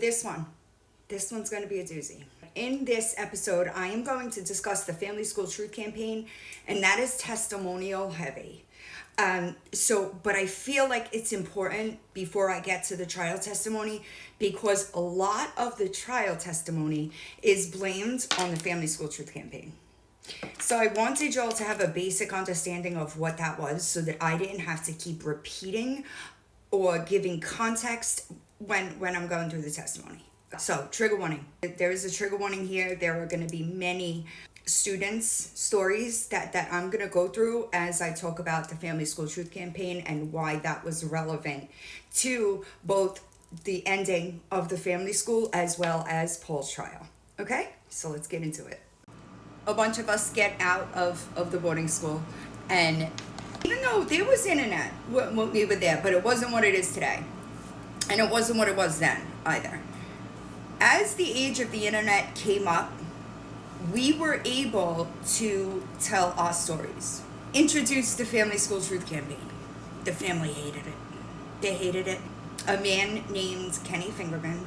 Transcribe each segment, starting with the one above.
this one. This one's going to be a doozy. In this episode, I am going to discuss the Family School Truth Campaign, and that is testimonial heavy. But I feel like it's important before I get to the trial testimony, because a lot of the trial testimony is blamed on the Family School Truth Campaign. So I wanted y'all to have a basic understanding of what that was so that I didn't have to keep repeating or giving context when I'm going through the testimony. So, trigger warning. There is a trigger warning here. There are going to be many students' stories that I'm going to go through as I talk about the Family School Truth Campaign and why that was relevant to both the ending of the family school as well as Paul's trial. Okay? So let's get into it. A bunch of us get out of the boarding school, and even though there was internet when we were there, but it wasn't what it is today. And it wasn't what it was then either. As the age of the internet came up, we were able to tell our stories. Introduce the Family School Truth Campaign. The family hated it. They hated it. A man named Kenny Fingerman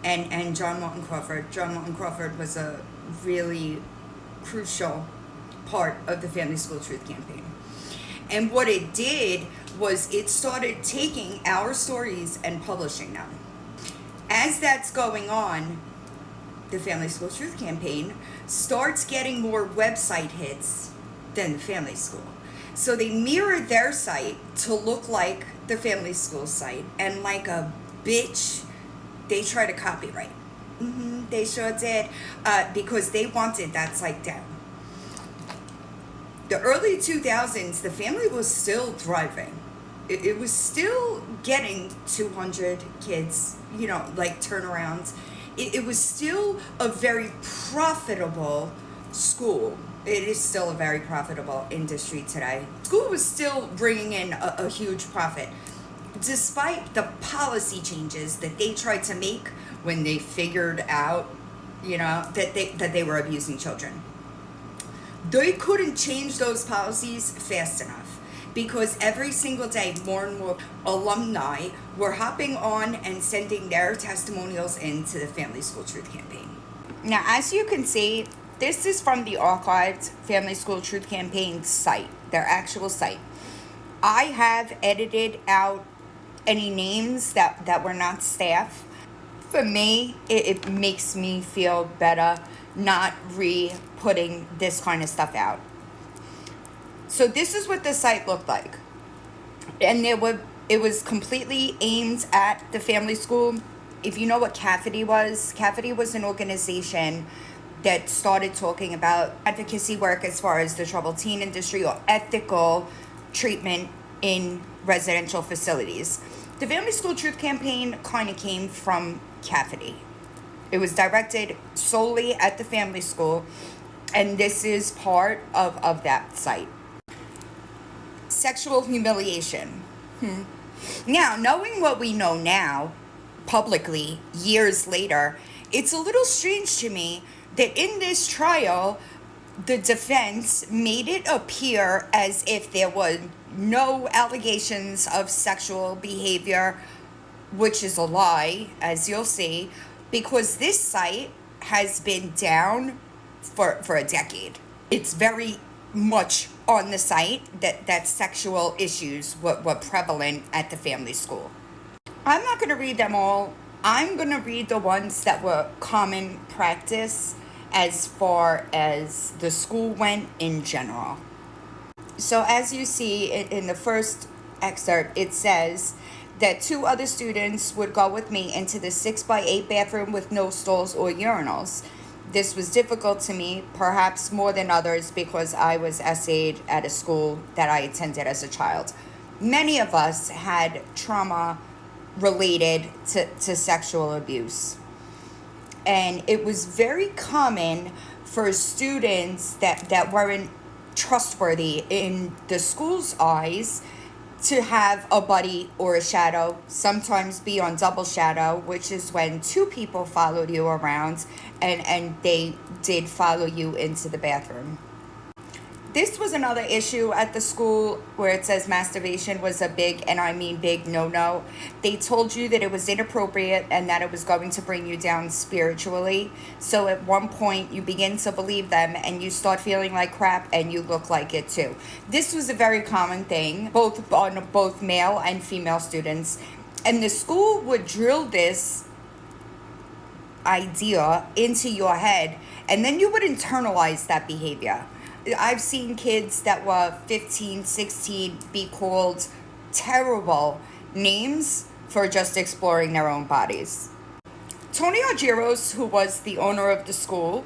and John Martin Crawford. John Martin Crawford was a really crucial part of the Family School Truth Campaign. And what it did was it started taking our stories and publishing them. As that's going on, the Family School Truth Campaign starts getting more website hits than the family school. So they mirrored their site to look like the family school site, and like a bitch, they try to copyright. They sure did, because they wanted that site down. The early 2000s, the family was still thriving. It was still getting 200 kids, like turnarounds. It was still a very profitable school. It is still a very profitable industry today. School was still bringing in a huge profit, despite the policy changes that they tried to make when they figured out, that they were abusing children. They couldn't change those policies fast enough, because every single day more and more alumni were hopping on and sending their testimonials into the Family School Truth Campaign. Now, as you can see, this is from the archived Family School Truth Campaign site, their actual site. I have edited out any names that were not staff. For me, it makes me feel better not re-putting this kind of stuff out. So this is what the site looked like. And it was completely aimed at the family school. If you know what CAFETY was an organization that started talking about advocacy work as far as the troubled teen industry or ethical treatment in residential facilities. The Family School Truth Campaign kind of came from CAFETY. It was directed solely at the family school, and this is part of that site. Sexual humiliation. Now, knowing what we know now, publicly, years later, it's a little strange to me that in this trial, the defense made it appear as if there were no allegations of sexual behavior, which is a lie, as you'll see, because this site has been down for a decade. It's very much on the site that sexual issues were prevalent at the family school. I'm not going to read them all. I'm going to read the ones that were common practice as far as the school went in general. So as you see in the first excerpt, it says that 2 other students would go with me into the 6x8 bathroom with no stalls or urinals. This was difficult to me, perhaps more than others, because I was essayed at a school that I attended as a child. Many of us had trauma related to sexual abuse. And it was very common for students that weren't trustworthy in the school's eyes to have a buddy or a shadow, sometimes be on double shadow, which is when 2 people followed you around and they did follow you into the bathroom. This was another issue at the school where it says masturbation was a big, and I mean big, no. They told you that it was inappropriate and that it was going to bring you down spiritually. So at one point you begin to believe them and you start feeling like crap and you look like it too. This was a very common thing, both male and female students. And the school would drill this idea into your head, and then you would internalize that behavior. I've seen kids that were 15, 16 be called terrible names for just exploring their own bodies. Tony Argyros, who was the owner of the school,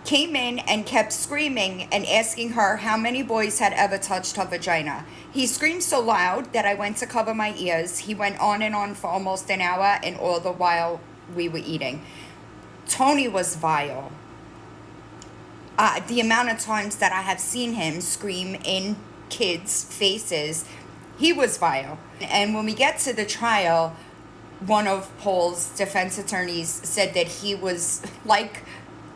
came in and kept screaming and asking her how many boys had ever touched her vagina. He screamed so loud that I went to cover my ears. He went on and on for almost an hour, and all the while we were eating. Tony was vile. The amount of times that I have seen him scream in kids' faces, he was vile. And when we get to the trial, one of Paul's defense attorneys said that he was like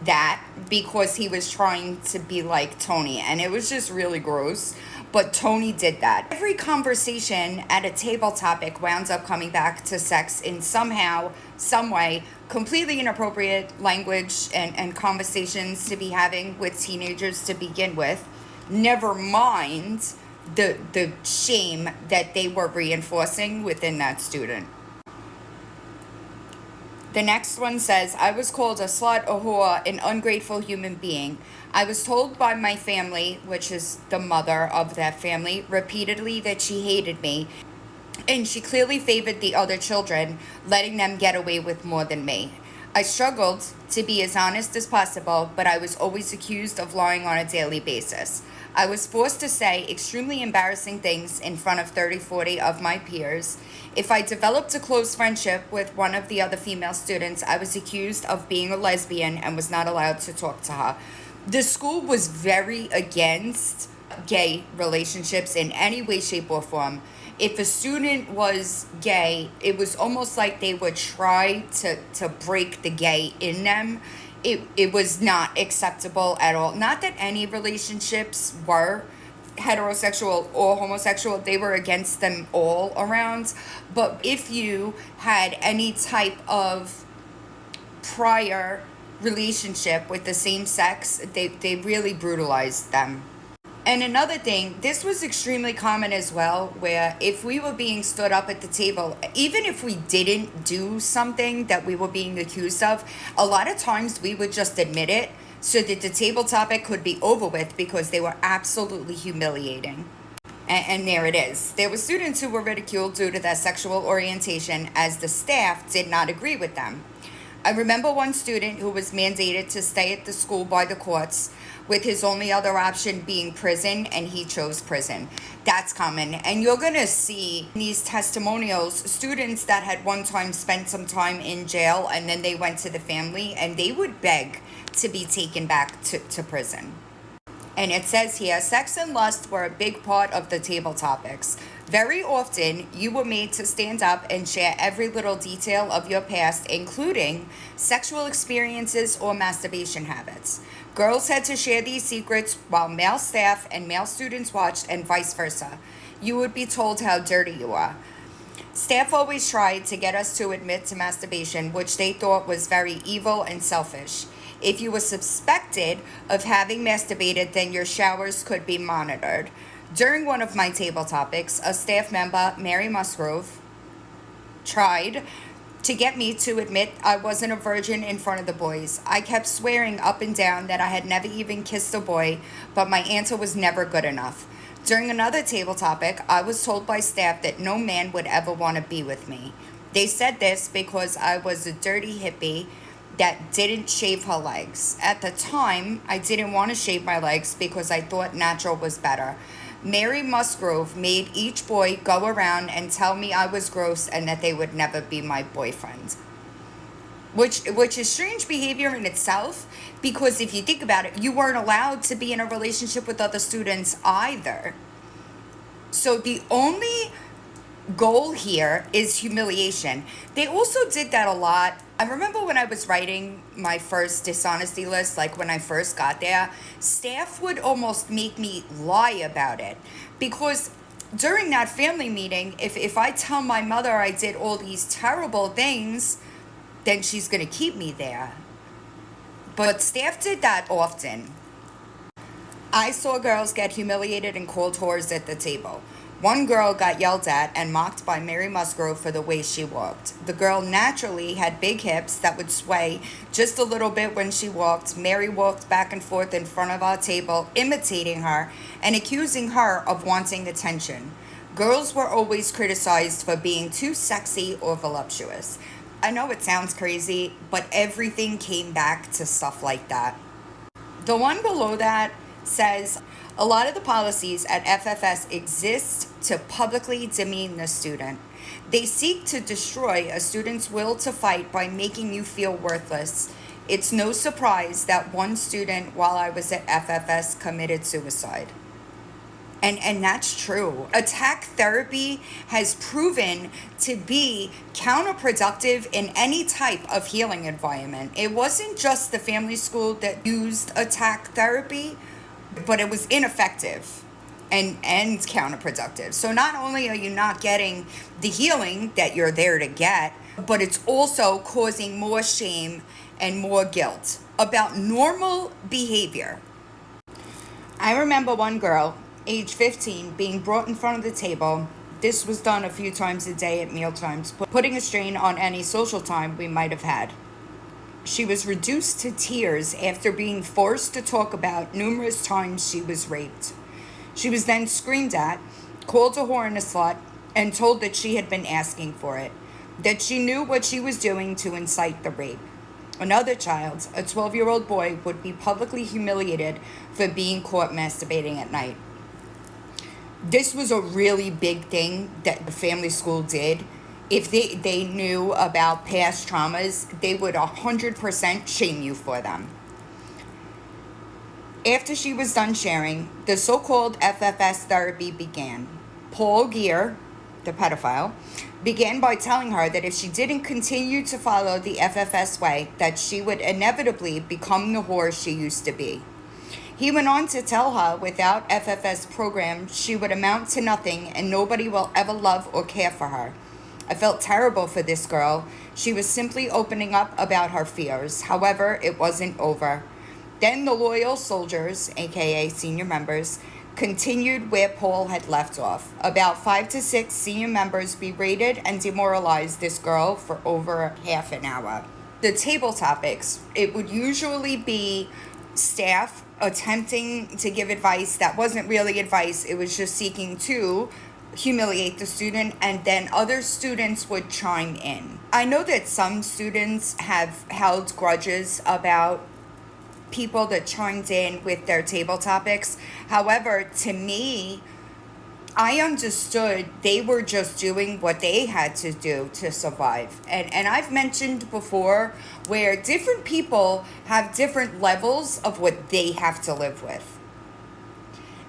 that because he was trying to be like Tony, and it was just really gross. But Tony did that. Every conversation at a table topic wound up coming back to sex in somehow, some way. Completely inappropriate language and conversations to be having with teenagers to begin with. Never mind the shame that they were reinforcing within that student. The next one says, I was called a slut, a whore, an ungrateful human being. I was told by my family, which is the mother of that family, repeatedly that she hated me, and she clearly favored the other children, letting them get away with more than me. I struggled to be as honest as possible, but I was always accused of lying on a daily basis. I was forced to say extremely embarrassing things in front of 30, 40 of my peers. If I developed a close friendship with one of the other female students, I was accused of being a lesbian and was not allowed to talk to her. The school was very against gay relationships in any way, shape, or form. If a student was gay, it was almost like they would try to break the gay in them. It was not acceptable at all. Not that any relationships were heterosexual or homosexual, they were against them all around. But if you had any type of prior relationship with the same sex, they really brutalized them. And another thing, this was extremely common as well, where if we were being stood up at the table, even if we didn't do something that we were being accused of, a lot of times we would just admit it so that the table topic could be over with, because they were absolutely humiliating. And there it is. There were students who were ridiculed due to their sexual orientation, as the staff did not agree with them. I remember one student who was mandated to stay at the school by the courts, with his only other option being prison, and he chose prison. That's common. And you're going to see in these testimonials students that had one time spent some time in jail, and then they went to the family and they would beg to be taken back to prison. And it says here, sex and lust were a big part of the table topics. Very often, you were made to stand up and share every little detail of your past, including sexual experiences or masturbation habits. Girls had to share these secrets while male staff and male students watched, and vice versa. You would be told how dirty you are. Staff always tried to get us to admit to masturbation, which they thought was very evil and selfish. If you were suspected of having masturbated, then your showers could be monitored. During one of my table topics, a staff member, Mary Musgrove, tried to get me to admit I wasn't a virgin in front of the boys. I kept swearing up and down that I had never even kissed a boy, but my answer was never good enough. During another table topic, I was told by staff that no man would ever want to be with me. They said this because I was a dirty hippie that didn't shave her legs. At the time, I didn't want to shave my legs because I thought natural was better. Mary Musgrove made each boy go around and tell me I was gross and that they would never be my boyfriend. Which is strange behavior in itself, because if you think about it, you weren't allowed to be in a relationship with other students either. So the only goal here is humiliation. They also did that a lot I remember when I was writing my first dishonesty list, like when I first got there, staff would almost make me lie about it. Because during that family meeting, if I tell my mother I did all these terrible things, then she's going to keep me there. But staff did that often. I saw girls get humiliated and called whores at the table. One girl got yelled at and mocked by Mary Musgrove for the way she walked. The girl naturally had big hips that would sway just a little bit when she walked. Mary walked back and forth in front of our table, imitating her and accusing her of wanting attention. Girls were always criticized for being too sexy or voluptuous. I know it sounds crazy, but everything came back to stuff like that. The one below that says, a lot of the policies at FFS exist to publicly demean the student. They seek to destroy a student's will to fight by making you feel worthless. It's no surprise that one student while I was at FFS committed suicide. And that's true. Attack therapy has proven to be counterproductive in any type of healing environment. It wasn't just the family school that used attack therapy, but it was ineffective and counterproductive. So not only are you not getting the healing that you're there to get, but it's also causing more shame and more guilt about normal behavior. I remember one girl, age 15, being brought in front of the table. This was done a few times a day at mealtimes, putting a strain on any social time we might have had. She was reduced to tears after being forced to talk about numerous times she was raped. She was then screamed at, called a whore and a slut, and told that she had been asking for it, that she knew what she was doing to incite the rape. Another child, a 12-year-old boy, would be publicly humiliated for being caught masturbating at night. This was a really big thing that the family school did. If they knew about past traumas, they would 100% shame you for them. After she was done sharing, the so-called FFS therapy began. Paul Gear, the pedophile, began by telling her that if she didn't continue to follow the FFS way, that she would inevitably become the whore she used to be. He went on to tell her without FFS program, she would amount to nothing and nobody will ever love or care for her. I felt terrible for this girl. She was simply opening up about her fears. However, it wasn't over. Then the loyal soldiers, aka senior members, continued where Paul had left off. About 5 to 6 senior members berated and demoralized this girl for over half an hour. The table topics, it would usually be staff attempting to give advice that wasn't really advice. It was just seeking to humiliate the student, and then other students would chime in. I know that some students have held grudges about people that chimed in with their table topics. However, to me, I understood they were just doing what they had to do to survive. And I've mentioned before where different people have different levels of what they have to live with.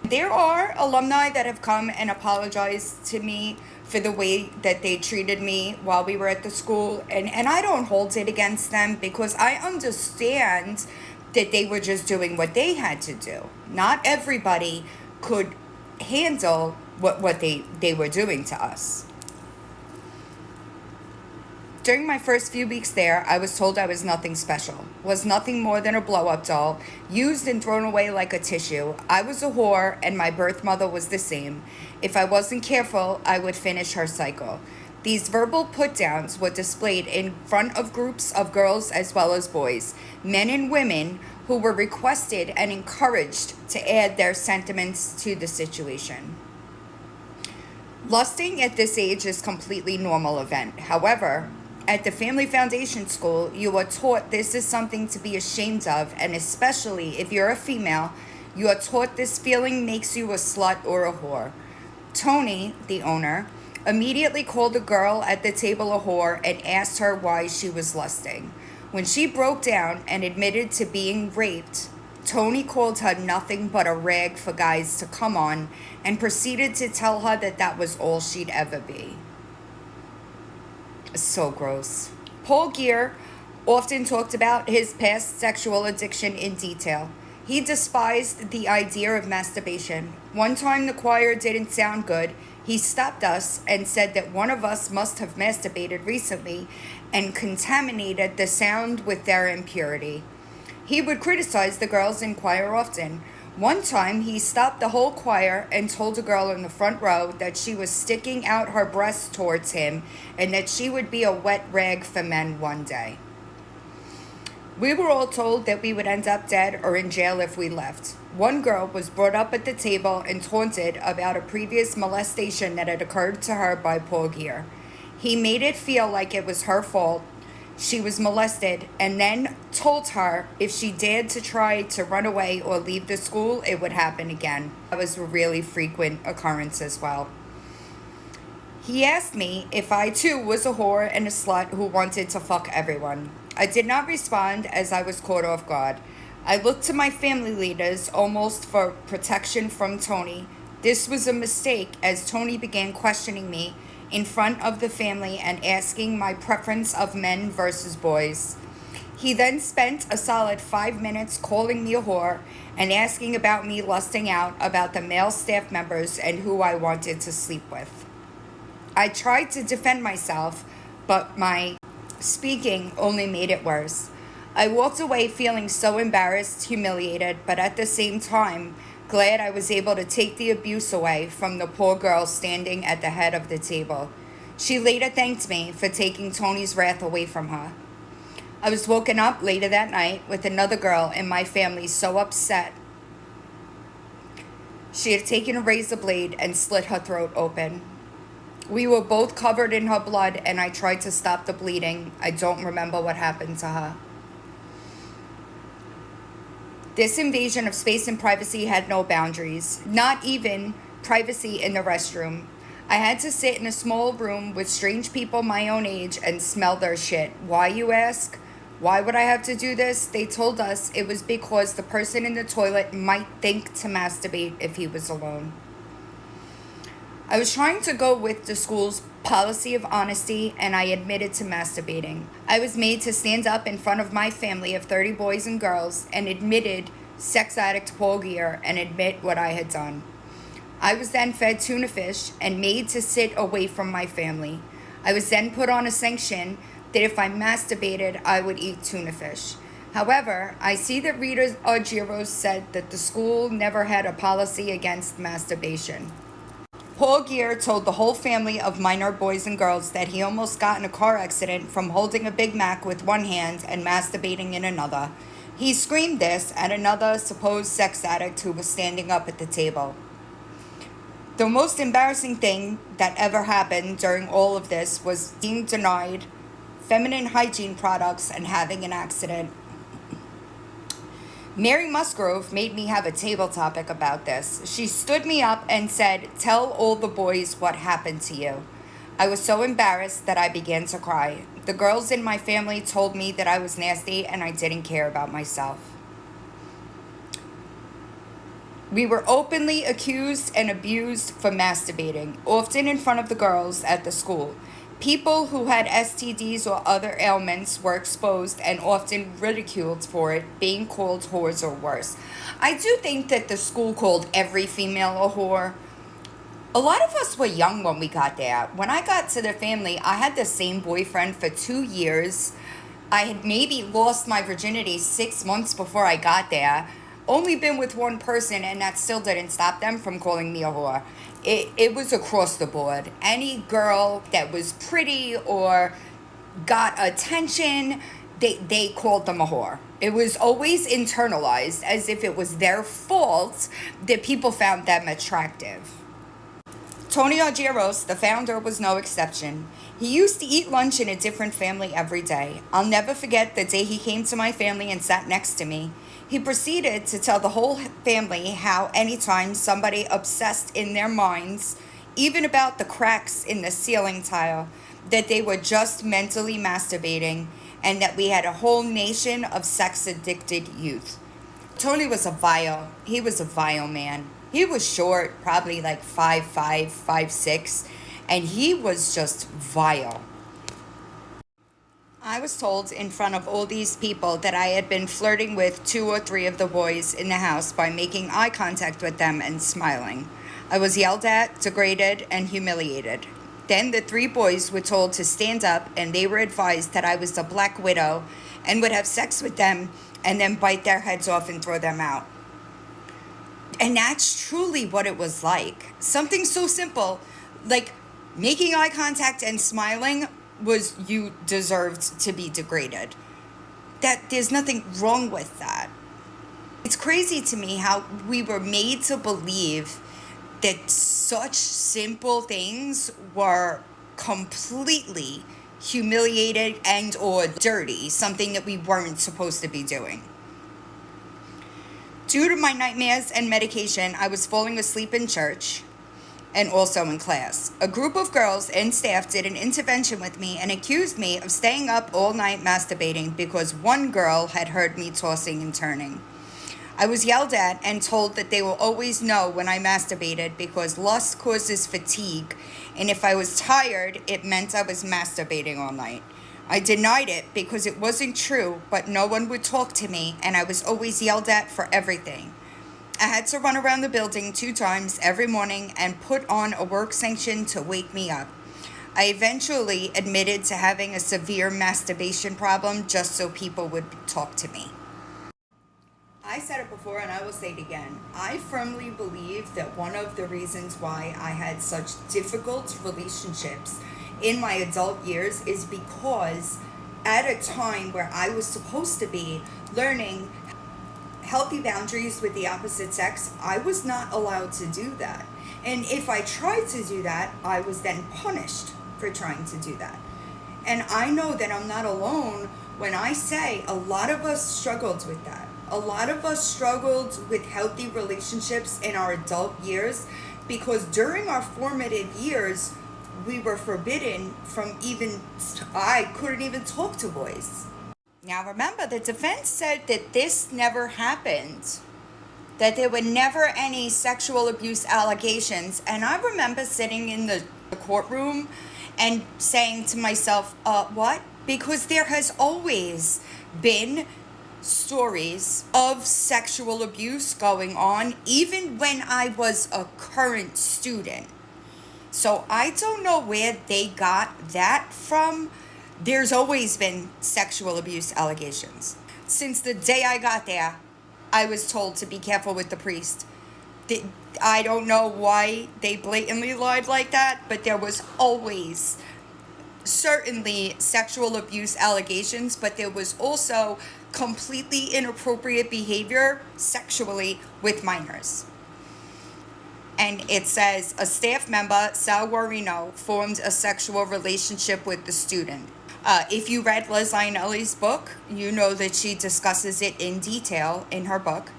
There are alumni that have come and apologized to me for the way that they treated me while we were at the school. And I don't hold it against them because I understand that they were just doing what they had to do. Not everybody could handle what they were doing to us. During my first few weeks there, I was told I was nothing special, was nothing more than a blow-up doll, used and thrown away like a tissue. I was a whore, and my birth mother was the same. If I wasn't careful, I would finish her cycle. These verbal put-downs were displayed in front of groups of girls as well as boys, men and women who were requested and encouraged to add their sentiments to the situation. Lusting at this age is a completely normal event. However, at the Family Foundation School, you are taught this is something to be ashamed of, and especially if you're a female, you are taught this feeling makes you a slut or a whore. Tony, the owner, immediately called a girl at the table a whore and asked her why she was lusting. When she broke down and admitted to being raped, Tony called her nothing but a rag for guys to come on and proceeded to tell her that that was all she'd ever be. So gross. Paul Gear often talked about his past sexual addiction in detail. He despised the idea of masturbation. One time the choir didn't sound good. He stopped us and said that one of us must have masturbated recently and contaminated the sound with their impurity. He would criticize the girls in choir often. One time he stopped the whole choir and told a girl in the front row that she was sticking out her breast towards him and that she would be a wet rag for men one day. We were all told that we would end up dead or in jail if we left. One girl was brought up at the table and taunted about a previous molestation that had occurred to her by Paul Gear. He made it feel like it was her fault. She was molested and then told her if she dared to try to run away or leave the school, it would happen again. That was a really frequent occurrence as well. He asked me if I too was a whore and a slut who wanted to fuck everyone. I did not respond as I was caught off guard. I looked to my family leaders almost for protection from Tony. This was a mistake as Tony began questioning me in front of the family and asking my preference of men versus boys. He then spent a solid 5 minutes calling me a whore and asking about me lusting out about the male staff members and who I wanted to sleep with. I tried to defend myself, but my speaking only made it worse. I walked away feeling so embarrassed, humiliated, but at the same time, glad I was able to take the abuse away from the poor girl standing at the head of the table. She later thanked me for taking Tony's wrath away from her. I was woken up later that night with another girl in my family so upset. She had taken a razor blade and slit her throat open. We were both covered in her blood and I tried to stop the bleeding. I don't remember what happened to her. This invasion of space and privacy had no boundaries, not even privacy in the restroom. I had to sit in a small room with strange people my own age and smell their shit. Why, you ask? Why would I have to do this? They told us it was because the person in the toilet might think to masturbate if he was alone. I was trying to go with the school's policy of honesty, and I admitted to masturbating. I was made to stand up in front of my family of 30 boys and girls and admitted sex addict Paul Gear and admit what I had done. I was then fed tuna fish and made to sit away from my family. I was then put on a sanction that if I masturbated, I would eat tuna fish. However, I see that Rita Argyros said that the school never had a policy against masturbation. Paul Gear told the whole family of minor boys and girls that he almost got in a car accident from holding a Big Mac with one hand and masturbating in another. He screamed this at another supposed sex addict who was standing up at the table. The most embarrassing thing that ever happened during all of this was being denied feminine hygiene products and having an accident. Mary Musgrove made me have a table topic about this. She stood me up and said, "Tell all the boys what happened to you." I was so embarrassed that I began to cry. The girls in my family told me that I was nasty and I didn't care about myself. We were openly accused and abused for masturbating, often in front of the girls at the school. People who had STDs or other ailments were exposed and often ridiculed for it, being called whores or worse. I do think that the school called every female a whore. A lot of us were young when we got there. When I got to the family, I had the same boyfriend for 2 years. I had maybe lost my virginity 6 months before I got there. Only been with one person, and that still didn't stop them from calling me a whore. It was across the board. Any girl that was pretty or got attention, they called them a whore. It was always internalized as if it was their fault that people found them attractive. Tony Argyros, the founder, was no exception. He used to eat lunch in a different family every day. I'll never forget the day he came to my family and sat next to me. He proceeded to tell the whole family how anytime somebody obsessed in their minds, even about the cracks in the ceiling tile, that they were just mentally masturbating and that we had a whole nation of sex-addicted youth. Tony was a vile man. He was short, probably like 5'5", 5'6", and he was just vile. I was told in front of all these people that I had been flirting with 2 or 3 of the boys in the house by making eye contact with them and smiling. I was yelled at, degraded, and humiliated. Then the 3 boys were told to stand up, and they were advised that I was the Black Widow and would have sex with them and then bite their heads off and throw them out. And that's truly what it was like. Something so simple, like making eye contact and smiling, was you deserved to be degraded. That there's nothing wrong with that. It's crazy to me how we were made to believe that such simple things were completely humiliated and or dirty, something that we weren't supposed to be doing. Due to my nightmares and medication, I was falling asleep in church and also in class. A group of girls and staff did an intervention with me and accused me of staying up all night masturbating because one girl had heard me tossing and turning. I was yelled at and told that they will always know when I masturbated because lust causes fatigue, and if I was tired, it meant I was masturbating all night. I denied it because it wasn't true, but no one would talk to me, and I was always yelled at for everything. I had to run around the building 2 times every morning and put on a work sanction to wake me up. I eventually admitted to having a severe masturbation problem just so people would talk to me. I said it before and I will say it again. I firmly believe that one of the reasons why I had such difficult relationships in my adult years is because at a time where I was supposed to be learning healthy boundaries with the opposite sex, I was not allowed to do that. And if I tried to do that, I was then punished for trying to do that. And I know that I'm not alone when I say a lot of us struggled with that. A lot of us struggled with healthy relationships in our adult years because during our formative years, we were forbidden from I couldn't even talk to boys. Now remember, the defense said that this never happened, that there were never any sexual abuse allegations. And I remember sitting in the courtroom and saying to myself, what? Because there has always been stories of sexual abuse going on, even when I was a current student. So I don't know where they got that from. There's always been sexual abuse allegations. Since the day I got there, I was told to be careful with the priest. I don't know why they blatantly lied like that, but there was always certainly sexual abuse allegations, but there was also completely inappropriate behavior sexually with minors. And it says a staff member, Sal Guarino, formed a sexual relationship with the student. If you read Liz Ianelli's book, you know that she discusses it in detail in her book.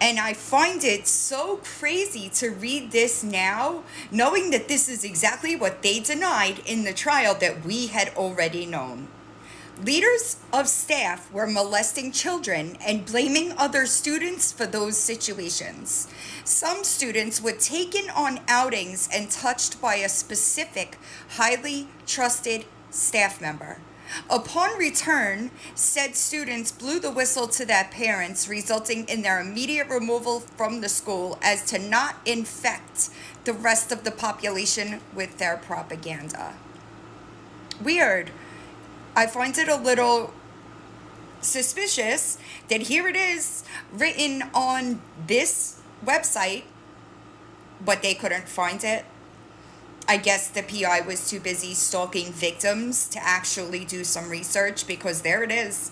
And I find it so crazy to read this now, knowing that this is exactly what they denied in the trial that we had already known. Leaders of staff were molesting children and blaming other students for those situations. Some students were taken on outings and touched by a specific, highly trusted staff member. Upon return, said students blew the whistle to their parents, resulting in their immediate removal from the school as to not infect the rest of the population with their propaganda. Weird. I find it a little suspicious that here it is written on this website, but they couldn't find it. I guess the PI was too busy stalking victims to actually do some research, because there it is.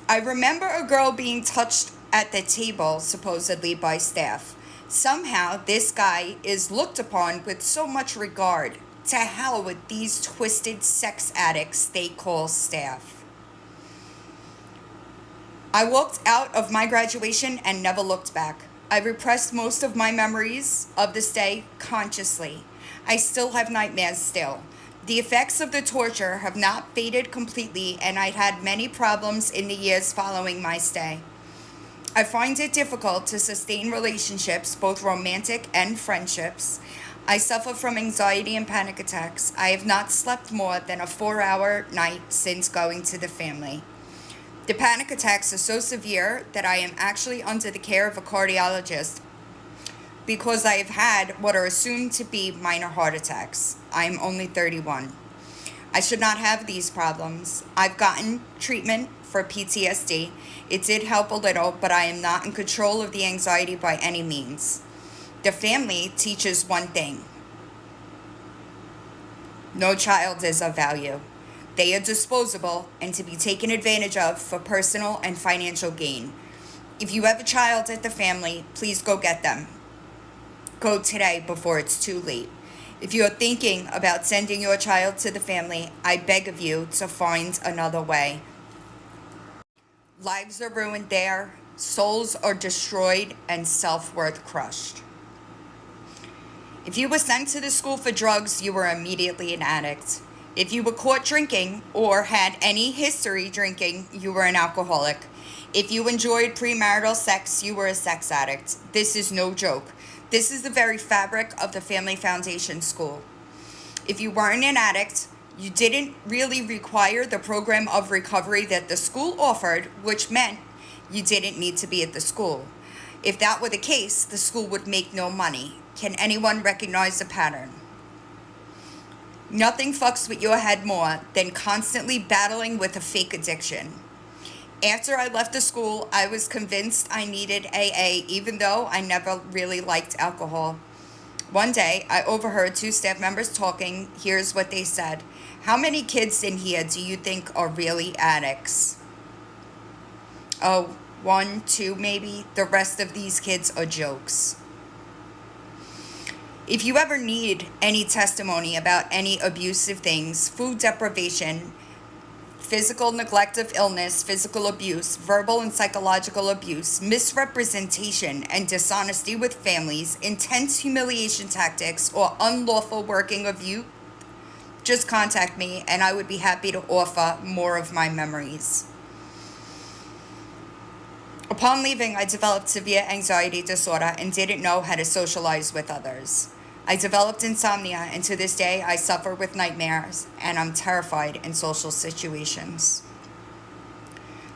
I remember a girl being touched at the table, supposedly by staff. Somehow, this guy is looked upon with so much regard. To hell with these twisted sex addicts they call staff. I walked out of my graduation and never looked back. I repressed most of my memories of this day consciously. I still have nightmares still. The effects of the torture have not faded completely, and I'd had many problems in the years following my stay. I find it difficult to sustain relationships, both romantic and friendships. I suffer from anxiety and panic attacks. I have not slept more than a 4-hour night since going to the family. The panic attacks are so severe that I am actually under the care of a cardiologist because I have had what are assumed to be minor heart attacks. I am only 31. I should not have these problems. I've gotten treatment for PTSD. It did help a little, but I am not in control of the anxiety by any means. The family teaches one thing: no child is of value. They are disposable and to be taken advantage of for personal and financial gain. If you have a child at the family, please go get them. Go today before it's too late. If you are thinking about sending your child to the family, I beg of you to find another way. Lives are ruined there, souls are destroyed, and self-worth crushed. If you were sent to the school for drugs, you were immediately an addict. If you were caught drinking or had any history drinking, you were an alcoholic. If you enjoyed premarital sex, you were a sex addict. This is no joke. This is the very fabric of the Family Foundation School. If you weren't an addict, you didn't really require the program of recovery that the school offered, which meant you didn't need to be at the school. If that were the case, the school would make no money. Can anyone recognize the pattern? Nothing fucks with your head more than constantly battling with a fake addiction. After I left the school, I was convinced I needed AA, even though I never really liked alcohol. One day, I overheard 2 staff members talking. Here's what they said: "How many kids in here do you think are really addicts?" "Oh, 1, 2 maybe. The rest of these kids are jokes." If you ever need any testimony about any abusive things, food deprivation, physical neglect of illness, physical abuse, verbal and psychological abuse, misrepresentation and dishonesty with families, intense humiliation tactics, or unlawful working of youth, just contact me and I would be happy to offer more of my memories. Upon leaving, I developed severe anxiety disorder and didn't know how to socialize with others. I developed insomnia, and to this day, I suffer with nightmares, and I'm terrified in social situations.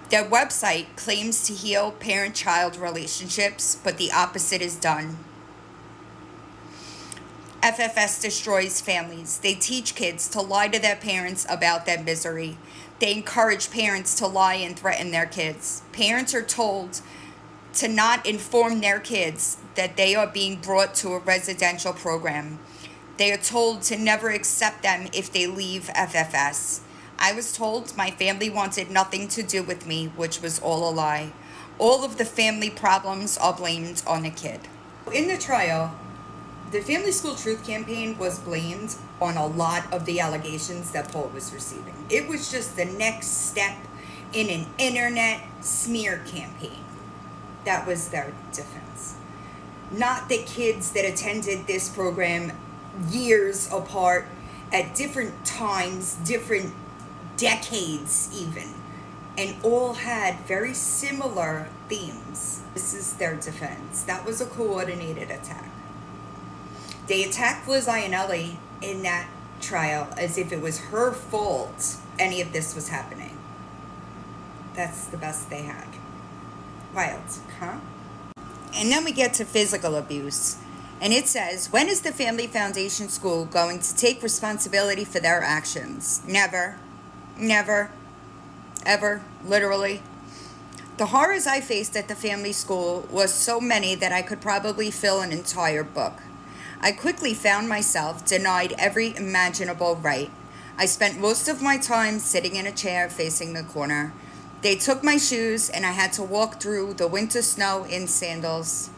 Their website claims to heal parent-child relationships, but the opposite is done. FFS destroys families. They teach kids to lie to their parents about their misery. They encourage parents to lie and threaten their kids. Parents are told to not inform their kids that they are being brought to a residential program. They are told to never accept them if they leave FFS. I was told my family wanted nothing to do with me, which was all a lie. All of the family problems are blamed on the kid. In the trial, the Family School Truth Campaign was blamed on a lot of the allegations that Paul was receiving. It was just the next step in an internet smear campaign. That was their defense. Not the kids that attended this program years apart at different times, different decades even, and all had very similar themes. This is their defense. That was a coordinated attack. They attacked Liz Ianelli in that trial as if it was her fault any of this was happening. That's the best they had. Wild, huh? And then we get to physical abuse. And it says, when is the Family Foundation School going to take responsibility for their actions? Never. Never. Ever. Literally. The horrors I faced at the family school was so many that I could probably fill an entire book. I quickly found myself denied every imaginable right. I spent most of my time sitting in a chair facing the corner. They took my shoes and I had to walk through the winter snow in sandals.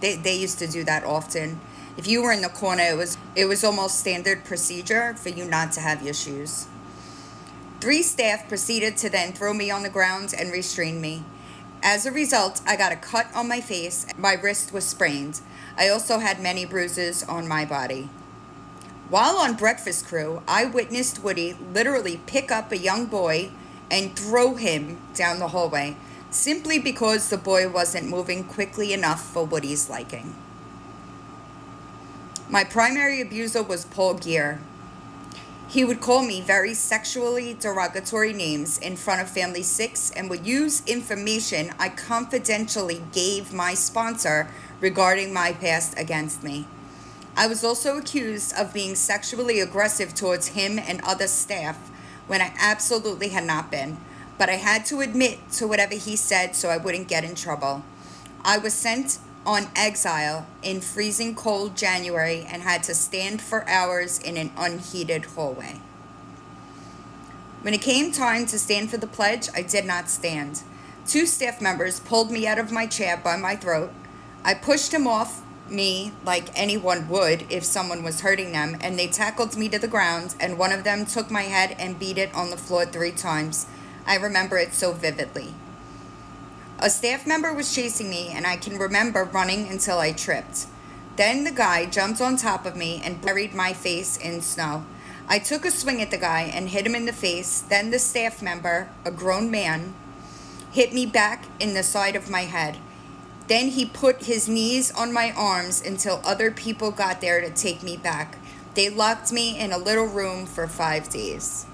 They used to do that often. If you were in the corner, it was almost standard procedure for you not to have your shoes. 3 staff proceeded to then throw me on the ground and restrain me. As a result, I got a cut on my face. My wrist was sprained. I also had many bruises on my body. While on breakfast crew, I witnessed Woody literally pick up a young boy and throw him down the hallway, simply because the boy wasn't moving quickly enough for Woody's liking. My primary abuser was Paul Gear. He would call me very sexually derogatory names in front of Family 6 and would use information I confidentially gave my sponsor regarding my past against me. I was also accused of being sexually aggressive towards him and other staff when I absolutely had not been, but I had to admit to whatever he said so I wouldn't get in trouble. I was sent on exile in freezing cold January and had to stand for hours in an unheated hallway. When it came time to stand for the pledge, I did not stand. 2 staff members pulled me out of my chair by my throat. I pushed him off me like anyone would if someone was hurting them, and they tackled me to the ground, and one of them took my head and beat it on the floor 3 times. I remember it so vividly. A staff member was chasing me, and I can remember running until I tripped. Then the guy jumped on top of me and buried my face in snow. I took a swing at the guy and hit him in the face. Then the staff member, a grown man, hit me back in the side of my head. Then he put his knees on my arms until other people got there to take me back. They locked me in a little room for 5 days.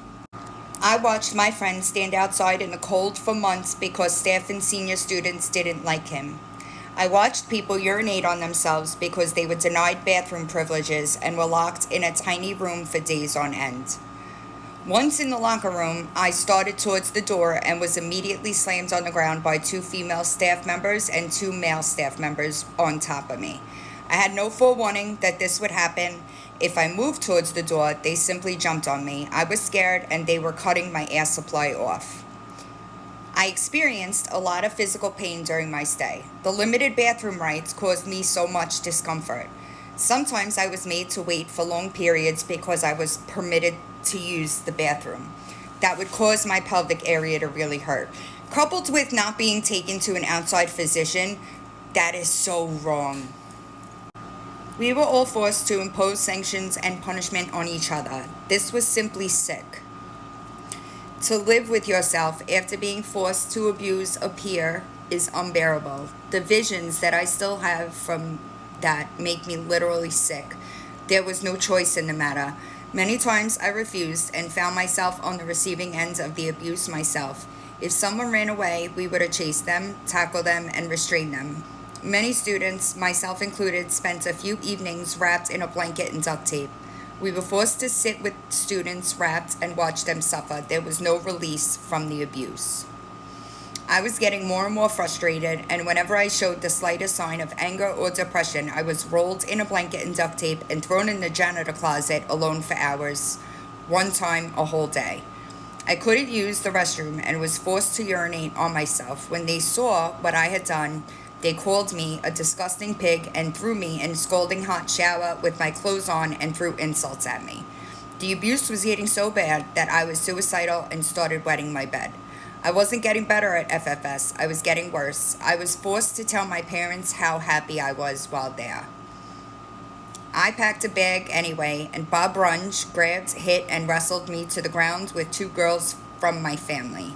I watched my friend stand outside in the cold for months because staff and senior students didn't like him. I watched people urinate on themselves because they were denied bathroom privileges and were locked in a tiny room for days on end. Once in the locker room, I started towards the door and was immediately slammed on the ground by 2 female staff members and 2 male staff members on top of me. I had no forewarning that this would happen. If I moved towards the door, they simply jumped on me. I was scared and they were cutting my air supply off. I experienced a lot of physical pain during my stay. The limited bathroom rights caused me so much discomfort. Sometimes I was made to wait for long periods because I was permitted to use the bathroom. That would cause my pelvic area to really hurt. Coupled with not being taken to an outside physician, that is so wrong. We were all forced to impose sanctions and punishment on each other. This was simply sick. To live with yourself after being forced to abuse a peer is unbearable. The visions that I still have from that make me literally sick. There was no choice in the matter. Many times I refused and found myself on the receiving end of the abuse myself. If someone ran away, we would have chased them, tackled them, and restrained them. Many students, myself included, spent a few evenings wrapped in a blanket and duct tape. We were forced to sit with students wrapped and watch them suffer. There was no release from the abuse. I was getting more and more frustrated, and whenever I showed the slightest sign of anger or depression, I was rolled in a blanket and duct tape and thrown in the janitor closet alone for hours, one time a whole day. I couldn't use the restroom and was forced to urinate on myself. When they saw what I had done, they called me a disgusting pig and threw me in a scalding hot shower with my clothes on and threw insults at me. The abuse was getting so bad that I was suicidal and started wetting my bed. I wasn't getting better at FFS. I was getting worse. I was forced to tell my parents how happy I was while there. I packed a bag anyway, and Bob Runge grabbed, hit, and wrestled me to the ground with 2 girls from my family.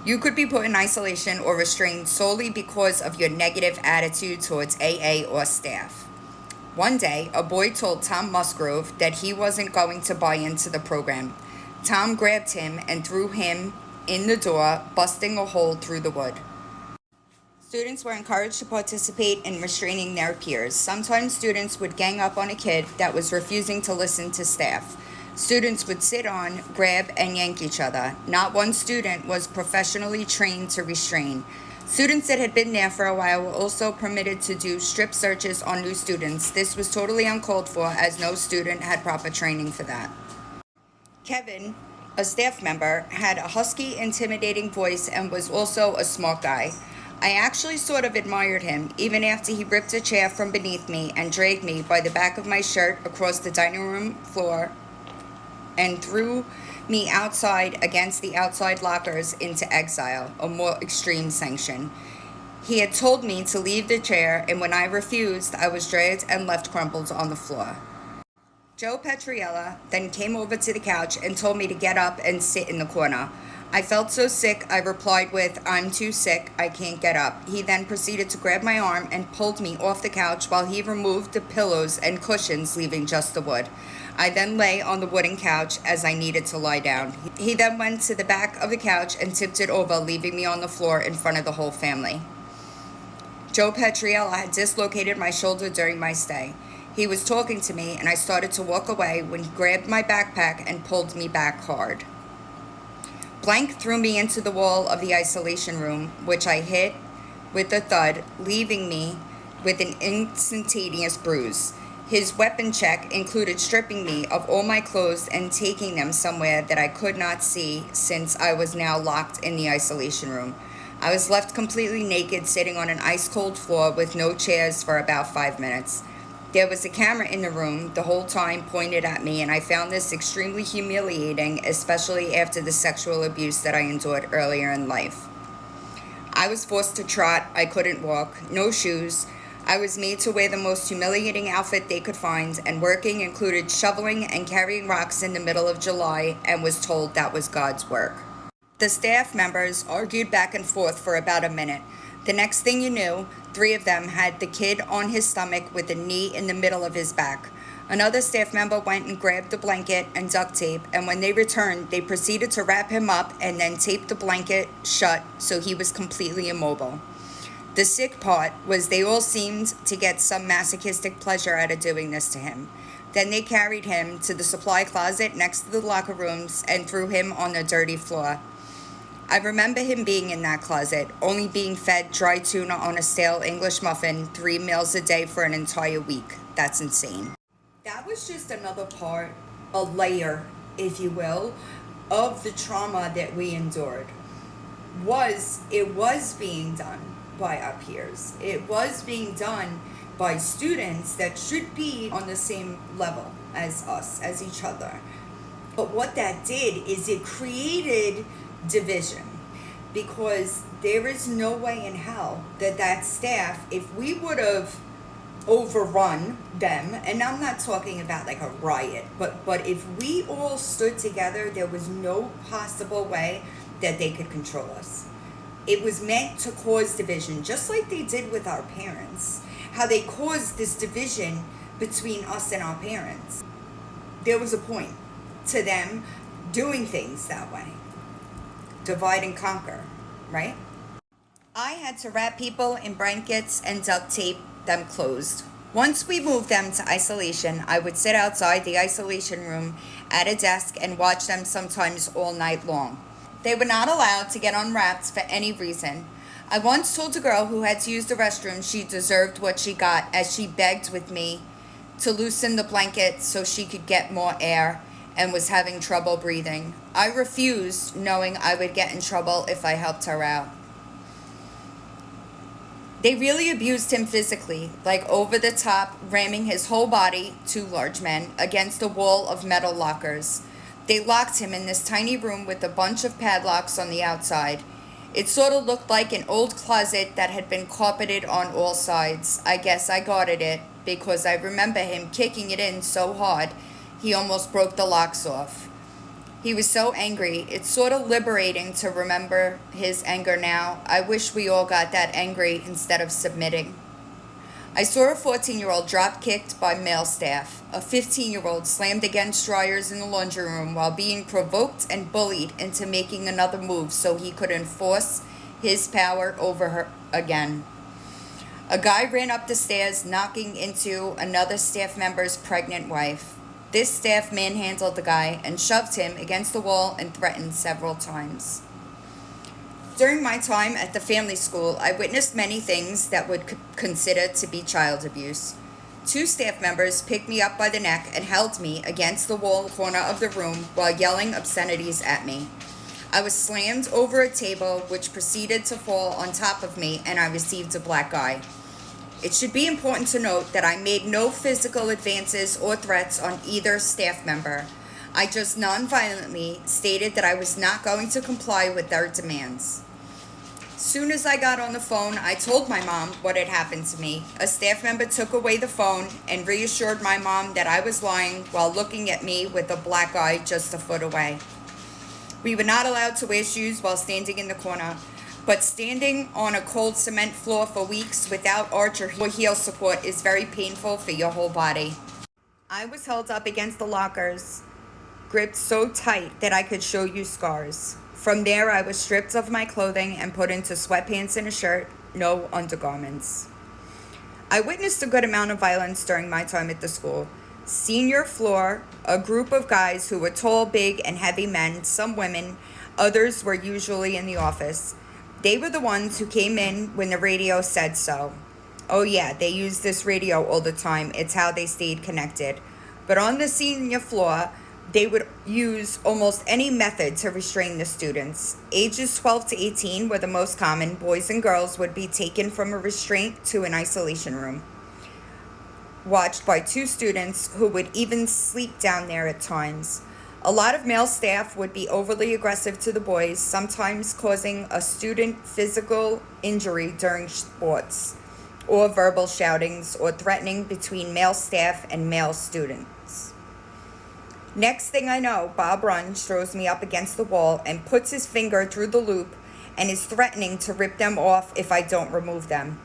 You could be put in isolation or restrained solely because of your negative attitude towards AA or staff. One day, a boy told Tom Musgrove that he wasn't going to buy into the program. Tom grabbed him and threw him in the door, busting a hole through the wood. Students were encouraged to participate in restraining their peers. Sometimes students would gang up on a kid that was refusing to listen to staff. Students would sit on, grab, and yank each other. Not one student was professionally trained to restrain. Students that had been there for a while were also permitted to do strip searches on new students. This was totally uncalled for, as no student had proper training for that. Kevin, a staff member, had a husky, intimidating voice and was also a smart guy. I actually sort of admired him, even after he ripped a chair from beneath me and dragged me by the back of my shirt across the dining room floor and threw me outside against the outside lockers into exile, a more extreme sanction. He had told me to leave the chair, and when I refused, I was dragged and left crumpled on the floor. Joe Petriella then came over to the couch and told me to get up and sit in the corner. I felt so sick, I replied with, "I'm too sick, I can't get up." He then proceeded to grab my arm and pulled me off the couch while he removed the pillows and cushions, leaving just the wood. I then lay on the wooden couch as I needed to lie down. He then went to the back of the couch and tipped it over, leaving me on the floor in front of the whole family. Joe Petriello had dislocated my shoulder during my stay. He was talking to me, and I started to walk away when he grabbed my backpack and pulled me back hard. Blank threw me into the wall of the isolation room, which I hit with a thud, leaving me with an instantaneous bruise. His weapon check included stripping me of all my clothes and taking them somewhere that I could not see, since I was now locked in the isolation room. I was left completely naked, sitting on an ice-cold floor with no chairs for about 5 minutes. There was a camera in the room the whole time pointed at me, and I found this extremely humiliating, especially after the sexual abuse that I endured earlier in life. I was forced to trot. I couldn't walk. No shoes. I was made to wear the most humiliating outfit they could find, and working included shoveling and carrying rocks in the middle of July, and was told that was God's work. The staff members argued back and forth for about a minute. The next thing you knew, 3 of them had the kid on his stomach with a knee in the middle of his back. Another staff member went and grabbed the blanket and duct tape, and when they returned, they proceeded to wrap him up and then tape the blanket shut so he was completely immobile. The sick part was they all seemed to get some masochistic pleasure out of doing this to him. Then they carried him to the supply closet next to the locker rooms and threw him on the dirty floor. I remember him being in that closet, only being fed dry tuna on a stale English muffin 3 meals a day for an entire week. That's insane. That was just another part, a layer, if you will, of the trauma that we endured. It was being done by our peers. It was being done by students that should be on the same level as us, as each other. But what that did is it created division, because there is no way in hell that staff, if we would have overrun them, and I'm not talking about like a riot, but if we all stood together, there was no possible way that they could control us. It was meant to cause division, just like they did with our parents, how they caused this division between us and our parents. There was a point to them doing things that way. Divide and conquer, right? I had to wrap people in blankets and duct tape them closed. Once we moved them to isolation, I would sit outside the isolation room at a desk and watch them, sometimes all night long. They were not allowed to get unwrapped for any reason. I once told a girl who had to use the restroom she deserved what she got, as she begged with me to loosen the blanket so she could get more air and was having trouble breathing. I refused, knowing I would get in trouble if I helped her out. They really abused him physically, like over the top, ramming his whole body, 2 large men, against a wall of metal lockers. They locked him in this tiny room with a bunch of padlocks on the outside. It sort of looked like an old closet that had been carpeted on all sides. I guess I guarded it, because I remember him kicking it in so hard he almost broke the locks off. He was so angry. It's sort of liberating to remember his anger now. I wish we all got that angry instead of submitting. I saw a 14-year-old drop-kicked by male staff. A 15-year-old slammed against dryers in the laundry room while being provoked and bullied into making another move so he could enforce his power over her again. A guy ran up the stairs, knocking into another staff member's pregnant wife. This staff manhandled the guy and shoved him against the wall and threatened several times. During my time at the family school, I witnessed many things that would consider to be child abuse. 2 staff members picked me up by the neck and held me against the wall corner of the room while yelling obscenities at me. I was slammed over a table, which proceeded to fall on top of me, and I received a black eye. It should be important to note that I made no physical advances or threats on either staff member. I just non-violently stated that I was not going to comply with their demands. Soon as I got on the phone, I told my mom what had happened to me. A staff member took away the phone and reassured my mom that I was lying while looking at me with a black eye just a foot away. We were not allowed to wear shoes while standing in the corner, but standing on a cold cement floor for weeks without arch or heel support is very painful for your whole body. I was held up against the lockers, gripped so tight that I could show you scars. From there, I was stripped of my clothing and put into sweatpants and a shirt, no undergarments. I witnessed a good amount of violence during my time at the school. Senior floor, a group of guys who were tall, big, and heavy men, some women, others were usually in the office. They were the ones who came in when the radio said so. Oh yeah, they used this radio all the time. It's how they stayed connected. But on the senior floor, they would use almost any method to restrain the students. Ages 12 to 18 were the most common. Boys and girls would be taken from a restraint to an isolation room, watched by 2 students who would even sleep down there at times. A lot of male staff would be overly aggressive to the boys, sometimes causing a student physical injury during sports, or verbal shoutings or threatening between male staff and male students. Next thing I know, Bob Runge throws me up against the wall and puts his finger through the loop and is threatening to rip them off if I don't remove them.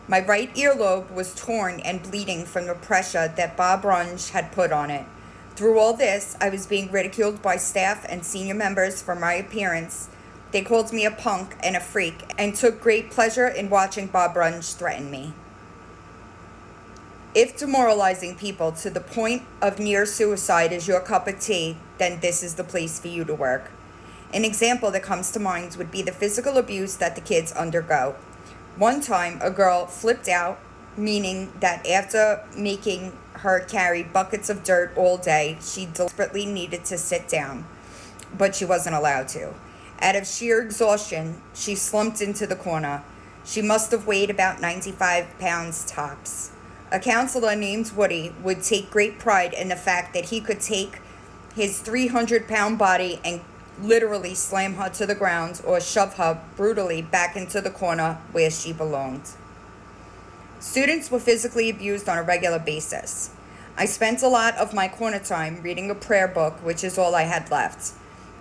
My right earlobe was torn and bleeding from the pressure that Bob Runge had put on it. Through all this, I was being ridiculed by staff and senior members for my appearance. They called me a punk and a freak and took great pleasure in watching Bob Runge threaten me. If demoralizing people to the point of near suicide is your cup of tea, then this is the place for you to work. An example that comes to mind would be the physical abuse that the kids undergo. One time, a girl flipped out, meaning that after making her carry buckets of dirt all day, she desperately needed to sit down, but she wasn't allowed to. Out of sheer exhaustion, she slumped into the corner. She must have weighed about 95 pounds tops. A counselor named Woody would take great pride in the fact that he could take his 300-pound body and literally slam her to the ground or shove her brutally back into the corner where she belonged. Students were physically abused on a regular basis. I spent a lot of my corner time reading a prayer book, which is all I had left.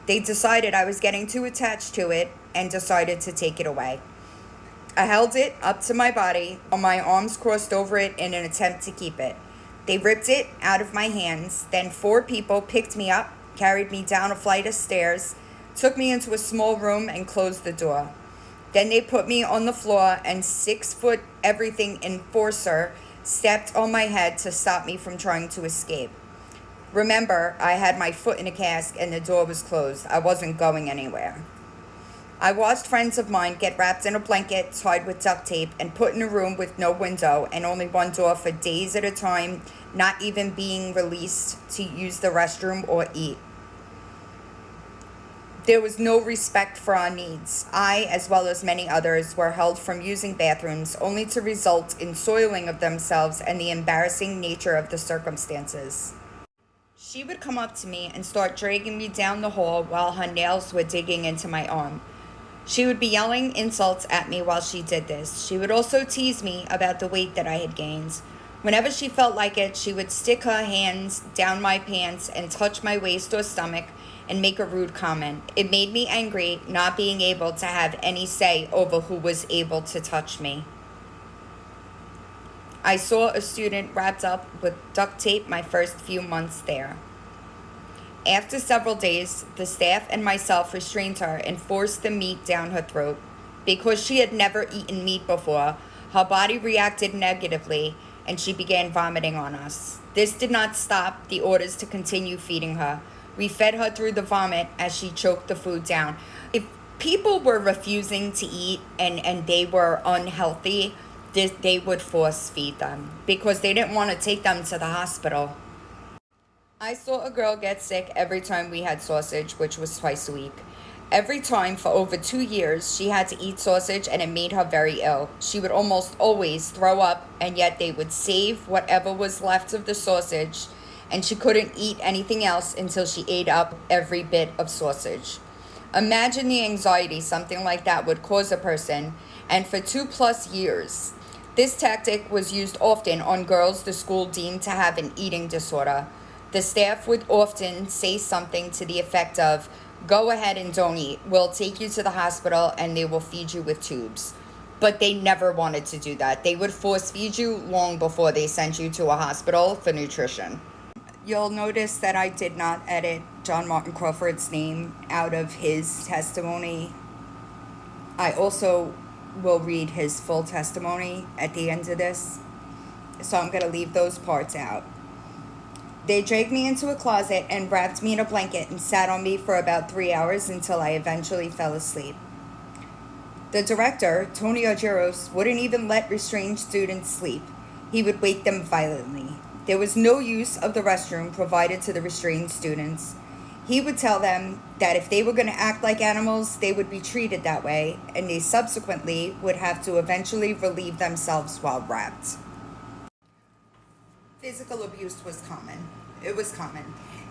They decided I was getting too attached to it and decided to take it away. I held it up to my body while my arms crossed over it in an attempt to keep it. They ripped it out of my hands. Then 4 people picked me up, carried me down a flight of stairs, took me into a small room and closed the door. Then they put me on the floor and 6-foot everything enforcer stepped on my head to stop me from trying to escape. Remember, I had my foot in a cast and the door was closed. I wasn't going anywhere. I watched friends of mine get wrapped in a blanket, tied with duct tape, and put in a room with no window and only one door for days at a time, not even being released to use the restroom or eat. There was no respect for our needs. I, as well as many others, were held from using bathrooms only to result in soiling of themselves and the embarrassing nature of the circumstances. She would come up to me and start dragging me down the hall while her nails were digging into my arm. She would be yelling insults at me while she did this. She would also tease me about the weight that I had gained. Whenever she felt like it, she would stick her hands down my pants and touch my waist or stomach and make a rude comment. It made me angry not being able to have any say over who was able to touch me. I saw a student wrapped up with duct tape my first few months there. After several days, the staff and myself restrained her and forced the meat down her throat. Because she had never eaten meat before, her body reacted negatively and she began vomiting on us. This did not stop the orders to continue feeding her. We fed her through the vomit as she choked the food down. If people were refusing to eat and they were unhealthy, they would force feed them because they didn't want to take them to the hospital. I saw a girl get sick every time we had sausage, which was twice a week. Every time for over 2 years, she had to eat sausage and it made her very ill. She would almost always throw up, and yet they would save whatever was left of the sausage, and she couldn't eat anything else until she ate up every bit of sausage. Imagine the anxiety something like that would cause a person, and for 2+ years. This tactic was used often on girls the school deemed to have an eating disorder. The staff would often say something to the effect of, Go ahead and don't eat. We'll take you to the hospital and they will feed you with tubes. But they never wanted to do that. They would force feed you long before they sent you to a hospital for nutrition. You'll notice that I did not edit John Martin Crawford's name out of his testimony. I also will read his full testimony at the end of this, so I'm going to leave those parts out. They dragged me into a closet and wrapped me in a blanket and sat on me for about 3 hours until I eventually fell asleep. The director, Tony Argyros, wouldn't even let restrained students sleep. He would wake them violently. There was no use of the restroom provided to the restrained students. He would tell them that if they were going to act like animals, they would be treated that way, and they subsequently would have to eventually relieve themselves while wrapped. Physical abuse was common. It was common.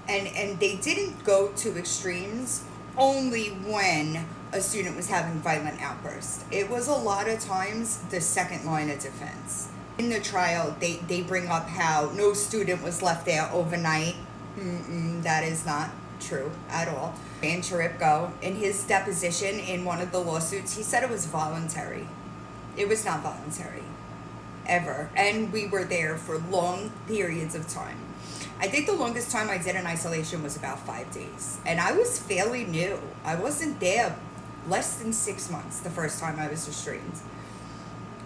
And they didn't go to extremes only when a student was having violent outbursts. It was a lot of times the second line of defense. In the trial, they bring up how no student was left there overnight. That is not true at all. Dan Charipko, in his deposition in one of the lawsuits, he said it was voluntary. It was not voluntary, ever. And we were there for long periods of time. I think the longest time I did in isolation was about 5 days. And I was fairly new. I wasn't there less than 6 months the first time I was restrained.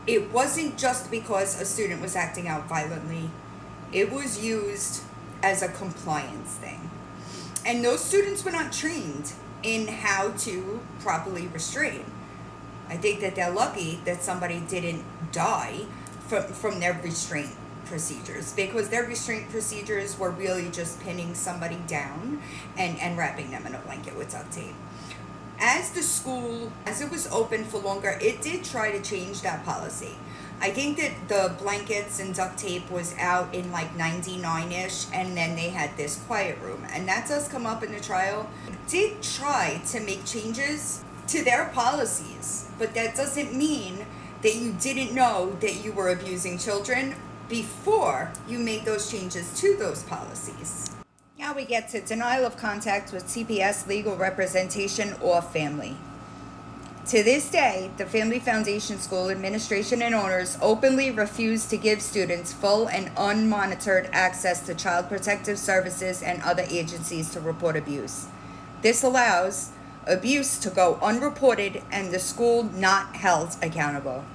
It wasn't just because a student was acting out violently. It was used as a compliance thing. And those students were not trained in how to properly restrain. I think that they're lucky that somebody didn't die from their restraint procedures, because their restraint procedures were really just pinning somebody down and wrapping them in a blanket with duct tape. As the school, as it was open for longer, it did try to change that policy. I think that the blankets and duct tape was out in like 99-ish, and then they had this quiet room. And that does come up in the trial. Did try to make changes to their policies, but that doesn't mean that you didn't know that you were abusing children before you made those changes to those policies. Now we get to denial of contact with CPS legal representation or family. To this day, the Family Foundation School administration and owners openly refuse to give students full and unmonitored access to Child Protective Services and other agencies to report abuse. This allows abuse to go unreported and the school not held accountable.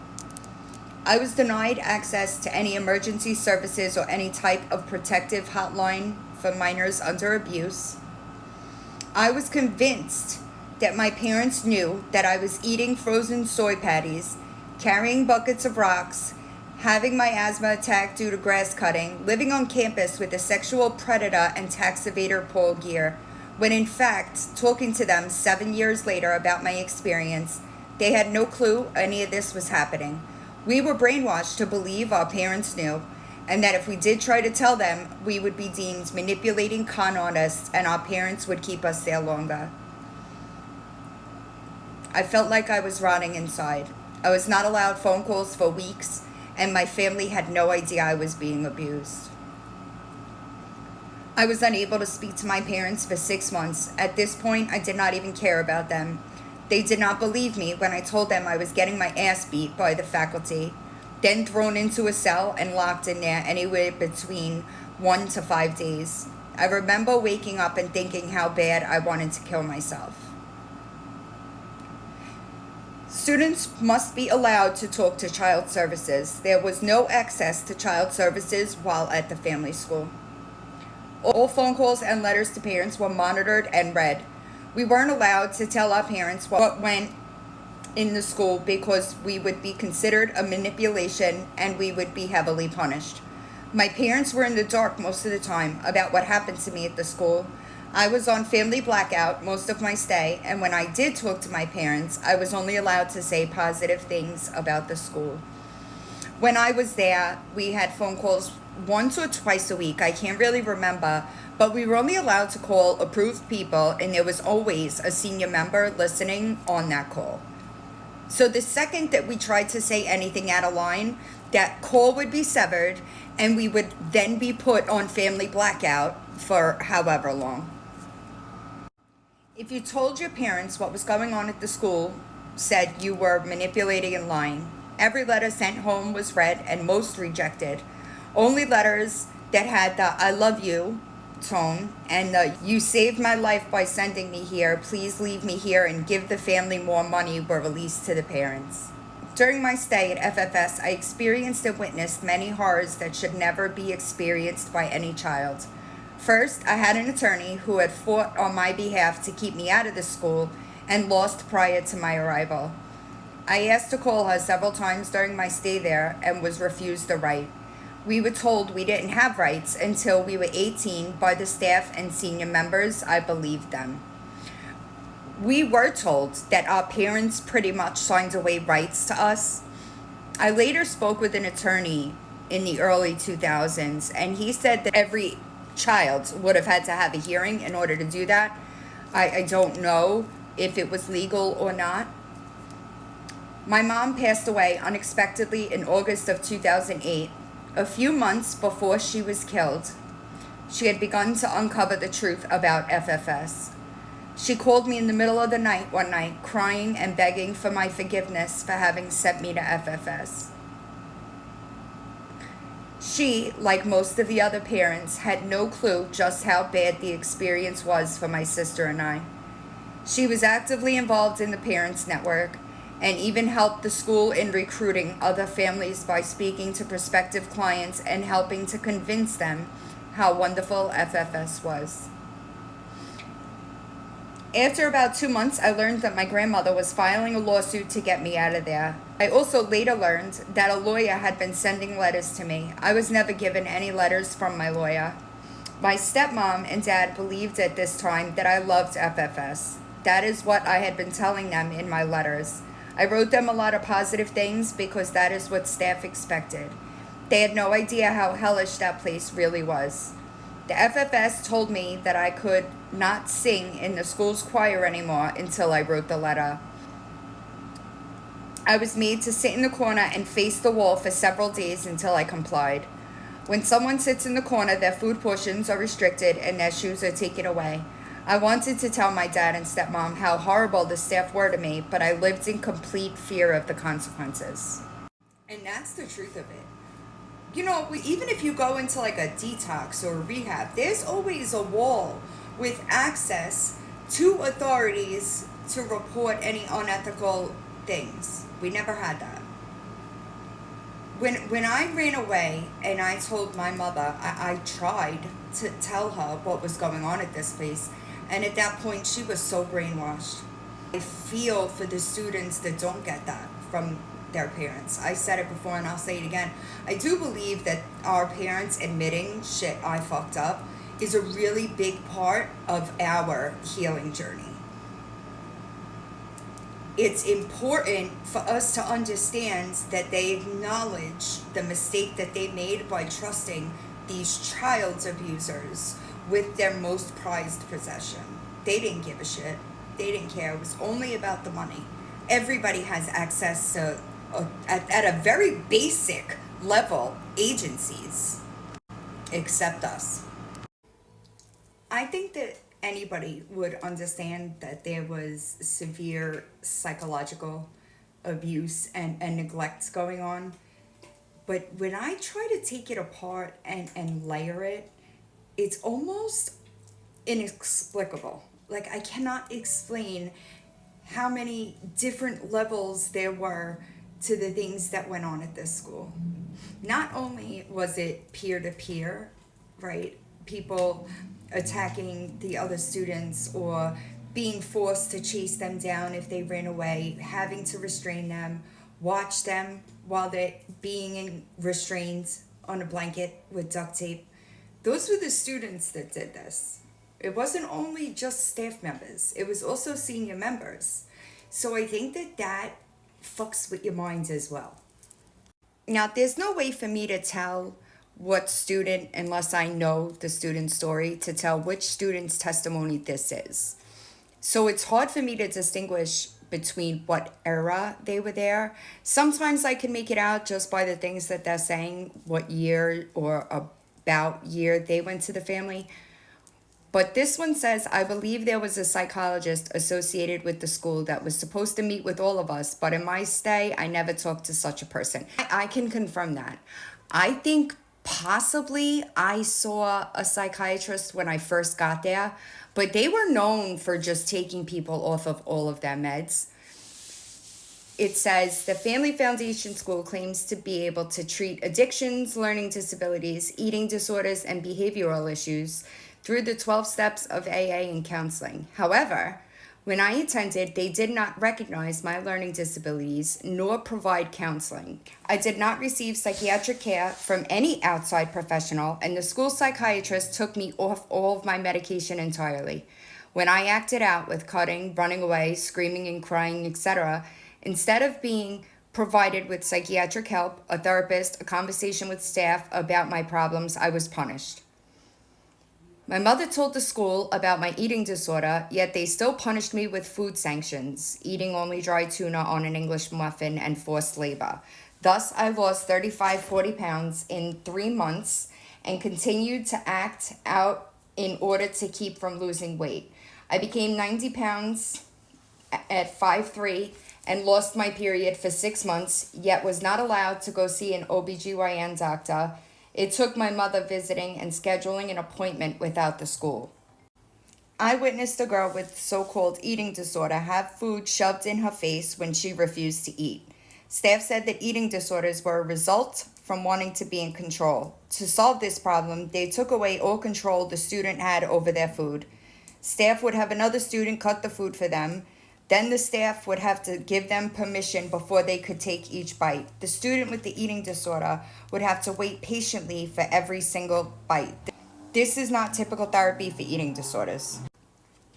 I was denied access to any emergency services or any type of protective hotline for minors under abuse. I was convinced that my parents knew that I was eating frozen soy patties, carrying buckets of rocks, having my asthma attack due to grass cutting, living on campus with a sexual predator and tax evader Paul Gear, when in fact, talking to them 7 years later about my experience, they had no clue any of this was happening. We were brainwashed to believe our parents knew, and that if we did try to tell them, we would be deemed manipulating con artists and our parents would keep us there longer. I felt like I was rotting inside. I was not allowed phone calls for weeks, and my family had no idea I was being abused. I was unable to speak to my parents for 6 months. At this point, I did not even care about them. They did not believe me when I told them I was getting my ass beat by the faculty, then thrown into a cell and locked in there anywhere between 1 to 5 days. I remember waking up and thinking how bad I wanted to kill myself. Students must be allowed to talk to child services. There was no access to child services while at the family school. All phone calls and letters to parents were monitored and read. We weren't allowed to tell our parents what went in the school because we would be considered a manipulation and we would be heavily punished. My parents were in the dark most of the time about what happened to me at the school. I was on family blackout most of my stay, and when I did talk to my parents, I was only allowed to say positive things about the school. When I was there, we had phone calls once or twice a week. I can't really remember, but we were only allowed to call approved people, and there was always a senior member listening on that call. So the second that we tried to say anything out of line, that call would be severed, and we would then be put on family blackout for however long. If you told your parents what was going on at the school, said you were manipulating and lying. Every letter sent home was read and most rejected. Only letters that had the I love you tone and the you saved my life by sending me here, please leave me here and give the family more money were released to the parents. During my stay at FFS, I experienced and witnessed many horrors that should never be experienced by any child. First, I had an attorney who had fought on my behalf to keep me out of the school and lost prior to my arrival. I asked to call her several times during my stay there and was refused the right. We were told we didn't have rights until we were 18 by the staff and senior members. I believed them. We were told that our parents pretty much signed away rights to us. I later spoke with an attorney in the early 2000s, and he said that every child would have had to have a hearing in order to do that. I don't know if it was legal or not. My mom passed away unexpectedly in August of 2008, a few months before she was killed. She had begun to uncover the truth about FFS. She called me in the middle of the night one night, crying and begging for my forgiveness for having sent me to FFS. She, like most of the other parents, had no clue just how bad the experience was for my sister and I. She was actively involved in the Parents Network and even helped the school in recruiting other families by speaking to prospective clients and helping to convince them how wonderful FFS was. After about 2 months, I learned that my grandmother was filing a lawsuit to get me out of there. I also later learned that a lawyer had been sending letters to me. I was never given any letters from my lawyer. My stepmom and dad believed at this time that I loved FFS. That is what I had been telling them in my letters. I wrote them a lot of positive things because that is what staff expected. They had no idea how hellish that place really was. The FFS told me that I could not sing in the school's choir anymore until I wrote the letter. I was made to sit in the corner and face the wall for several days until I complied. When someone sits in the corner, their food portions are restricted and their shoes are taken away. I wanted to tell my dad and stepmom how horrible the staff were to me, but I lived in complete fear of the consequences. And that's the truth of it. You know, even if you go into like a detox or a rehab, there's always a wall with access to authorities to report any unethical things. We never had that. When I ran away and I told my mother, I tried to tell her what was going on at this place. And at that point, she was so brainwashed. I feel for the students that don't get that from their parents. I said it before and I'll say it again. I do believe that our parents admitting shit I fucked up is a really big part of our healing journey. It's important for us to understand that they acknowledge the mistake that they made by trusting these child abusers with their most prized possession. They didn't give a shit. They didn't care. It was only about the money. Everybody has access to, at a very basic level, agencies, except us. I think that anybody would understand that there was severe psychological abuse and neglect going on. But when I try to take it apart and layer it, it's almost inexplicable. Like, I cannot explain how many different levels there were to the things that went on at this school. Not only was it peer-to-peer, right? People attacking the other students or being forced to chase them down if they ran away, having to restrain them, watch them while they're being restrained on a blanket with duct tape. Those were the students that did this. It wasn't only just staff members. It was also senior members. So I think that fucks with your minds as well. Now, there's no way for me to tell what student, unless I know the student's story, to tell which student's testimony this is. So it's hard for me to distinguish between what era they were there. Sometimes I can make it out just by the things that they're saying, what year or about year they went to the family. But this one says, I believe there was a psychologist associated with the school that was supposed to meet with all of us, but in my stay, I never talked to such a person. I can confirm that. I think possibly I saw a psychiatrist when I first got there, but they were known for just taking people off of all of their meds. It says the Family Foundation School claims to be able to treat addictions, learning disabilities, eating disorders, and behavioral issues through the 12 steps of AA and counseling. However, when I attended, they did not recognize my learning disabilities nor provide counseling. I did not receive psychiatric care from any outside professional, and the school psychiatrist took me off all of my medication entirely. When I acted out with cutting, running away, screaming and crying, etc., instead of being provided with psychiatric help, a therapist, a conversation with staff about my problems, I was punished. My mother told the school about my eating disorder, yet they still punished me with food sanctions, eating only dry tuna on an English muffin and forced labor. Thus, I lost 40 pounds in 3 months and continued to act out in order to keep from losing weight. I became 90 pounds at 5'3" and lost my period for 6 months, yet was not allowed to go see an OBGYN doctor. It took my mother visiting and scheduling an appointment without the school. I witnessed a girl with so-called eating disorder have food shoved in her face when she refused to eat. Staff said that eating disorders were a result from wanting to be in control. To solve this problem, they took away all control the student had over their food. Staff would have another student cut the food for them. Then the staff would have to give them permission before they could take each bite. The student with the eating disorder would have to wait patiently for every single bite. This is not typical therapy for eating disorders.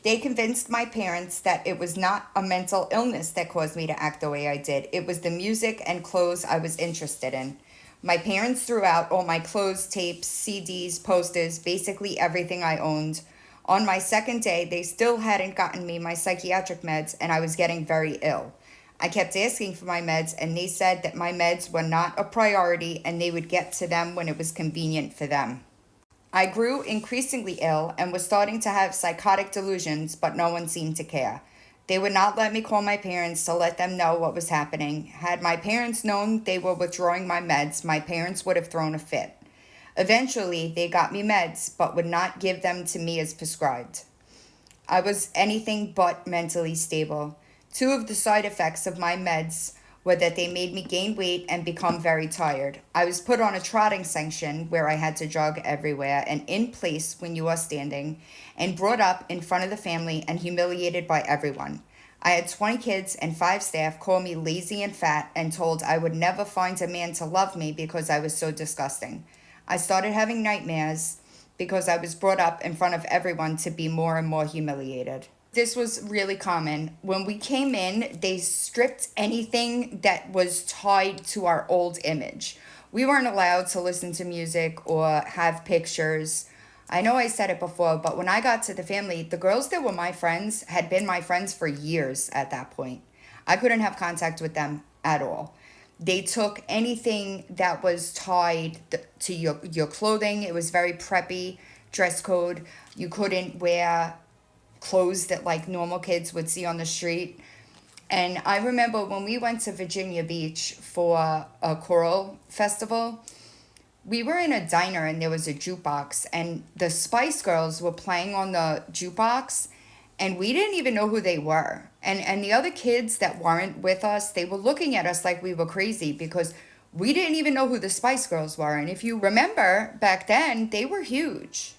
They convinced my parents that it was not a mental illness that caused me to act the way I did. It was the music and clothes I was interested in. My parents threw out all my clothes, tapes, CDs, posters, basically everything I owned. On my second day, they still hadn't gotten me my psychiatric meds, and I was getting very ill. I kept asking for my meds, and they said that my meds were not a priority and they would get to them when it was convenient for them. I grew increasingly ill and was starting to have psychotic delusions, but no one seemed to care. They would not let me call my parents to let them know what was happening. Had my parents known they were withdrawing my meds, my parents would have thrown a fit. Eventually, they got me meds, but would not give them to me as prescribed. I was anything but mentally stable. 2 of the side effects of my meds were that they made me gain weight and become very tired. I was put on a trotting sanction where I had to jog everywhere and in place when you are standing, and brought up in front of the family and humiliated by everyone. I had 20 kids and 5 staff call me lazy and fat and told I would never find a man to love me because I was so disgusting. I started having nightmares because I was brought up in front of everyone to be more and more humiliated. This was really common. When we came in, they stripped anything that was tied to our old image. We weren't allowed to listen to music or have pictures. I know I said it before, but when I got to the family, the girls that were my friends had been my friends for years at that point. I couldn't have contact with them at all. They took anything that was tied to your clothing. It was very preppy, dress code. You couldn't wear clothes that like normal kids would see on the street. And I remember when we went to Virginia Beach for a choral festival, we were in a diner and there was a jukebox and the Spice Girls were playing on the jukebox and we didn't even know who they were. And the other kids that weren't with us, they were looking at us like we were crazy because we didn't even know who the Spice Girls were. And if you remember, back then, they were huge.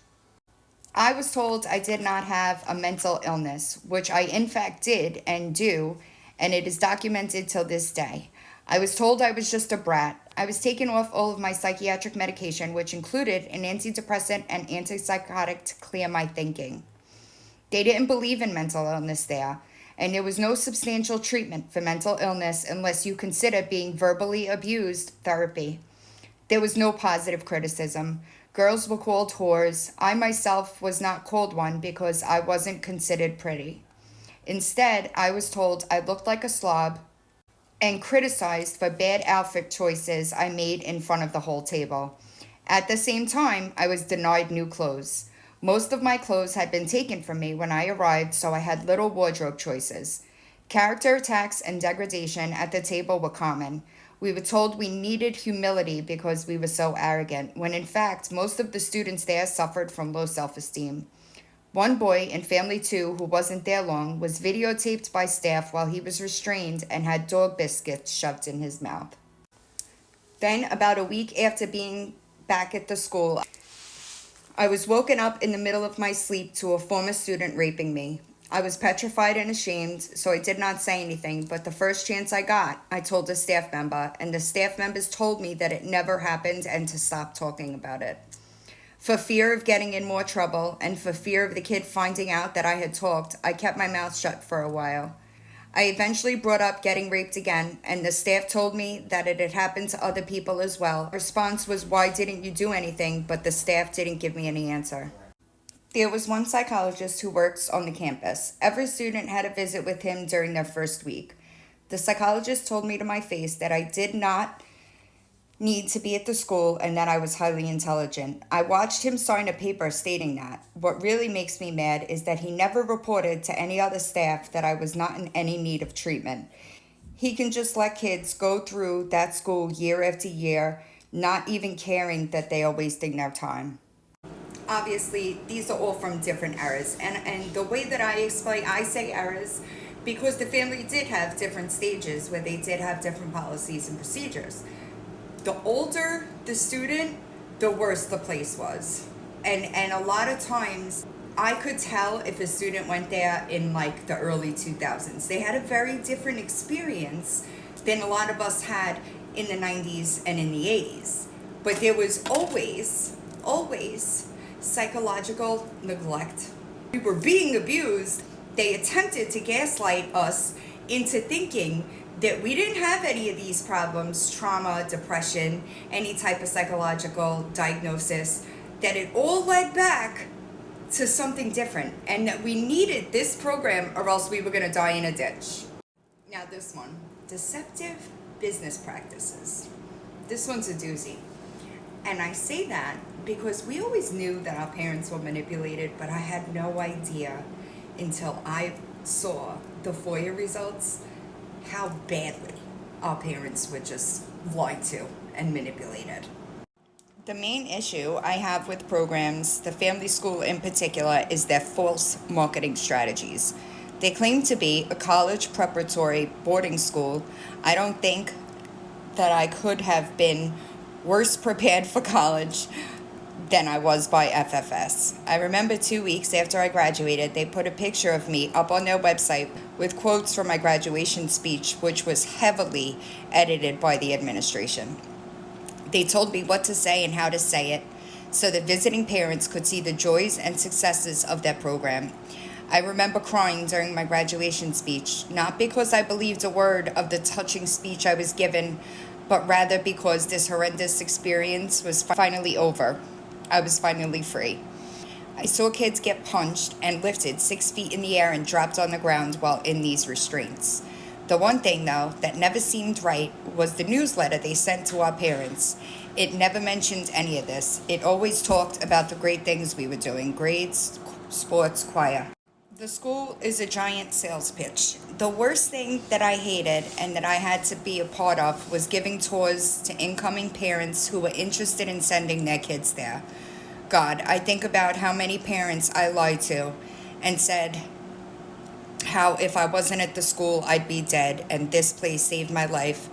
I was told I did not have a mental illness, which I in fact did and do, and it is documented till this day. I was told I was just a brat. I was taken off all of my psychiatric medication, which included an antidepressant and antipsychotic to clear my thinking. They didn't believe in mental illness there, and there was no substantial treatment for mental illness unless you consider being verbally abused therapy. There was no positive criticism. Girls were called whores. I myself was not called one because I wasn't considered pretty. Instead, I was told I looked like a slob and criticized for bad outfit choices I made in front of the whole table. At the same time, I was denied new clothes. Most of my clothes had been taken from me when I arrived, so I had little wardrobe choices. Character attacks and degradation at the table were common. We were told we needed humility because we were so arrogant, when in fact, most of the students there suffered from low self esteem. One boy in Family 2, who wasn't there long, was videotaped by staff while he was restrained and had dog biscuits shoved in his mouth. Then, about a week after being back at the school, I was woken up in the middle of my sleep to a former student raping me. I was petrified and ashamed, so I did not say anything, but the first chance I got, I told a staff member, and the staff members told me that it never happened and to stop talking about it. For fear of getting in more trouble and for fear of the kid finding out that I had talked, I kept my mouth shut for a while. I eventually brought up getting raped again, and the staff told me that it had happened to other people as well. The response was, "Why didn't you do anything?" But the staff didn't give me any answer. There was one psychologist who works on the campus. Every student had a visit with him during their first week. The psychologist told me to my face that I did not need to be at the school and that I was highly intelligent. I watched him sign a paper stating that. What really makes me mad is that he never reported to any other staff that I was not in any need of treatment. He can just let kids go through that school year after year, not even caring that they are wasting their time. Obviously, these are all from different eras, and the way that I explain, I say eras because the family did have different stages where they did have different policies and procedures. The older the student, the worse the place was. And a lot of times I could tell if a student went there in like the early 2000s. They had a very different experience than a lot of us had in the 90s and in the 80s. But there was always psychological neglect. We were being abused. They attempted to gaslight us into thinking that we didn't have any of these problems, trauma, depression, any type of psychological diagnosis, that it all led back to something different, and that we needed this program or else we were going to die in a ditch. Now this one, deceptive business practices. This one's a doozy. And I say that because we always knew that our parents were manipulated, but I had no idea until I saw the FOIA results how badly our parents were just lied to and manipulated. The main issue I have with programs, the family school in particular, is their false marketing strategies. They claim to be a college preparatory boarding school. I don't think that I could have been worse prepared for college than I was by FFS. I remember 2 weeks after I graduated, they put a picture of me up on their website with quotes from my graduation speech, which was heavily edited by the administration. They told me what to say and how to say it so that visiting parents could see the joys and successes of their program. I remember crying during my graduation speech, not because I believed a word of the touching speech I was given, but rather because this horrendous experience was finally over. I was finally free. I saw kids get punched and lifted 6 feet in the air and dropped on the ground while in these restraints. The one thing, though, that never seemed right was the newsletter they sent to our parents. It never mentioned any of this. It always talked about the great things we were doing: grades, sports, choir. The school is a giant sales pitch. The worst thing that I hated and that I had to be a part of was giving tours to incoming parents who were interested in sending their kids there. God, I think about how many parents I lied to and said how if I wasn't at the school, I'd be dead and this place saved my life,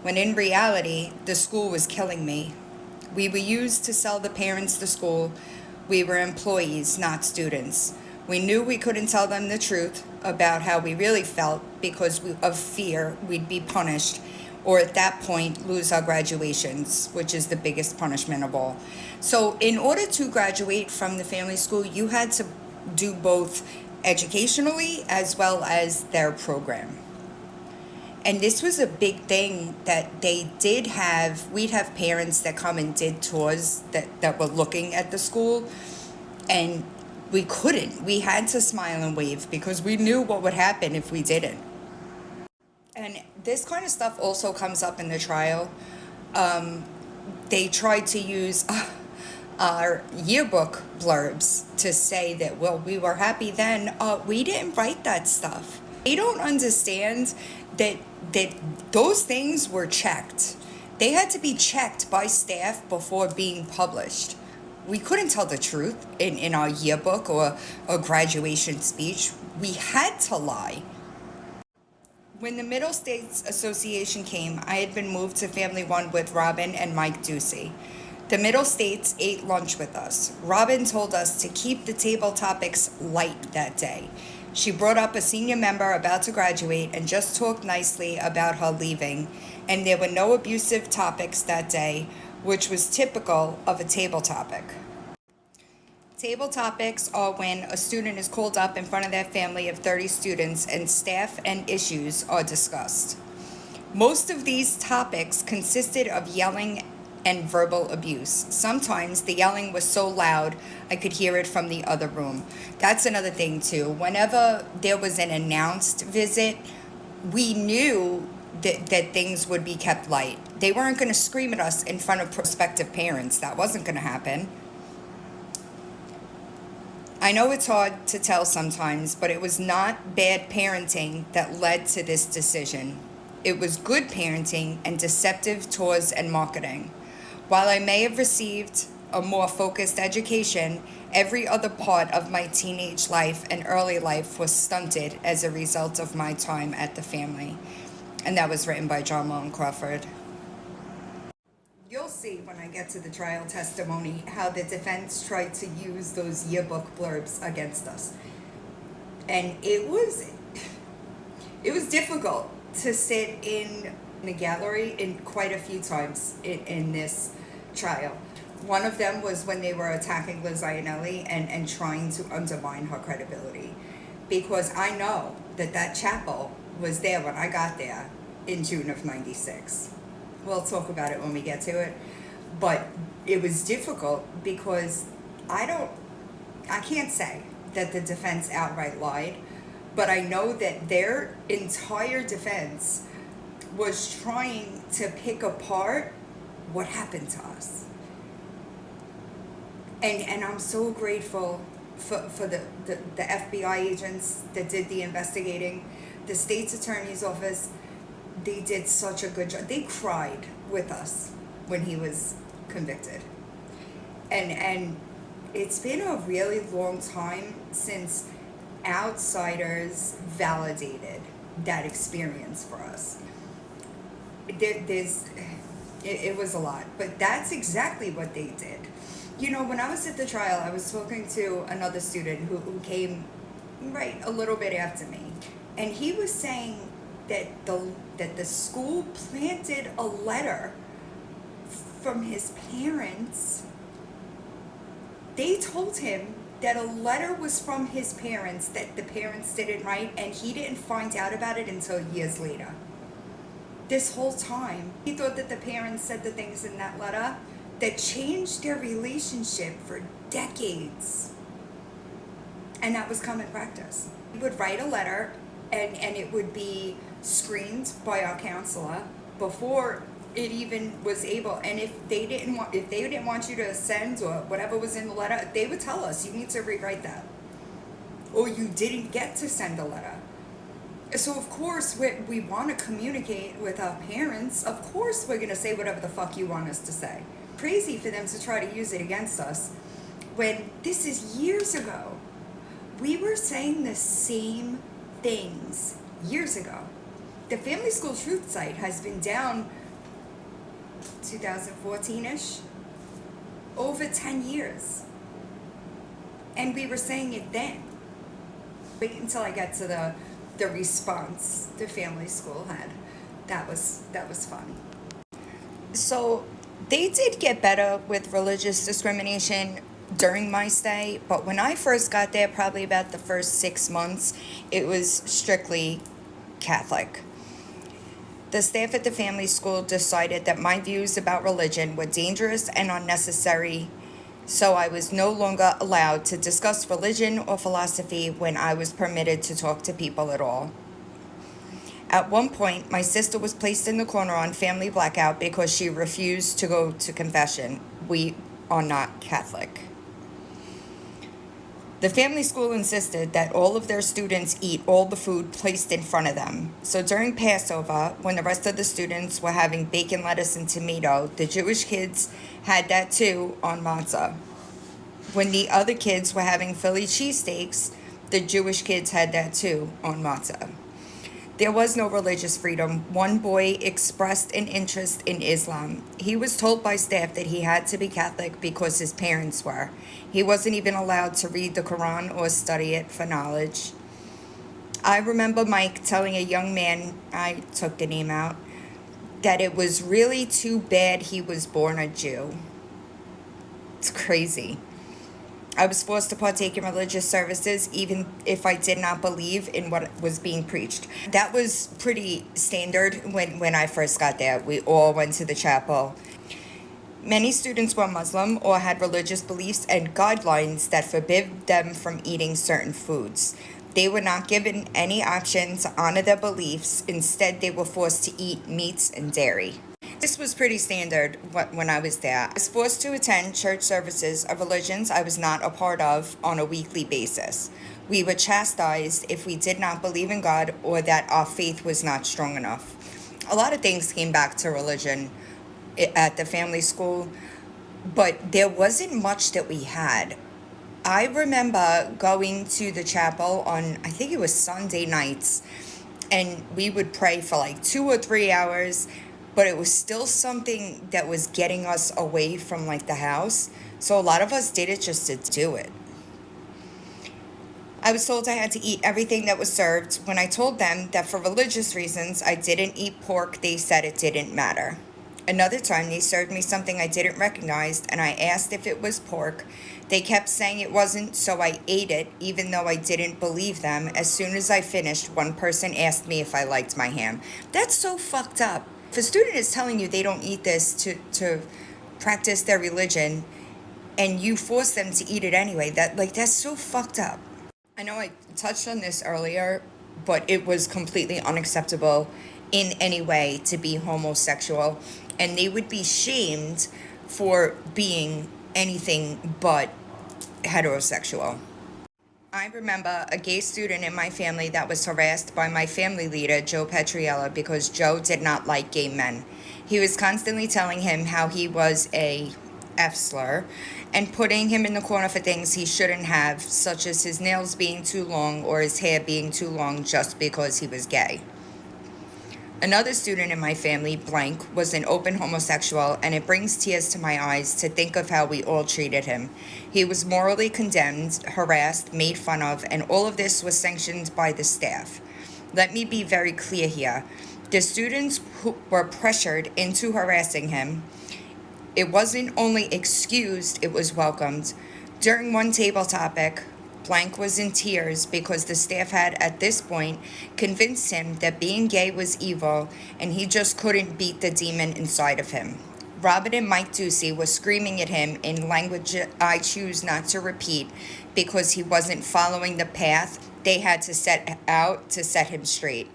when in reality, the school was killing me. We were used to sell the parents the school. We were employees, not students. We knew we couldn't tell them the truth about how we really felt because of fear we'd be punished, or at that point lose our graduations, which is the biggest punishment of all. So in order to graduate from the family school, you had to do both educationally as well as their program. And this was a big thing that they did have. We'd have parents that come and did tours that were looking at the school, and we couldn't. We had to smile and wave because we knew what would happen if we didn't. And this kind of stuff also comes up in the trial. They tried to use our yearbook blurbs to say that, well, we were happy then. We didn't write that stuff. They don't understand that that those things were checked. They had to be checked by staff before being published. We couldn't tell the truth in our yearbook or a graduation speech. We had to lie. When the Middle States Association came, I had been moved to Family One with Robin and Mike Ducey. The Middle States ate lunch with us. Robin told us to keep the table topics light that day. She brought up a senior member about to graduate and just talked nicely about her leaving, and there were no abusive topics that day, which was typical of a table topic. Table topics are when a student is called up in front of their family of 30 students and staff and issues are discussed. Most of these topics consisted of yelling and verbal abuse. Sometimes the yelling was so loud I could hear it from the other room. That's another thing too. Whenever there was an announced visit, we knew that things would be kept light. They weren't going to scream at us in front of prospective parents. That wasn't going to happen. I know it's hard to tell sometimes, but it was not bad parenting that led to this decision. It was good parenting and deceptive tours and marketing. While I may have received a more focused education, every other part of my teenage life and early life was stunted as a result of my time at the family. And that was written by John Malone Crawford. You'll see when I get to the trial testimony how the defense tried to use those yearbook blurbs against us. And it was difficult to sit in the gallery in quite a few times in this trial. One of them was when they were attacking Liz Ianelli and trying to undermine her credibility. Because I know that chapel was there when I got there in June of '96. We'll talk about it when we get to it. But it was difficult because I can't say that the defense outright lied, but I know that their entire defense was trying to pick apart what happened to us. And I'm so grateful for the FBI agents that did the investigating, the state's attorney's office. They did such a good job. They cried with us when he was convicted. And it's been a really long time since outsiders validated that experience for us. It was a lot, but that's exactly what they did. You know, when I was at the trial, I was talking to another student who came right a little bit after me, and he was saying that the school planted a letter from his parents. They told him that a letter was from his parents that the parents didn't write, and he didn't find out about it until years later. This whole time, he thought that the parents said the things in that letter that changed their relationship for decades. And that was common practice. He would write a letter and it would be screened by our counselor before it even was able. And if they didn't want you to send or whatever was in the letter, they would tell us, you need to rewrite that. Or you didn't get to send a letter. So of course we want to communicate with our parents. Of course we're going to say whatever the fuck you want us to say. Crazy for them to try to use it against us when this is years ago. We were saying the same things years ago. The Family School Truth site has been down 2014-ish, over 10 years. And we were saying it then. Wait until I get to the response the Family School had. That was fun. So they did get better with religious discrimination during my stay, but when I first got there, probably about the first 6 months, it was strictly Catholic. The staff at the family school decided that my views about religion were dangerous and unnecessary, so I was no longer allowed to discuss religion or philosophy when I was permitted to talk to people at all. At one point, my sister was placed in the corner on family blackout because she refused to go to confession. We are not Catholic. The family school insisted that all of their students eat all the food placed in front of them. So during Passover, when the rest of the students were having bacon, lettuce, and tomato, the Jewish kids had that too on matzah. When the other kids were having Philly cheesesteaks, the Jewish kids had that too on matzah. There was no religious freedom. One boy expressed an interest in Islam. He was told by staff that he had to be Catholic because his parents were. He wasn't even allowed to read the Quran or study it for knowledge. I remember Mike telling a young man, I took the name out, that it was really too bad he was born a Jew. It's crazy. I was forced to partake in religious services even if I did not believe in what was being preached. That was pretty standard when I first got there. We all went to the chapel. Many students were Muslim or had religious beliefs and guidelines that forbid them from eating certain foods. They were not given any option to honor their beliefs. Instead, they were forced to eat meats and dairy. This was pretty standard when I was there. I was forced to attend church services of religions I was not a part of on a weekly basis. We were chastised if we did not believe in God or that our faith was not strong enough. A lot of things came back to religion at the family school, but there wasn't much that we had. I remember going to the chapel on, I think it was Sunday nights, and we would pray for like 2 or 3 hours, but it was still something that was getting us away from like the house. So a lot of us did it just to do it. I was told I had to eat everything that was served. When I told them that for religious reasons I didn't eat pork, they said it didn't matter. Another time they served me something I didn't recognize and I asked if it was pork. They kept saying it wasn't, so I ate it even though I didn't believe them. As soon as I finished, one person asked me if I liked my ham. That's so fucked up. If a student is telling you they don't eat this to practice their religion and you force them to eat it anyway, that's so fucked up. I know I touched on this earlier, but it was completely unacceptable in any way to be homosexual, and they would be shamed for being anything but heterosexual. I remember a gay student in my family that was harassed by my family leader, Joe Petriella, because Joe did not like gay men. He was constantly telling him how he was a F-slur and putting him in the corner for things he shouldn't have, such as his nails being too long or his hair being too long just because he was gay. Another student in my family, Blank, was an open homosexual, and it brings tears to my eyes to think of how we all treated him. He was morally condemned, harassed, made fun of, and all of this was sanctioned by the staff. Let me be very clear here. The students who were pressured into harassing him, it wasn't only excused, it was welcomed. During one table topic, Blank was in tears because the staff had, at this point, convinced him that being gay was evil and he just couldn't beat the demon inside of him. Robin and Mike Ducey were screaming at him in language I choose not to repeat because he wasn't following the path they had to set out to set him straight.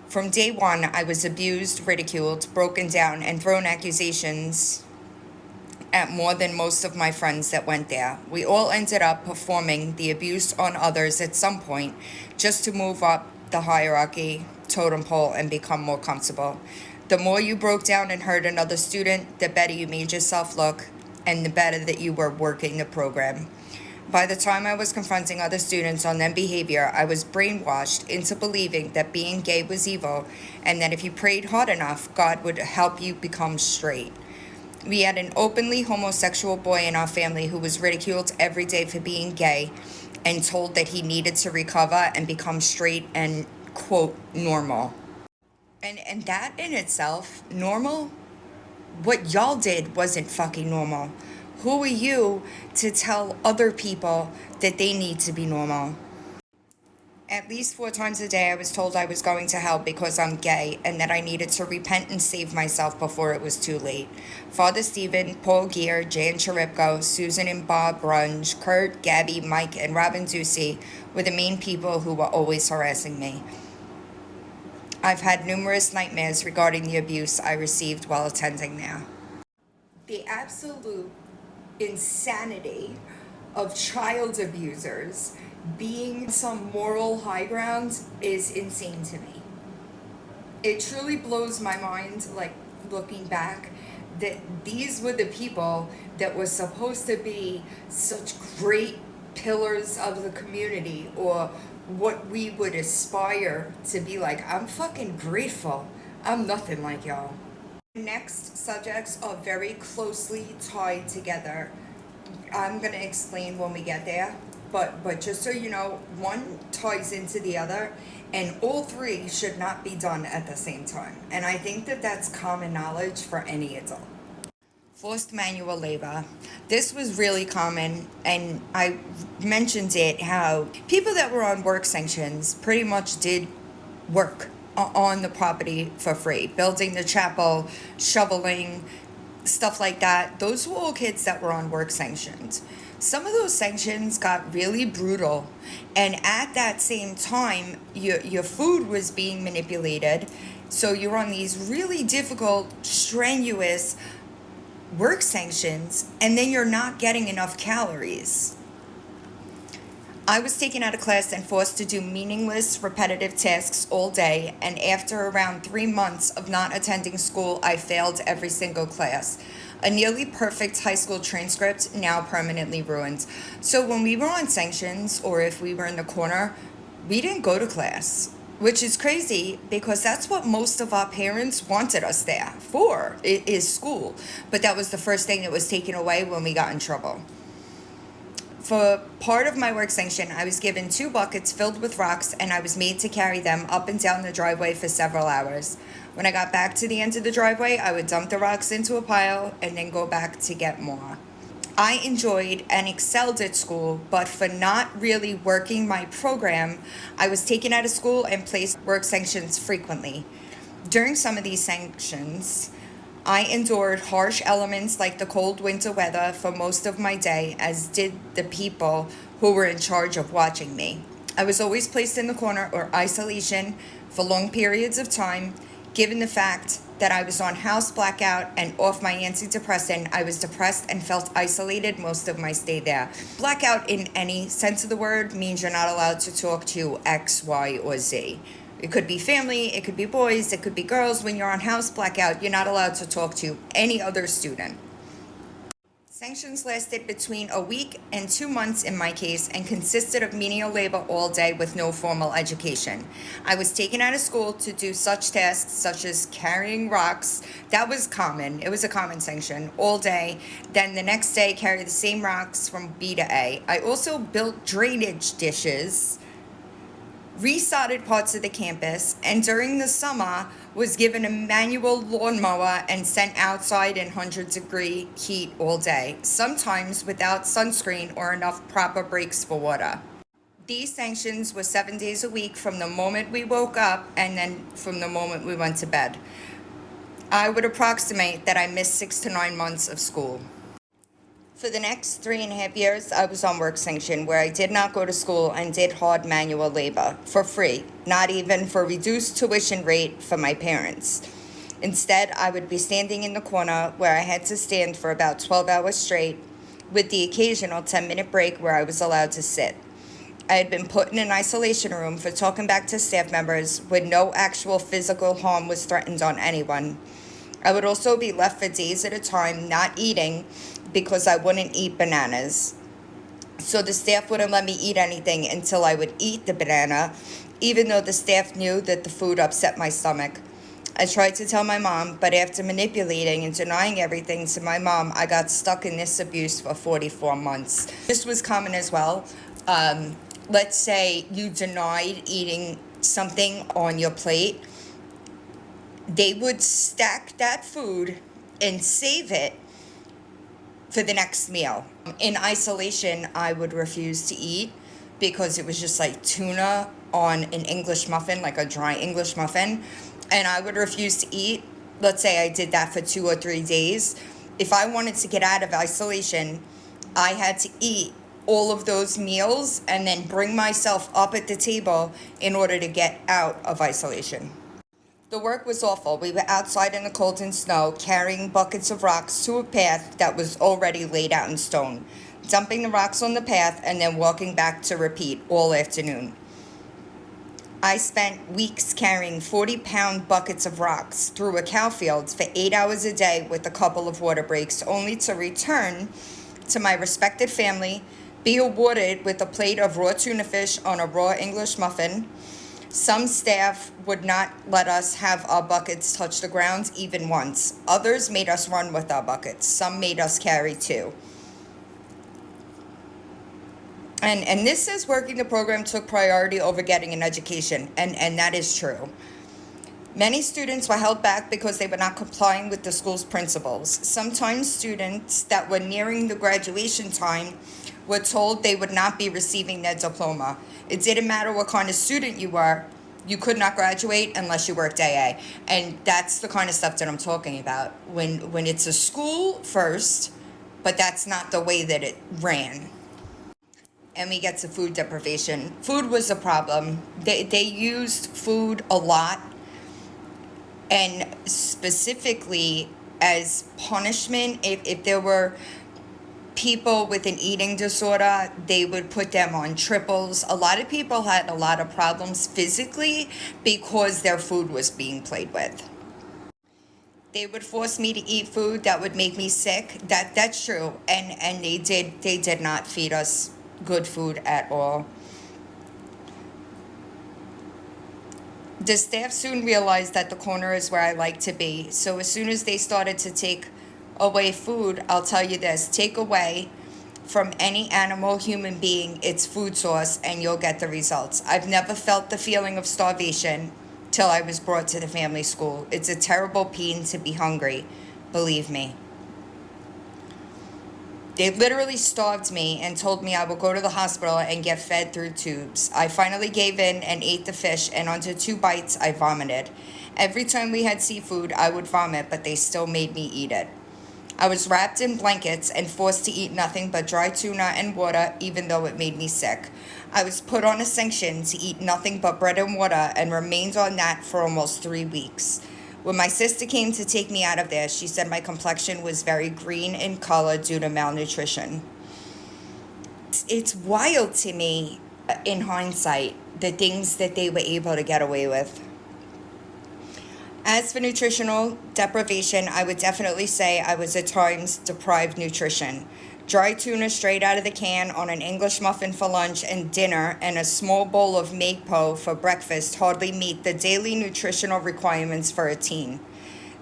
From day one, I was abused, ridiculed, broken down, and thrown accusations at more than most of my friends that went there. We all ended up performing the abuse on others at some point just to move up the hierarchy, totem pole, and become more comfortable. The more you broke down and hurt another student, the better you made yourself look, and the better that you were working the program. By the time I was confronting other students on their behavior, I was brainwashed into believing that being gay was evil, and that if you prayed hard enough, God would help you become straight. We had an openly homosexual boy in our family who was ridiculed every day for being gay and told that he needed to recover and become straight and, quote, normal. And that in itself, normal? What y'all did wasn't fucking normal. Who are you to tell other people that they need to be normal? At least 4 times a day I was told I was going to hell because I'm gay and that I needed to repent and save myself before it was too late. Father Stephen, Paul Gear, Jan Charipko, Susan and Bob Brunge, Kurt, Gabby, Mike, and Robin Ducey were the main people who were always harassing me. I've had numerous nightmares regarding the abuse I received while attending there. The absolute insanity of child abusers being some moral high ground is insane to me. It truly blows my mind, like looking back, that these were the people that were supposed to be such great pillars of the community, or what we would aspire to be like. I'm fucking grateful. I'm nothing like y'all. Next subjects are very closely tied together. I'm gonna explain when we get there, but just so you know, one ties into the other, and all three should not be done at the same time. And I think that that's common knowledge for any adult. Forced manual labor. This was really common, and I mentioned it, how people that were on work sanctions pretty much did work on the property for free, building the chapel, shoveling, stuff like that. Those were all kids that were on work sanctions. Some of those sanctions got really brutal, and at that same time, your food was being manipulated. So you're on these really difficult, strenuous work sanctions, and then you're not getting enough calories. I was taken out of class and forced to do meaningless, repetitive tasks all day, and after around 3 months of not attending school, I failed every single class. A nearly perfect high school transcript now permanently ruined. So when we were on sanctions, or if we were in the corner, we didn't go to class, which is crazy because that's what most of our parents wanted us there for, is school. But that was the first thing that was taken away when we got in trouble. For part of my work sanction, I was given 2 buckets filled with rocks, and I was made to carry them up and down the driveway for several hours. When I got back to the end of the driveway, I would dump the rocks into a pile and then go back to get more. I enjoyed and excelled at school, but for not really working my program, I was taken out of school and placed work sanctions frequently. During some of these sanctions, I endured harsh elements like the cold winter weather for most of my day, as did the people who were in charge of watching me. I was always placed in the corner or isolation for long periods of time. Given the fact that I was on house blackout and off my antidepressant, I was depressed and felt isolated most of my stay there. Blackout in any sense of the word means you're not allowed to talk to X, Y, or Z. It could be family, it could be boys, it could be girls. When you're on house blackout, you're not allowed to talk to any other student. Sanctions lasted between a week and 2 months in my case, and consisted of menial labor all day with no formal education. I was taken out of school to do such tasks such as carrying rocks. That was common. It was a common sanction all day. Then the next day, carry the same rocks from B to A. I also built drainage dishes, resodded parts of the campus, and during the summer was given a manual lawnmower and sent outside in 100-degree heat all day, sometimes without sunscreen or enough proper breaks for water. These sanctions were 7 days a week from the moment we woke up and then from the moment we went to bed. I would approximate that I missed 6 to 9 months of school. For the next 3.5 years, I was on work sanction, where I did not go to school and did hard manual labor for free, not even for reduced tuition rate for my parents. Instead, I would be standing in the corner where I had to stand for about 12 hours straight, with the occasional 10-minute break where I was allowed to sit. I had been put in an isolation room for talking back to staff members when no actual physical harm was threatened on anyone. I would also be left for days at a time not eating because I wouldn't eat bananas. So the staff wouldn't let me eat anything until I would eat the banana, even though the staff knew that the food upset my stomach. I tried to tell my mom, but after manipulating and denying everything to my mom, I got stuck in this abuse for 44 months. This was common as well. Let's say you denied eating something on your plate. They would stack that food and save it for the next meal. In isolation, I would refuse to eat because it was just like tuna on an English muffin, like a dry English muffin. And I would refuse to eat. Let's say I did that for 2 or 3 days. If I wanted to get out of isolation, I had to eat all of those meals and then bring myself up at the table in order to get out of isolation. The work was awful. We were outside in the cold and snow, carrying buckets of rocks to a path that was already laid out in stone, dumping the rocks on the path, and then walking back to repeat all afternoon. I spent weeks carrying 40-pound buckets of rocks through a cow field for 8 hours a day with a couple of water breaks, only to return to my respected family, be awarded with a plate of raw tuna fish on a raw English muffin. Some staff would not let us have our buckets touch the ground even once. Others made us run with our buckets. Some made us carry too. And this says working the program took priority over getting an education, and that is true. Many students were held back because they were not complying with the school's principles. Sometimes students that were nearing the graduation time were told they would not be receiving their diploma. It didn't matter what kind of student you were, you could not graduate unless you worked AA. And that's the kind of stuff that I'm talking about. When it's a school first, but that's not the way that it ran. And we get to food deprivation. Food was a problem. They used food a lot, and specifically as punishment, if there were people with an eating disorder, they would put them on triples. A lot of people had a lot of problems physically because their food was being played with. They would force me to eat food that would make me sick. That's true. And they did not feed us good food at all. The staff soon realized that the corner is where I like to be. So as soon as they started to take away food, I'll tell you this: take away from any animal, human being, its food source, and you'll get the results. I've never felt the feeling of starvation till I was brought to the family school. It's a terrible pain to be hungry, believe me. They literally starved me and told me I would go to the hospital and get fed through tubes. I finally gave in and ate the fish, and under 2 bites, I vomited. Every time we had seafood, I would vomit, but they still made me eat it. I was wrapped in blankets and forced to eat nothing but dry tuna and water, even though it made me sick. I was put on a sanction to eat nothing but bread and water and remained on that for almost 3 weeks. When my sister came to take me out of there, she said my complexion was very green in color due to malnutrition. It's wild to me, in hindsight, the things that they were able to get away with. As for nutritional deprivation, I would definitely say I was at times deprived nutrition. Dry tuna straight out of the can on an English muffin for lunch and dinner, and a small bowl of mapo for breakfast hardly meet the daily nutritional requirements for a teen.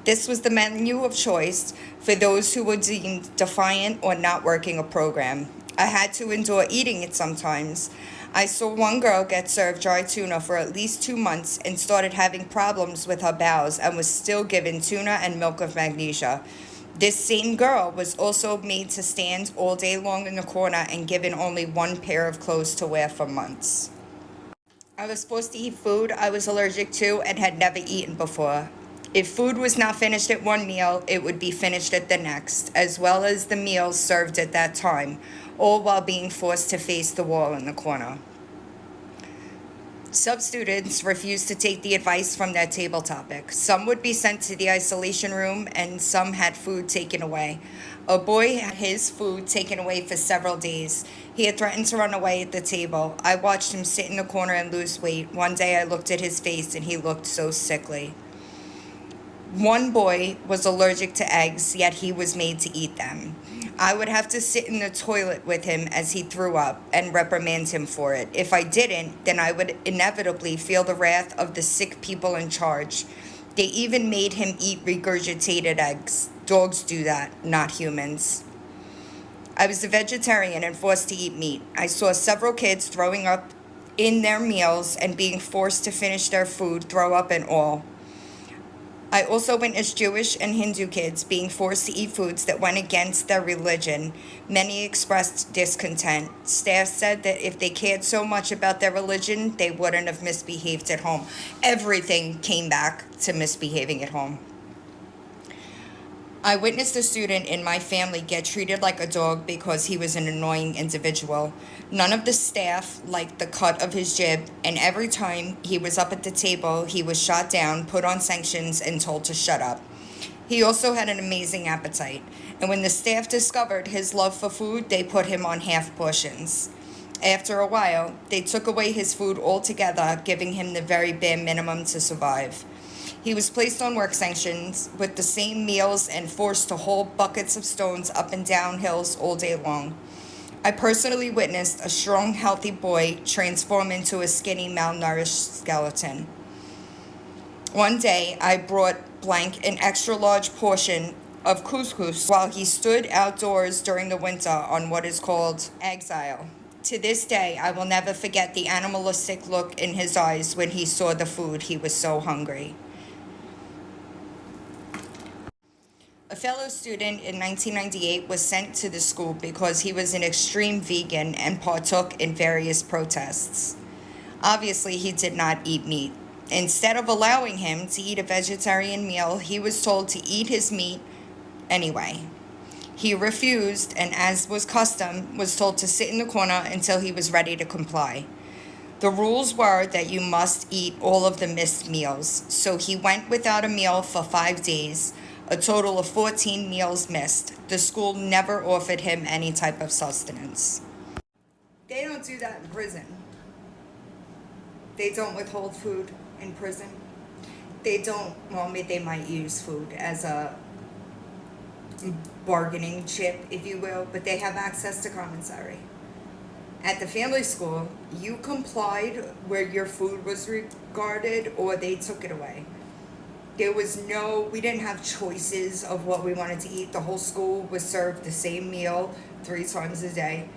This was the menu of choice for those who were deemed defiant or not working a program. I had to endure eating it sometimes. I saw one girl get served dry tuna for at least 2 months and started having problems with her bowels and was still given tuna and milk of magnesia. This same girl was also made to stand all day long in the corner and given only 1 pair of clothes to wear for months. I was supposed to eat food I was allergic to and had never eaten before. If food was not finished at one meal, it would be finished at the next, as well as the meals served at that time, all while being forced to face the wall in the corner. Some students refused to take the advice from their table topic. Some would be sent to the isolation room, and some had food taken away. A boy had his food taken away for several days. He had threatened to run away at the table. I watched him sit in the corner and lose weight. One day I looked at his face, and he looked so sickly. One boy was allergic to eggs, yet he was made to eat them. I would have to sit in the toilet with him as he threw up and reprimand him for it. If I didn't, then I would inevitably feel the wrath of the sick people in charge. They even made him eat regurgitated eggs. Dogs do that, not humans. I was a vegetarian and forced to eat meat. I saw several kids throwing up in their meals and being forced to finish their food, throw up and all. I also witnessed Jewish and Hindu kids being forced to eat foods that went against their religion. Many expressed discontent. Staff said that if they cared so much about their religion, they wouldn't have misbehaved at home. Everything came back to misbehaving at home. I witnessed a student in my family get treated like a dog because he was an annoying individual. None of the staff liked the cut of his jib, and every time he was up at the table, he was shot down, put on sanctions, and told to shut up. He also had an amazing appetite, and when the staff discovered his love for food, they put him on half portions. After a while, they took away his food altogether, giving him the very bare minimum to survive. He was placed on work sanctions with the same meals and forced to haul buckets of stones up and down hills all day long. I personally witnessed a strong, healthy boy transform into a skinny, malnourished skeleton. One day, I brought blank an extra large portion of couscous while he stood outdoors during the winter on what is called exile. To this day, I will never forget the animalistic look in his eyes when he saw the food. He was so hungry. A fellow student in 1998 was sent to the school because he was an extreme vegan and partook in various protests. Obviously, he did not eat meat. Instead of allowing him to eat a vegetarian meal, he was told to eat his meat anyway. He refused, and as was custom, was told to sit in the corner until he was ready to comply. The rules were that you must eat all of the missed meals, so he went without a meal for 5 days, a total of 14 meals missed. The school never offered him any type of sustenance. They don't do that in prison. They don't withhold food in prison. They don't, well, they might use food as a bargaining chip, if you will, but they have access to commissary. At the family school, you complied where your food was regarded or they took it away. There was we didn't have choices of what we wanted to eat. The whole school was served the same meal 3 times a day.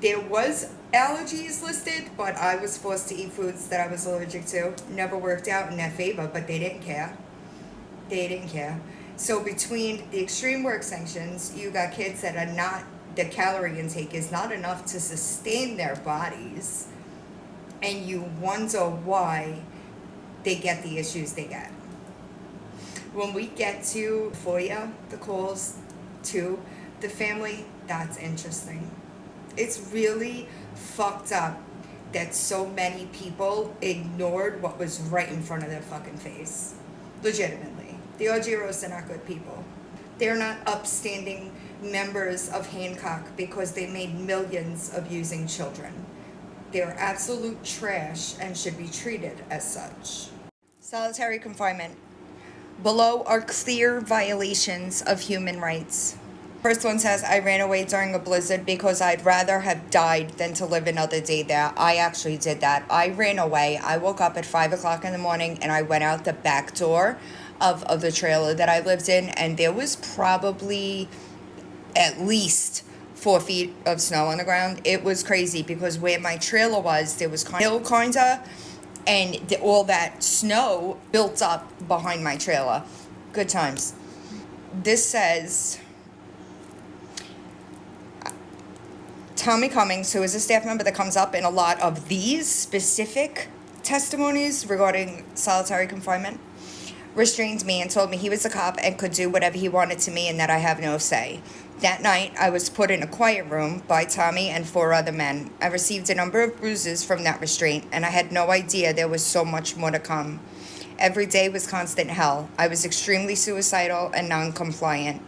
There was allergies listed, but I was forced to eat foods that I was allergic to. Never worked out in their favor, but they didn't care. They didn't care. So between the extreme work sanctions, you got kids that are not, the calorie intake is not enough to sustain their bodies, and you wonder why they get the issues they get. When we get to FOIA, the calls to the family, that's interesting. It's really fucked up that so many people ignored what was right in front of their fucking face. Legitimately. The Ojiros are not good people. They're not upstanding members of Hancock because they made millions abusing children. They're absolute trash and should be treated as such. Solitary confinement. Below are clear violations of human rights. First one says, I ran away during a blizzard because I'd rather have died than to live another day there. I actually did that. I ran away. I woke up at 5 o'clock in the morning and I went out the back door of the trailer that I lived in, and there was probably at least 4 feet of snow on the ground. It was crazy because where my trailer was, there was hill kinda, and all that snow built up behind my trailer. Good times. This says, Tommy Cummings, who is a staff member that comes up in a lot of these specific testimonies regarding solitary confinement, restrained me and told me he was a cop and could do whatever he wanted to me and that I have no say. That night, I was put in a quiet room by Tommy and 4 other men. I received a number of bruises from that restraint, and I had no idea there was so much more to come. Every day was constant hell. I was extremely suicidal and non-compliant.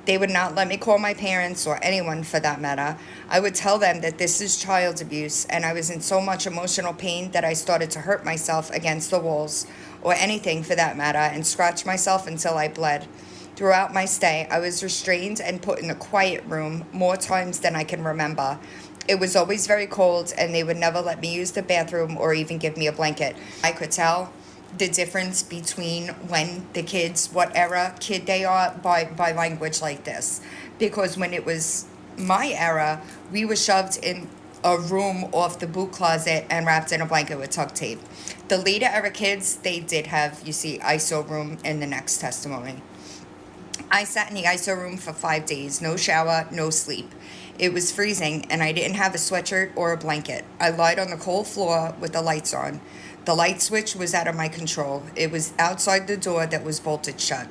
They would not let me call my parents or anyone for that matter. I would tell them that this is child abuse, and I was in so much emotional pain that I started to hurt myself against the walls, or anything for that matter, and scratch myself until I bled. Throughout my stay, I was restrained and put in a quiet room more times than I can remember. It was always very cold, and they would never let me use the bathroom or even give me a blanket. I could tell the difference between when the kids, what era kid they are, by language like this. Because when it was my era, we were shoved in a room off the boot closet and wrapped in a blanket with tuck tape. The later era kids, they did have, you see, ISO room in the next testimony. I sat in the ISO room for 5 days, no shower, no sleep. It was freezing, and I didn't have a sweatshirt or a blanket. I lied on the cold floor with the lights on. The light switch was out of my control. It was outside the door that was bolted shut.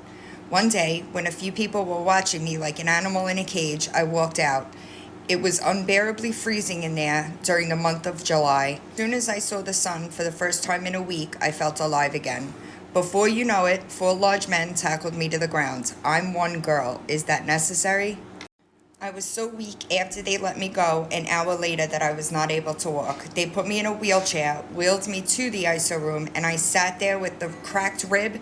One day, when a few people were watching me like an animal in a cage, I walked out. It was unbearably freezing in there during the month of July. As soon as I saw the sun for the first time in a week, I felt alive again. Before you know it, 4 large men tackled me to the ground. I'm one girl. Is that necessary? I was so weak after they let me go an hour later that I was not able to walk. They put me in a wheelchair, wheeled me to the ISO room, and I sat there with the cracked rib,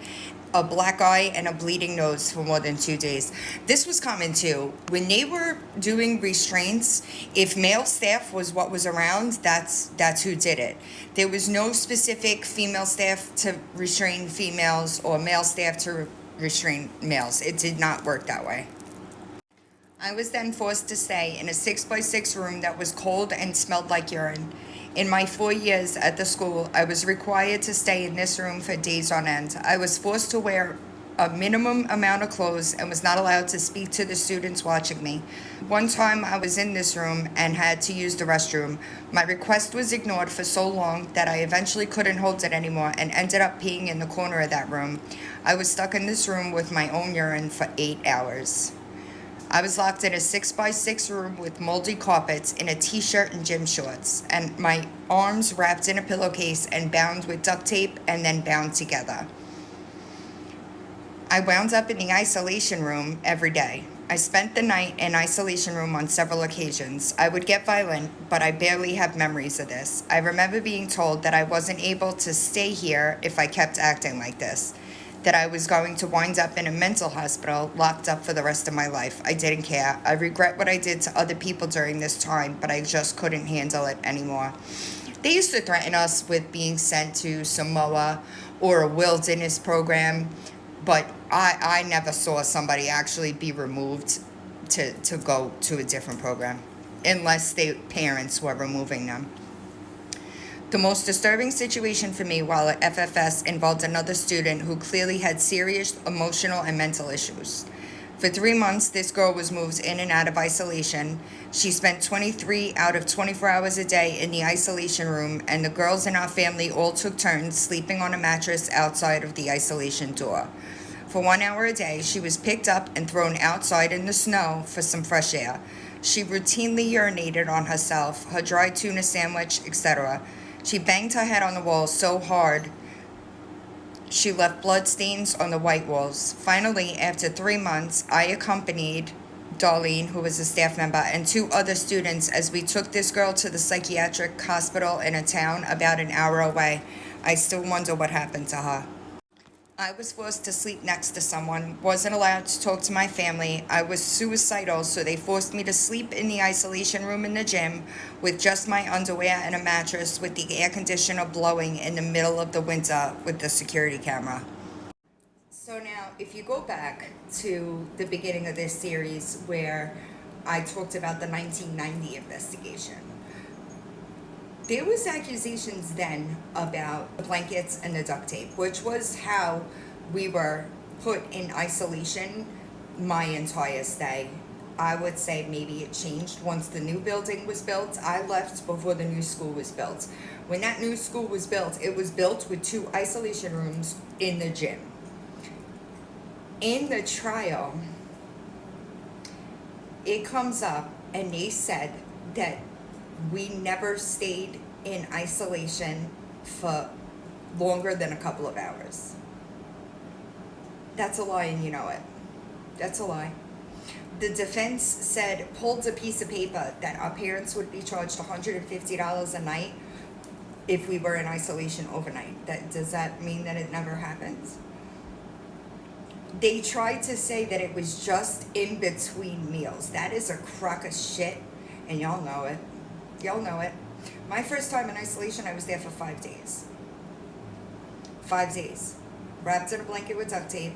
a black eye, and a bleeding nose for more than 2 days. This was common too. When they were doing restraints, if male staff was what was around, that's who did it. There was no specific female staff to restrain females or male staff to restrain males. It did not work that way. I was then forced to stay in a 6x6 room that was cold and smelled like urine. In my 4 years at the school, I was required to stay in this room for days on end. I was forced to wear a minimum amount of clothes and was not allowed to speak to the students watching me. One time I was in this room and had to use the restroom. My request was ignored for so long that I eventually couldn't hold it anymore and ended up peeing in the corner of that room. I was stuck in this room with my own urine for 8 hours. I was locked in a 6x6 room with moldy carpets in a t-shirt and gym shorts, and my arms wrapped in a pillowcase and bound with duct tape and then bound together. I wound up in the isolation room every day. I spent the night in isolation room on several occasions. I would get violent, but I barely have memories of this. I remember being told that I wasn't able to stay here if I kept acting like this, that I was going to wind up in a mental hospital, locked up for the rest of my life. I didn't care. I regret what I did to other people during this time, but I just couldn't handle it anymore. They used to threaten us with being sent to Samoa or a wilderness program, but I never saw somebody actually be removed to go to a different program, unless their parents were removing them. The most disturbing situation for me while at FFS involved another student who clearly had serious emotional and mental issues. For 3 months, this girl was moved in and out of isolation. She spent 23 out of 24 hours a day in the isolation room, and the girls in our family all took turns sleeping on a mattress outside of the isolation door. For 1 hour a day, she was picked up and thrown outside in the snow for some fresh air. She routinely urinated on herself, her dry tuna sandwich, etc. She banged her head on the wall so hard she left blood stains on the white walls. Finally, after 3 months, I accompanied Darlene, who was a staff member, and 2 other students as we took this girl to the psychiatric hospital in a town about an hour away. I still wonder what happened to her. I was forced to sleep next to someone, wasn't allowed to talk to my family. I was suicidal, so they forced me to sleep in the isolation room in the gym with just my underwear and a mattress with the air conditioner blowing in the middle of the winter with the security camera. So now, if you go back to the beginning of this series where I talked about the 1990 investigation, there was accusations then about the blankets and the duct tape, which was how we were put in isolation my entire stay. I would say maybe it changed once the new building was built. I left before the new school was built. When that new school was built, it was built with 2 isolation rooms in the gym. In the trial, it comes up and they said that we never stayed in isolation for longer than a couple of hours. That's a lie, and you know it. That's a lie. The defense said, pulled a piece of paper that our parents would be charged $150 a night if we were in isolation overnight. Does that mean that it never happens? They tried to say that it was just in between meals. That is a crock of shit, and y'all know it. Y'all know it. My first time in isolation, I was there for 5 days. 5 days. Wrapped in a blanket with duct tape,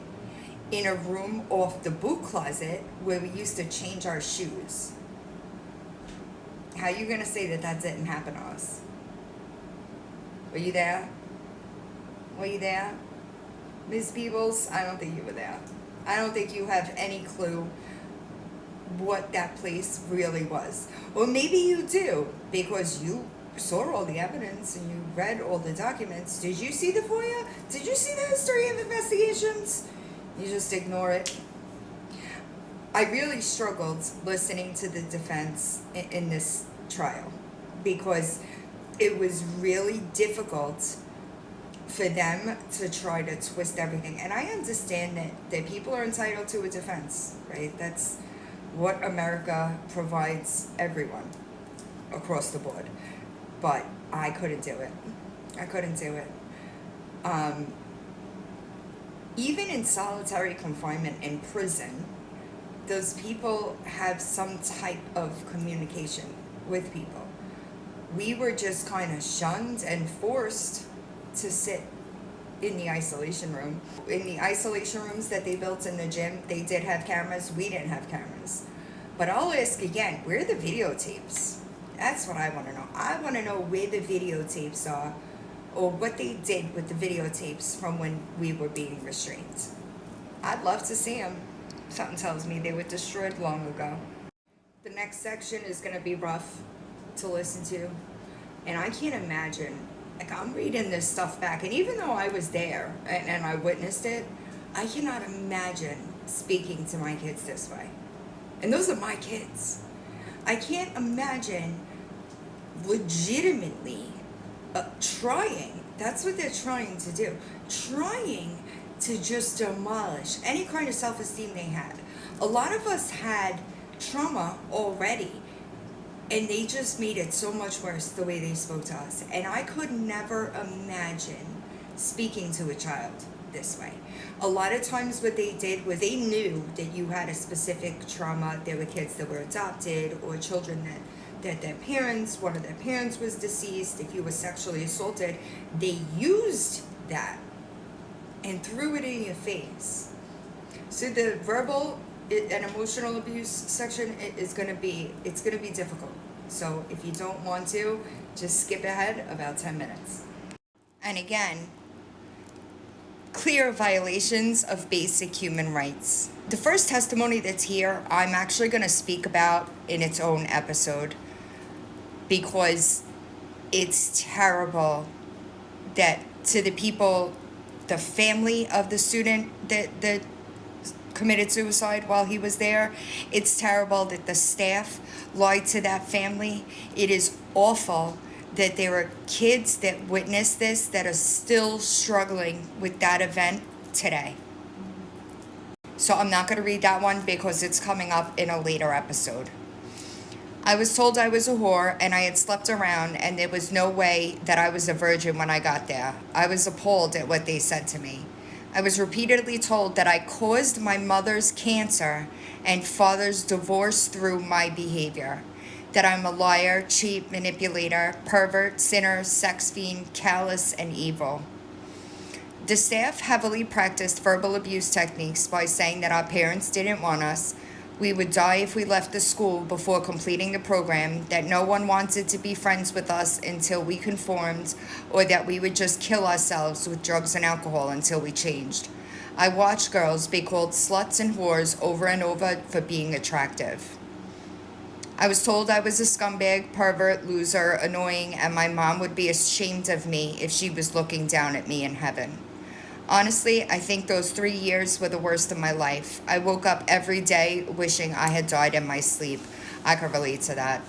in a room off the boot closet where we used to change our shoes. How you gonna say that that didn't happen to us? Were you there? Were you there? Ms. Peebles, I don't think you were there. I don't think you have any clue what that place really was. Or maybe you do, because you saw all the evidence and you read all the documents. Did you see the FOIA? Did you see the history of investigations? You just ignore it. I really struggled listening to the defense in this trial because it was really difficult for them to try to twist everything. And I understand that people are entitled to a defense, right? That's what America provides everyone across the board. But I couldn't do it. I couldn't do it. Even in solitary confinement in prison, those people have some type of communication with people. We were just kind of shunned and forced to sit in the isolation room. In the isolation rooms that they built in the gym, they did have cameras. We didn't have cameras. But I'll ask again, where are the videotapes? That's what I want to know. I want to know where the videotapes are, or what they did with the videotapes from when we were being restrained. I'd love to see them. Something tells me they were destroyed long ago. The next section is going to be rough to listen to. And I can't imagine, like, I'm reading this stuff back, and even though I was there and I witnessed it, I cannot imagine speaking to my kids this way. And those are my kids. I can't imagine legitimately trying, that's what they're trying to do, trying to just demolish any kind of self-esteem they had. A lot of us had trauma already, and they just made it so much worse the way they spoke to us. And I could never imagine speaking to a child this way. A lot of times what they did was they knew that you had a specific trauma. There were kids that were adopted, or children that their parents, one of their parents was deceased. If you were sexually assaulted, they used that and threw it in your face. So the verbal and emotional abuse section is going to be difficult. So if you don't want to, just skip ahead about 10 minutes. And again, clear violations of basic human rights. The first testimony that's here, I'm actually going to speak about in its own episode, because it's terrible that to the people, the family of the student that committed suicide while he was there, it's terrible that the staff lied to that family. It is awful that there are kids that witnessed this that are still struggling with that event today. So I'm not going to read that one because it's coming up in a later episode. I was told I was a whore and I had slept around, and there was no way that I was a virgin when I got there. I was appalled at what they said to me. I was repeatedly told that I caused my mother's cancer and father's divorce through my behavior, that I'm a liar, cheat, manipulator, pervert, sinner, sex fiend, callous, and evil. The staff heavily practiced verbal abuse techniques by saying that our parents didn't want us, we would die if we left the school before completing the program, that no one wanted to be friends with us until we conformed, or that we would just kill ourselves with drugs and alcohol until we changed. I watched girls be called sluts and whores over and over for being attractive. I was told I was a scumbag, pervert, loser, annoying, and my mom would be ashamed of me if she was looking down at me in heaven. Honestly, I think those 3 years were the worst of my life. I woke up every day wishing I had died in my sleep. I could relate to that.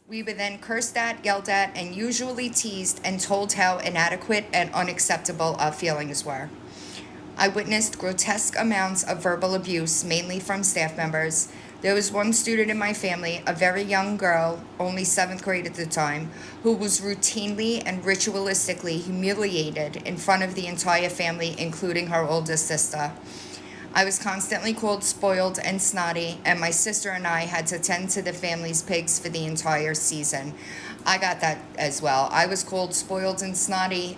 We were then cursed at, yelled at, and usually teased and told how inadequate and unacceptable our feelings were. I witnessed grotesque amounts of verbal abuse, mainly from staff members. There was one student in my family, a very young girl, only 7th grade at the time, who was routinely and ritualistically humiliated in front of the entire family, including her oldest sister. I was constantly called spoiled and snotty, and my sister and I had to tend to the family's pigs for the entire season. I got that as well. I was called spoiled and snotty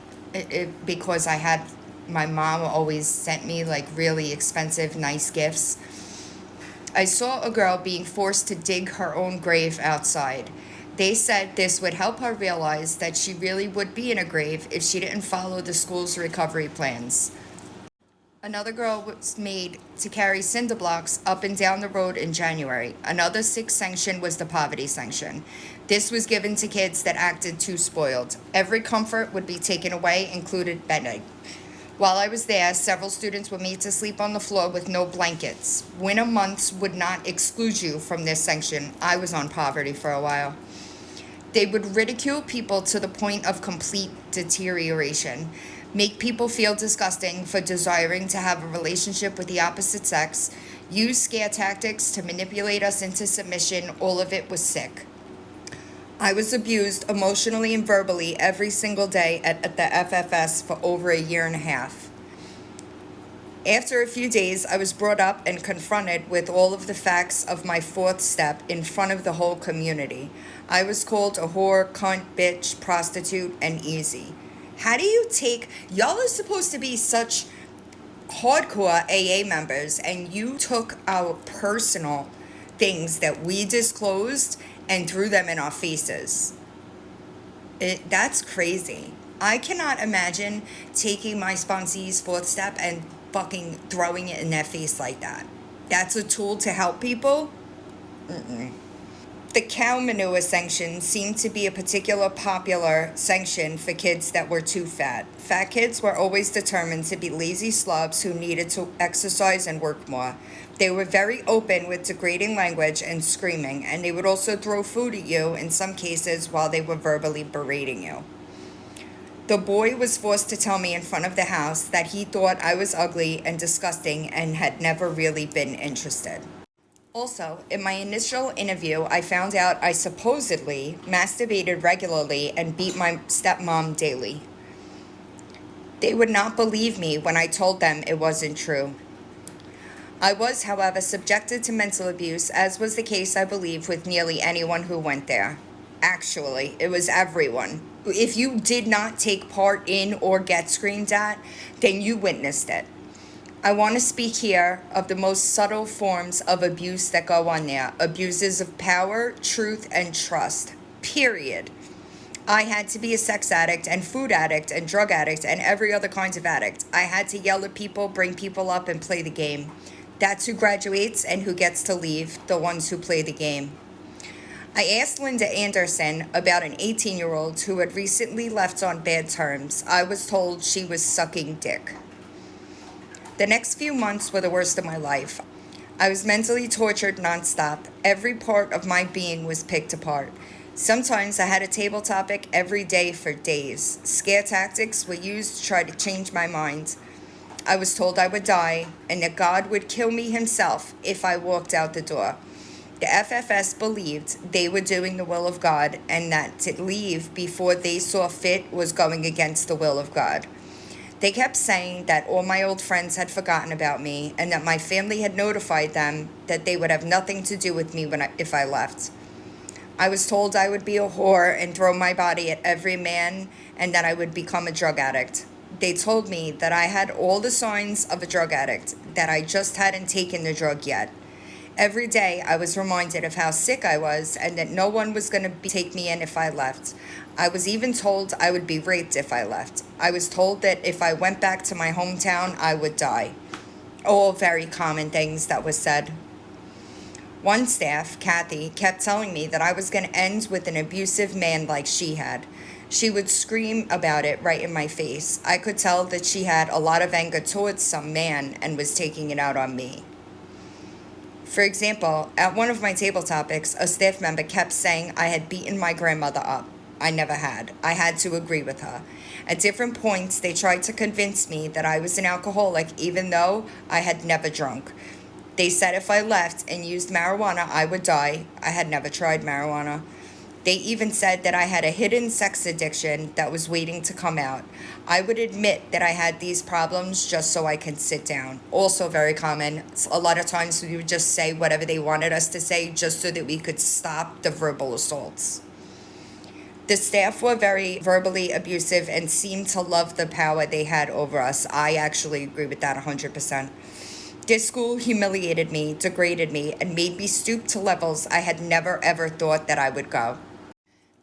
because my mom always sent me like really expensive, nice gifts. I saw a girl being forced to dig her own grave outside. They said this would help her realize that she really would be in a grave if she didn't follow the school's recovery plans. Another girl was made to carry cinder blocks up and down the road in January. Another sick sanction was the poverty sanction. This was given to kids that acted too spoiled. Every comfort would be taken away, included bedding. While I was there, several students were made to sleep on the floor with no blankets. Winter months would not exclude you from this section. I was on poverty for a while. They would ridicule people to the point of complete deterioration, make people feel disgusting for desiring to have a relationship with the opposite sex, use scare tactics to manipulate us into submission. All of it was sick. I was abused emotionally and verbally every single day at the FFS for over a year and a half. After a few days, I was brought up and confronted with all of the facts of my fourth step in front of the whole community. I was called a whore, cunt, bitch, prostitute, and easy. How do you take, y'all are supposed to be such hardcore AA members, and you took our personal things that we disclosed and threw them in our faces. That's crazy. I cannot imagine taking my sponsee's fourth step and fucking throwing it in their face like that. That's a tool to help people? Mm-mm. The cow manure sanction seemed to be a particular popular sanction for kids that were too fat. Fat kids were always determined to be lazy slobs who needed to exercise and work more. They were very open with degrading language and screaming, and they would also throw food at you in some cases while they were verbally berating you. The boy was forced to tell me in front of the house that he thought I was ugly and disgusting and had never really been interested. Also, in my initial interview, I found out I supposedly masturbated regularly and beat my stepmom daily. They would not believe me when I told them it wasn't true. I was, however, subjected to mental abuse, as was the case, I believe, with nearly anyone who went there. Actually, it was everyone. If you did not take part in or get screamed at, then you witnessed it. I want to speak here of the most subtle forms of abuse that go on there. Abuses of power, truth, and trust. Period. I had to be a sex addict and food addict and drug addict and every other kind of addict. I had to yell at people, bring people up, and play the game. That's who graduates and who gets to leave, the ones who play the game. I asked Linda Anderson about an 18-year-old who had recently left on bad terms. I was told she was sucking dick. The next few months were the worst of my life. I was mentally tortured nonstop. Every part of my being was picked apart. Sometimes I had a table topic every day for days. Scare tactics were used to try to change my mind. I was told I would die and that God would kill me himself if I walked out the door. The FFS believed they were doing the will of God and that to leave before they saw fit was going against the will of God. They kept saying that all my old friends had forgotten about me and that my family had notified them that they would have nothing to do with me if I left. I was told I would be a whore and throw my body at every man and that I would become a drug addict. They told me that I had all the signs of a drug addict, that I just hadn't taken the drug yet. Every day I was reminded of how sick I was and that no one was going to take me in if I left. I was even told I would be raped if I left. I was told that if I went back to my hometown, I would die. All very common things that was said. One staff, Kathy, kept telling me that I was going to end with an abusive man like she had. She would scream about it right in my face. I could tell that she had a lot of anger towards some man and was taking it out on me. For example, at one of my table topics, a staff member kept saying I had beaten my grandmother up. I never had. I had to agree with her. At different points, they tried to convince me that I was an alcoholic, even though I had never drunk. They said if I left and used marijuana, I would die. I had never tried marijuana. They even said that I had a hidden sex addiction that was waiting to come out. I would admit that I had these problems just so I can sit down. Also very common. A lot of times we would just say whatever they wanted us to say just so that we could stop the verbal assaults. The staff were very verbally abusive and seemed to love the power they had over us. I actually agree with that 100%. This school humiliated me, degraded me, and made me stoop to levels I had never ever thought that I would go.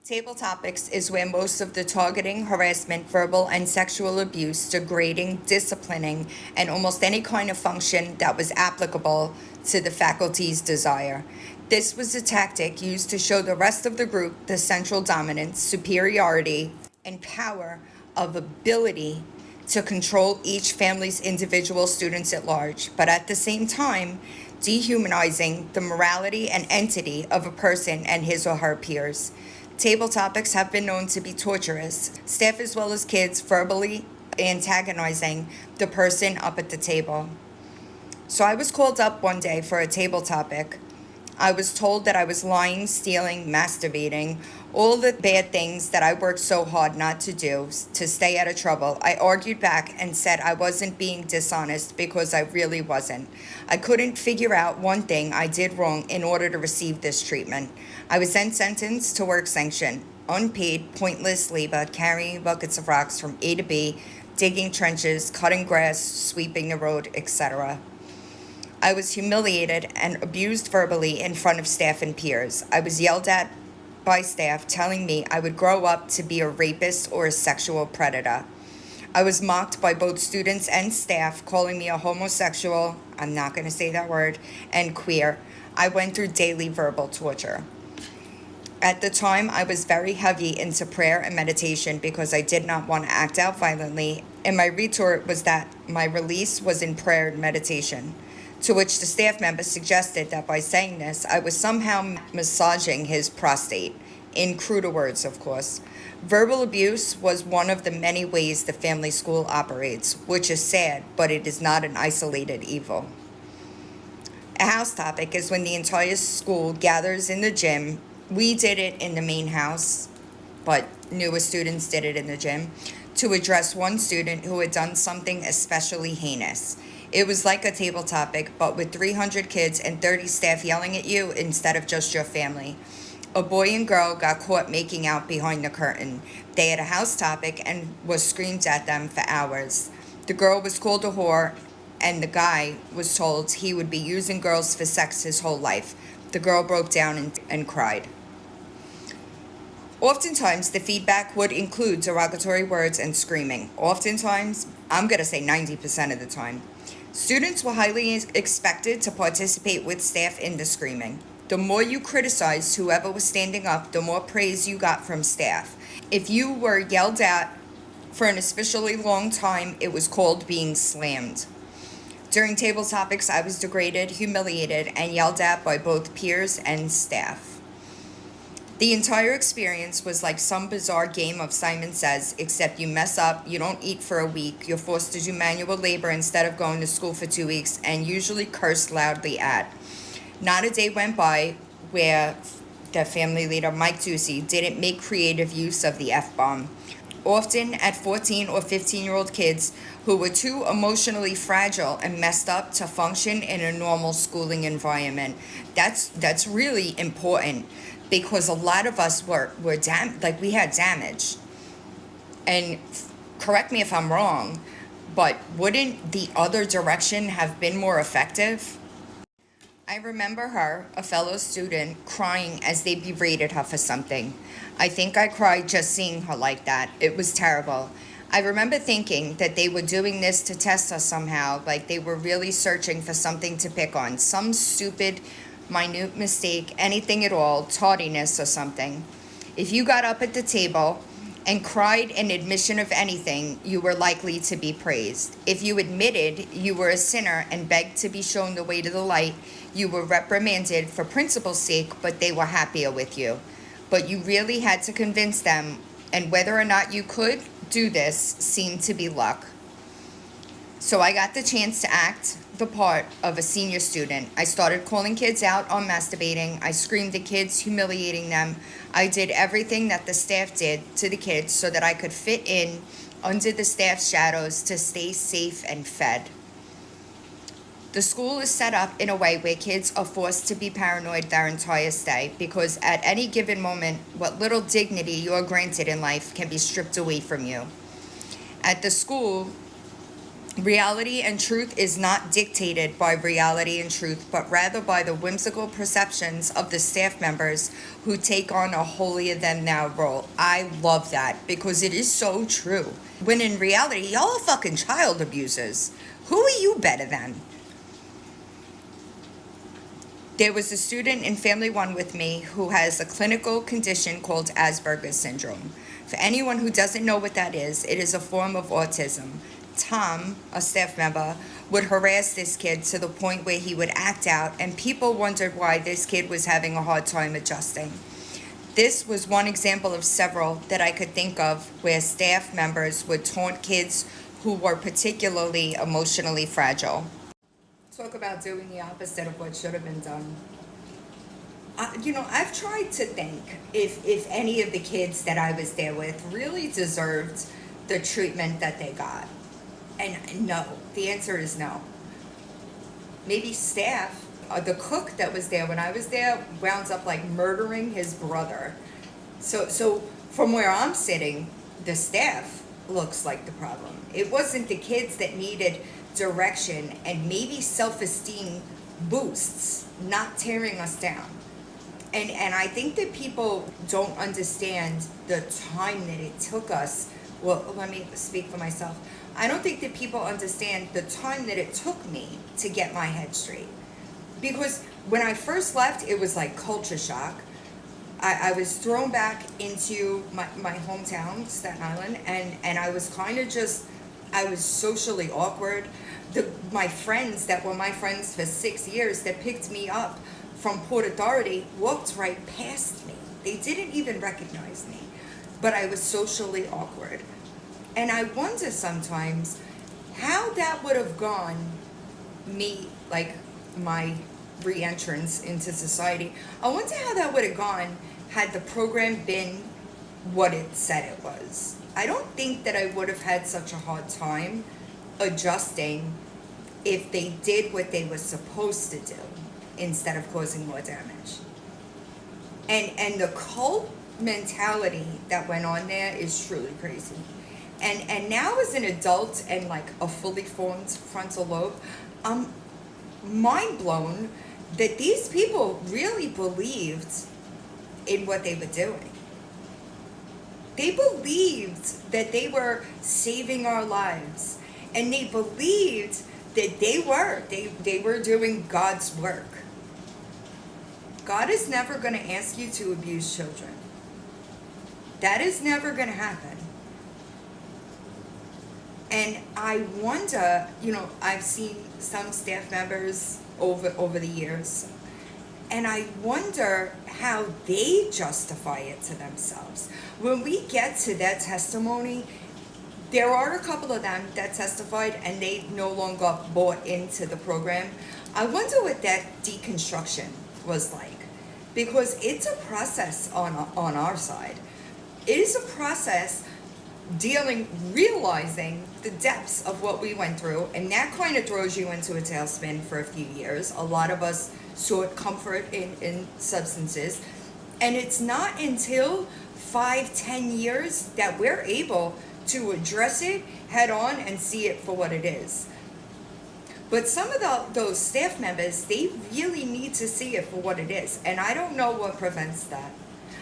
Table topics is where most of the targeting, harassment, verbal and sexual abuse, degrading, disciplining, and almost any kind of function that was applicable to the faculty's desire. This was a tactic used to show the rest of the group the central dominance, superiority, and power of ability to control each family's individual students at large, but at the same time, dehumanizing the morality and entity of a person and his or her peers. Table topics have been known to be torturous, staff as well as kids verbally antagonizing the person up at the table. So I was called up one day for a table topic. I was told that I was lying, stealing, masturbating, all the bad things that I worked so hard not to do to stay out of trouble. I argued back and said I wasn't being dishonest because I really wasn't. I couldn't figure out one thing I did wrong in order to receive this treatment. I was then sentenced to work sanction, unpaid, pointless labor, carrying buckets of rocks from A to B, digging trenches, cutting grass, sweeping the road, etc. I was humiliated and abused verbally in front of staff and peers. I was yelled at by staff telling me I would grow up to be a rapist or a sexual predator. I was mocked by both students and staff, calling me a homosexual, I'm not going to say that word, and queer. I went through daily verbal torture. At the time, I was very heavy into prayer and meditation because I did not want to act out violently, and my retort was that my release was in prayer and meditation. To which the staff member suggested that by saying this, I was somehow massaging his prostate, in cruder words, of course. Verbal abuse was one of the many ways the family school operates, which is sad, but it is not an isolated evil. A house topic is when the entire school gathers in the gym. We did it in the main house, but newer students did it in the gym, to address one student who had done something especially heinous. It was like a table topic, but with 300 kids and 30 staff yelling at you instead of just your family. A boy and girl got caught making out behind the curtain. They had a house topic and was screamed at them for hours. The girl was called a whore, and the guy was told he would be using girls for sex his whole life. The girl broke down and cried. Oftentimes, the feedback would include derogatory words and screaming. Oftentimes, I'm going to say 90% of the time. Students were highly expected to participate with staff in the screaming. The more you criticized whoever was standing up, the more praise you got from staff. If you were yelled at for an especially long time, it was called being slammed. During table topics, I was degraded, humiliated, and yelled at by both peers and staff. The entire experience was like some bizarre game of Simon Says, except you mess up, you don't eat for a week, you're forced to do manual labor instead of going to school for 2 weeks, and usually cursed loudly at. Not a day went by where the family leader, Mike Ducey, didn't make creative use of the F-bomb. Often at 14 or 15-year-old kids who were too emotionally fragile and messed up to function in a normal schooling environment. That's really important, because a lot of us were we had damage. And correct me if I'm wrong, but wouldn't the other direction have been more effective? I remember her, a fellow student, crying as they berated her for something. I think I cried just seeing her like that. It was terrible. I remember thinking that they were doing this to test us somehow, like they were really searching for something to pick on, some stupid, minute mistake, anything at all, tardiness or something. If you got up at the table and cried in admission of anything, you were likely to be praised. If you admitted you were a sinner and begged to be shown the way to the light, you were reprimanded for principle's sake, but they were happier with you. But you really had to convince them, and whether or not you could do this seemed to be luck. So I got the chance to act the part of a senior student. I started calling kids out on masturbating. I screamed at kids, humiliating them. I did everything that the staff did to the kids so that I could fit in under the staff's shadows to stay safe and fed. The school is set up in a way where kids are forced to be paranoid their entire stay, because at any given moment, what little dignity you are granted in life can be stripped away from you. At the school, reality and truth is not dictated by reality and truth, but rather by the whimsical perceptions of the staff members who take on a holier-than-thou role. I love that, because it is so true. When in reality, y'all are fucking child abusers. Who are you better than? There was a student in Family One with me who has a clinical condition called Asperger's syndrome. For anyone who doesn't know what that is, it is a form of autism. Tom, a staff member, would harass this kid to the point where he would act out, and people wondered why this kid was having a hard time adjusting. This was one example of several that I could think of where staff members would taunt kids who were particularly emotionally fragile. Talk about doing the opposite of what should have been done. I've tried to think if any of the kids that I was there with really deserved the treatment that they got. And no, the answer is no. Maybe staff, the cook that was there when I was there wound up like murdering his brother. So from where I'm sitting, the staff looks like the problem. It wasn't the kids that needed direction and maybe self-esteem boosts, not tearing us down. And I think that people don't understand the time that it took us. Well, let me speak for myself. I don't think that people understand the time that it took me to get my head straight. Because when I first left, it was like culture shock. I was thrown back into my hometown, Staten Island, and I was kind of just, I was socially awkward. My friends that were my friends for 6 years that picked me up from Port Authority walked right past me. They didn't even recognize me, but I was socially awkward. And I wonder sometimes how that would have gone, me, like my re-entrance into society. I wonder how that would have gone had the program been what it said it was. I don't think that I would have had such a hard time adjusting if they did what they were supposed to do instead of causing more damage. And the cult mentality that went on there is truly crazy. And now as an adult and like a fully formed frontal lobe, I'm mind blown that these people really believed in what they were doing. They believed that they were saving our lives, and they believed that they were doing God's work. God is never going to ask you to abuse children. That is never going to happen. And I wonder, I've seen some staff members over the years, and I wonder how they justify it to themselves. When we get to that testimony, there are a couple of them that testified and they no longer bought into the program. I wonder what that deconstruction was like, because it's a process on our side. It is a process realizing the depths of what we went through, and that kind of throws you into a tailspin for a few years. A lot of us sought comfort in substances, and it's not until 5-10 years that we're able to address it head on and see it for what it is. But some of those staff members, they really need to see it for what it is, and I don't know what prevents that.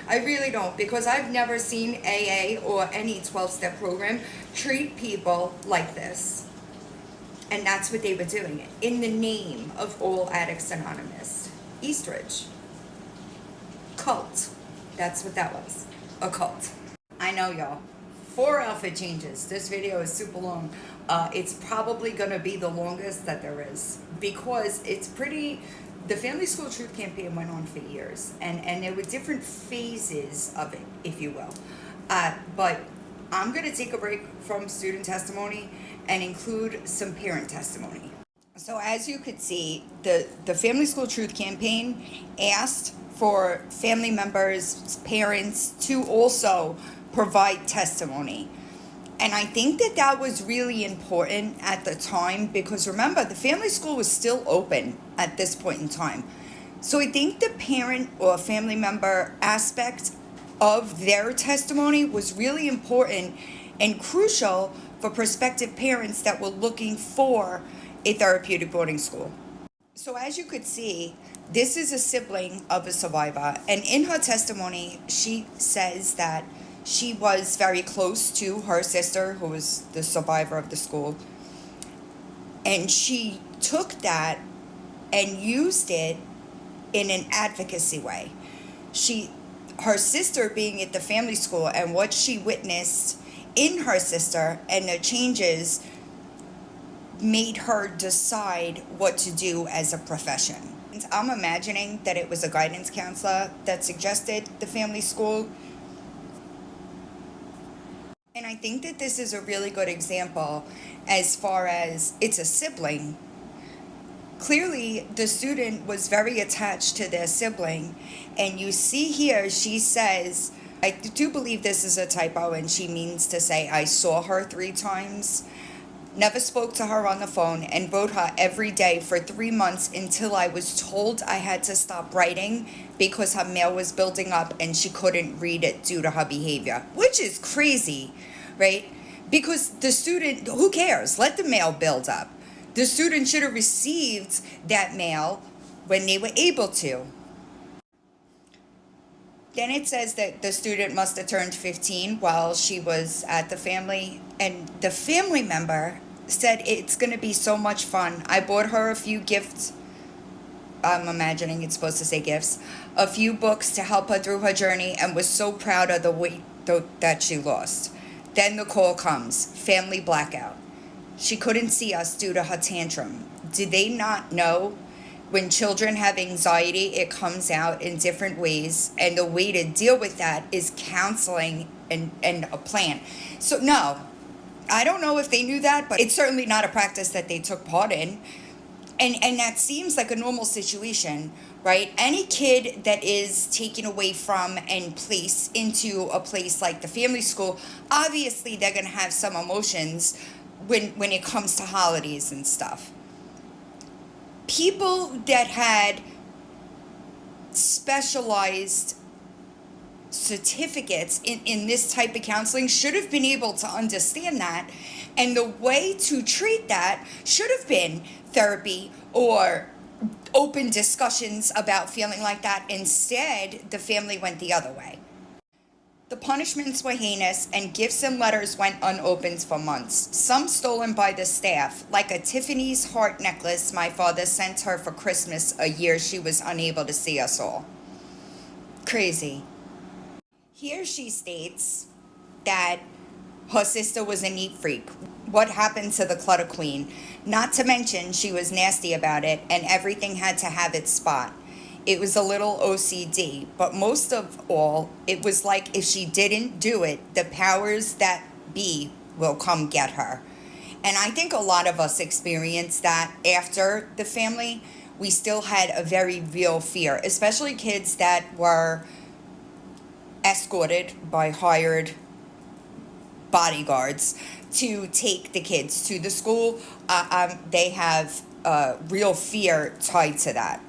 I really don't, because I've never seen AA or any 12-step program treat people like this. And that's what they were doing in the name of All Addicts Anonymous. Eastridge. Cult. That's what that was. A cult. I know, y'all. 4 outfit changes. This video is super long. It's probably going to be the longest that there is, because it's pretty... The Family School Truth Campaign went on for years, and there were different phases of it, if you will. But I'm going to take a break from student testimony and include some parent testimony. So as you could see, the Family School Truth Campaign asked for family members, parents, to also provide testimony. And I think that was really important at the time, because remember, the family school was still open at this point in time. So I think the parent or family member aspect of their testimony was really important and crucial for prospective parents that were looking for a therapeutic boarding school. So as you could see, this is a sibling of a survivor, and in her testimony, she says that she was very close to her sister, who was the survivor of the school, and she took that and used it in an advocacy way. Her sister being at the family school and what she witnessed in her sister and the changes made her decide what to do as a profession. I'm imagining that it was a guidance counselor that suggested the family school. And I think that this is a really good example as far as it's a sibling. Clearly, the student was very attached to their sibling. And you see here, she says, I do believe this is a typo, and she means to say, I saw her 3 times, never spoke to her on the phone, and wrote her every day for 3 months until I was told I had to stop writing because her mail was building up and she couldn't read it due to her behavior, which is crazy, right? Because the student, who cares? Let the mail build up. The student should have received that mail when they were able to. Then it says that the student must have turned 15 while she was at the family. And the family member said, it's going to be so much fun. I bought her a few gifts. I'm imagining it's supposed to say gifts. A few books to help her through her journey, and was so proud of the weight that she lost. Then the call comes. Family blackout. She couldn't see us due to her tantrum. Did they not know? When children have anxiety, it comes out in different ways, and the way to deal with that is counseling and a plan. So no, I don't know if they knew that, but it's certainly not a practice that they took part in. And that seems like a normal situation, right? Any kid that is taken away from and placed into a place like the family school, obviously they're going to have some emotions when it comes to holidays and stuff. People that had specialized certificates in this type of counseling should have been able to understand that. And the way to treat that should have been therapy or open discussions about feeling like that. Instead, the family went the other way. The punishments were heinous, and gifts and letters went unopened for months, some stolen by the staff, like a Tiffany's heart necklace my father sent her for Christmas a year she was unable to see us all. Crazy. Here she states that her sister was a neat freak. What happened to the clutter queen? Not to mention she was nasty about it, and everything had to have its spot. It was a little OCD, but most of all, it was like if she didn't do it, the powers that be will come get her. And I think a lot of us experienced that after the family. We still had a very real fear, especially kids that were escorted by hired bodyguards to take the kids to the school. They have real fear tied to that.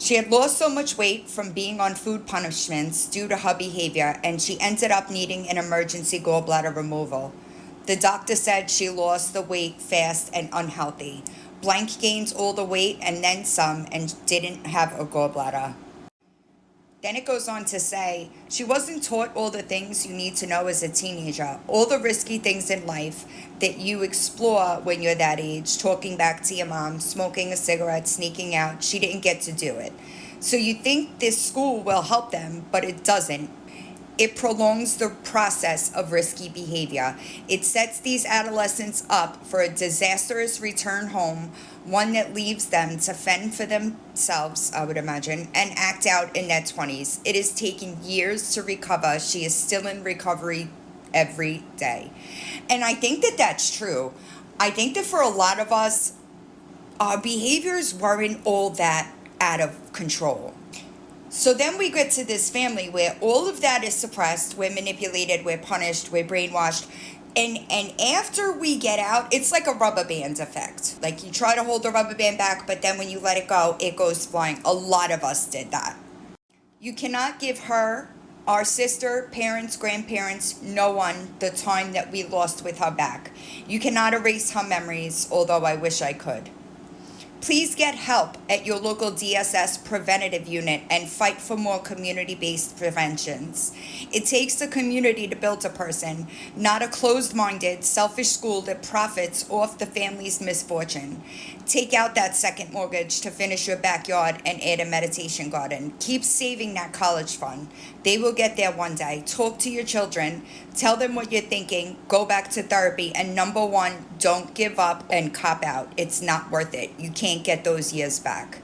She had lost so much weight from being on food punishments due to her behavior, and she ended up needing an emergency gallbladder removal. The doctor said she lost the weight fast and unhealthy. Blank gained all the weight and then some, and didn't have a gallbladder. Then it goes on to say, she wasn't taught all the things you need to know as a teenager, all the risky things in life that you explore when you're that age, talking back to your mom, smoking a cigarette, sneaking out. She didn't get to do it. So you think this school will help them, but it doesn't. It prolongs the process of risky behavior. It sets these adolescents up for a disastrous return home, one that leaves them to fend for themselves, I would imagine, and act out in their 20s. It is taking years to recover. She is still in recovery every day. And I think that that's true. I think that for a lot of us, our behaviors weren't all that out of control. So then we get to this family where all of that is suppressed, we're manipulated, we're punished, we're brainwashed. And after we get out, it's like a rubber band effect. Like you try to hold the rubber band back, but then when you let it go, it goes flying. A lot of us did that. You cannot give her, our sister, parents, grandparents, no one, the time that we lost with her back. You cannot erase her memories, although I wish I could. Please get help at your local DSS preventative unit and fight for more community-based preventions. It takes a community to build a person, not a closed-minded, selfish school that profits off the family's misfortune. Take out that second mortgage to finish your backyard and add a meditation garden. Keep saving that college fund. They will get there one day. Talk to your children. Tell them what you're thinking. Go back to therapy. And number one, don't give up and cop out. It's not worth it. You can't get those years back.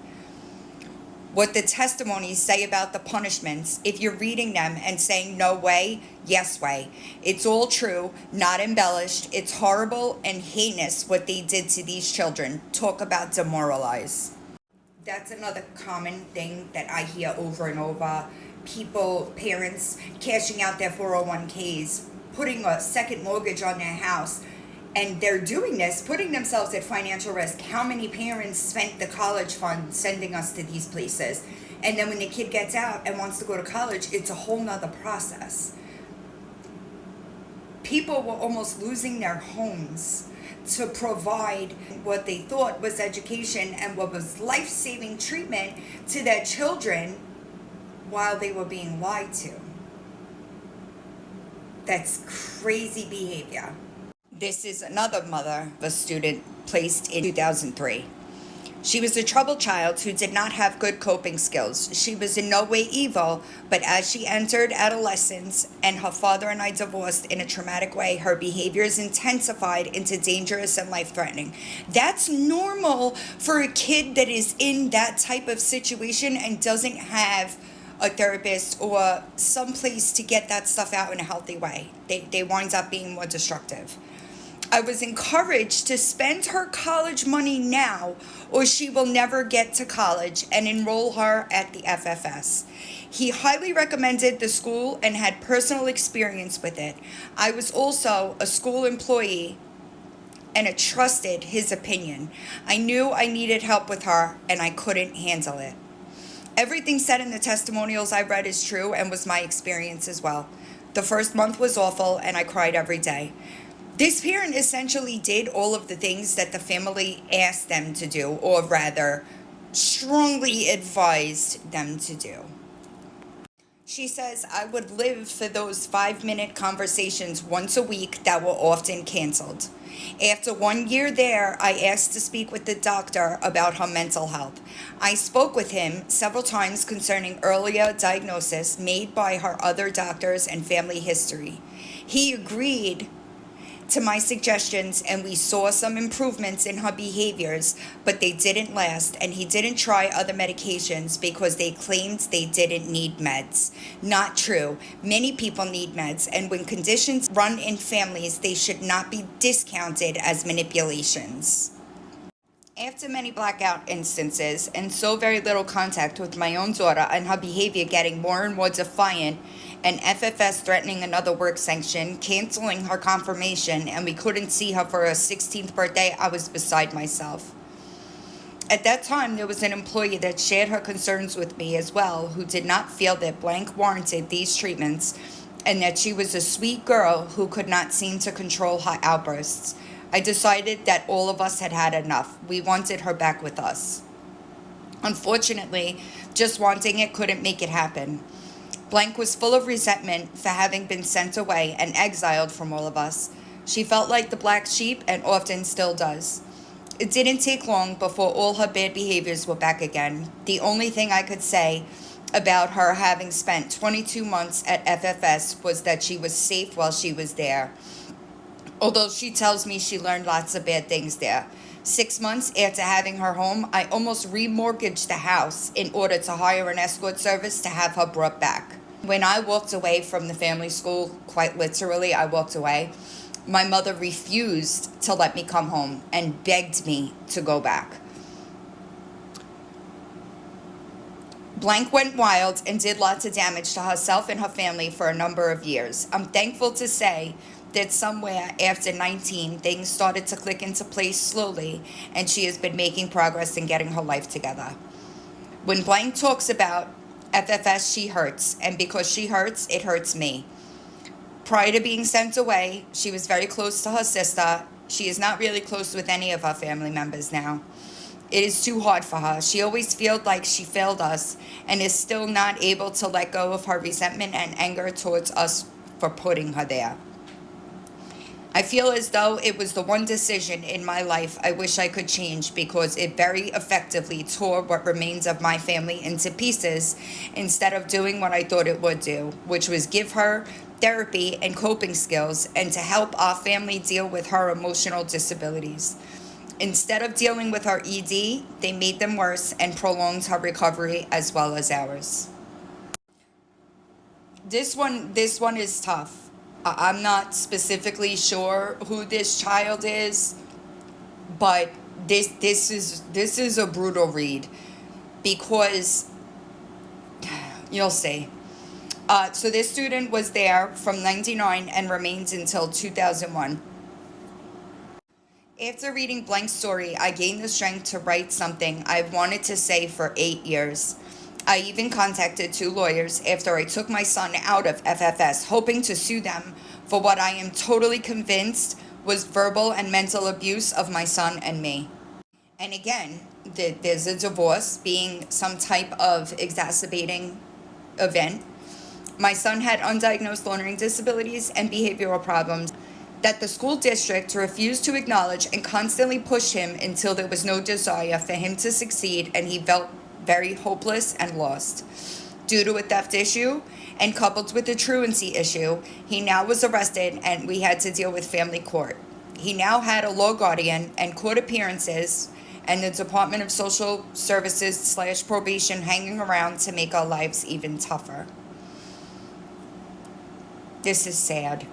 What the testimonies say about the punishments, if you're reading them and saying no way, yes way. It's all true, not embellished. It's horrible and heinous what they did to these children. Talk about demoralize. That's another common thing that I hear over and over. People, parents, cashing out their 401ks, putting a second mortgage on their house. And they're doing this, putting themselves at financial risk. How many parents spent the college fund sending us to these places? And then when the kid gets out and wants to go to college, it's a whole nother process. People were almost losing their homes to provide what they thought was education and what was life-saving treatment to their children while they were being lied to. That's crazy behavior. This is another mother of a student placed in 2003. She was a troubled child who did not have good coping skills. She was in no way evil, but as she entered adolescence and her father and I divorced in a traumatic way, her behaviors intensified into dangerous and life-threatening. That's normal for a kid that is in that type of situation and doesn't have a therapist or some place to get that stuff out in a healthy way. They wind up being more destructive. I was encouraged to spend her college money now or she will never get to college, and enroll her at the FFS. He highly recommended the school and had personal experience with it. I was also a school employee and trusted his opinion. I knew I needed help with her and I couldn't handle it. Everything said in the testimonials I read is true and was my experience as well. The first month was awful and I cried every day. This parent essentially did all of the things that the family asked them to do, or rather, strongly advised them to do. She says, I would live for those 5-minute conversations once a week that were often canceled. After 1 year there, I asked to speak with the doctor about her mental health. I spoke with him several times concerning earlier diagnosis made by her other doctors and family history. He agreed to my suggestions and we saw some improvements in her behaviors, but they didn't last, and he didn't try other medications because they claimed they didn't need meds. Not true. Many people need meds, and when conditions run in families, they should not be discounted as manipulations. After many blackout instances and so very little contact with my own daughter and her behavior getting more and more defiant, and FFS threatening another work sanction, canceling her confirmation, and we couldn't see her for her 16th birthday, I was beside myself. At that time, there was an employee that shared her concerns with me as well, who did not feel that blank warranted these treatments, and that she was a sweet girl who could not seem to control her outbursts. I decided that all of us had had enough. We wanted her back with us. Unfortunately, just wanting it couldn't make it happen. Blank was full of resentment for having been sent away and exiled from all of us. She felt like the black sheep and often still does. It didn't take long before all her bad behaviors were back again. The only thing I could say about her having spent 22 months at FFS was that she was safe while she was there. Although she tells me she learned lots of bad things there. 6 months after having her home, I almost remortgaged the house in order to hire an escort service to have her brought back. When I walked away from the family school, quite literally, I walked away, my mother refused to let me come home and begged me to go back. Blank went wild and did lots of damage to herself and her family for a number of years. I'm thankful to say that somewhere after 19, things started to click into place slowly, and she has been making progress in getting her life together. When Blank talks about FFS, she hurts, and because she hurts, it hurts me. Prior to being sent away, she was very close to her sister. She is not really close with any of her family members now. It is too hard for her. She always feels like she failed us and is still not able to let go of her resentment and anger towards us for putting her there. I feel as though it was the one decision in my life I wish I could change because it very effectively tore what remains of my family into pieces instead of doing what I thought it would do, which was give her therapy and coping skills and to help our family deal with her emotional disabilities. Instead of dealing with her ED, they made them worse and prolonged her recovery as well as ours. This one is tough. I'm not specifically sure who this child is, but this is a brutal read because you'll see. So this student was there from 99 and remains until 2001. After reading Blank's story, I gained the strength to write something I've wanted to say for 8 years. I even contacted 2 lawyers after I took my son out of FFS, hoping to sue them for what I am totally convinced was verbal and mental abuse of my son and me. And again, there's a divorce being some type of exacerbating event. My son had undiagnosed learning disabilities and behavioral problems that the school district refused to acknowledge and constantly pushed him until there was no desire for him to succeed and he felt very hopeless and lost. Due to a theft issue and coupled with a truancy issue, he now was arrested and we had to deal with family court. He now had a law guardian and court appearances and the Department of Social Services / probation hanging around to make our lives even tougher. This is sad.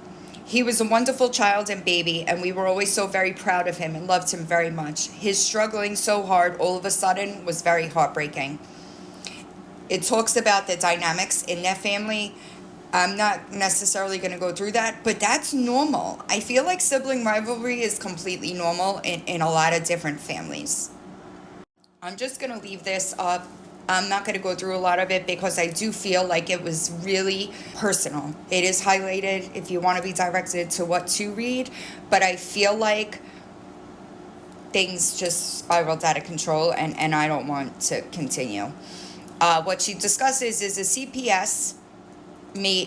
He was a wonderful child and baby, and we were always so very proud of him and loved him very much. His struggling so hard all of a sudden was very heartbreaking. It talks about the dynamics in their family. I'm not necessarily going to go through that, but that's normal. I feel like sibling rivalry is completely normal in a lot of different families. I'm just going to leave this up. I'm not going to go through a lot of it because I do feel like it was really personal. It is highlighted if you want to be directed to what to read, but I feel like things just spiraled out of control and I don't want to continue. What she discusses is a CPS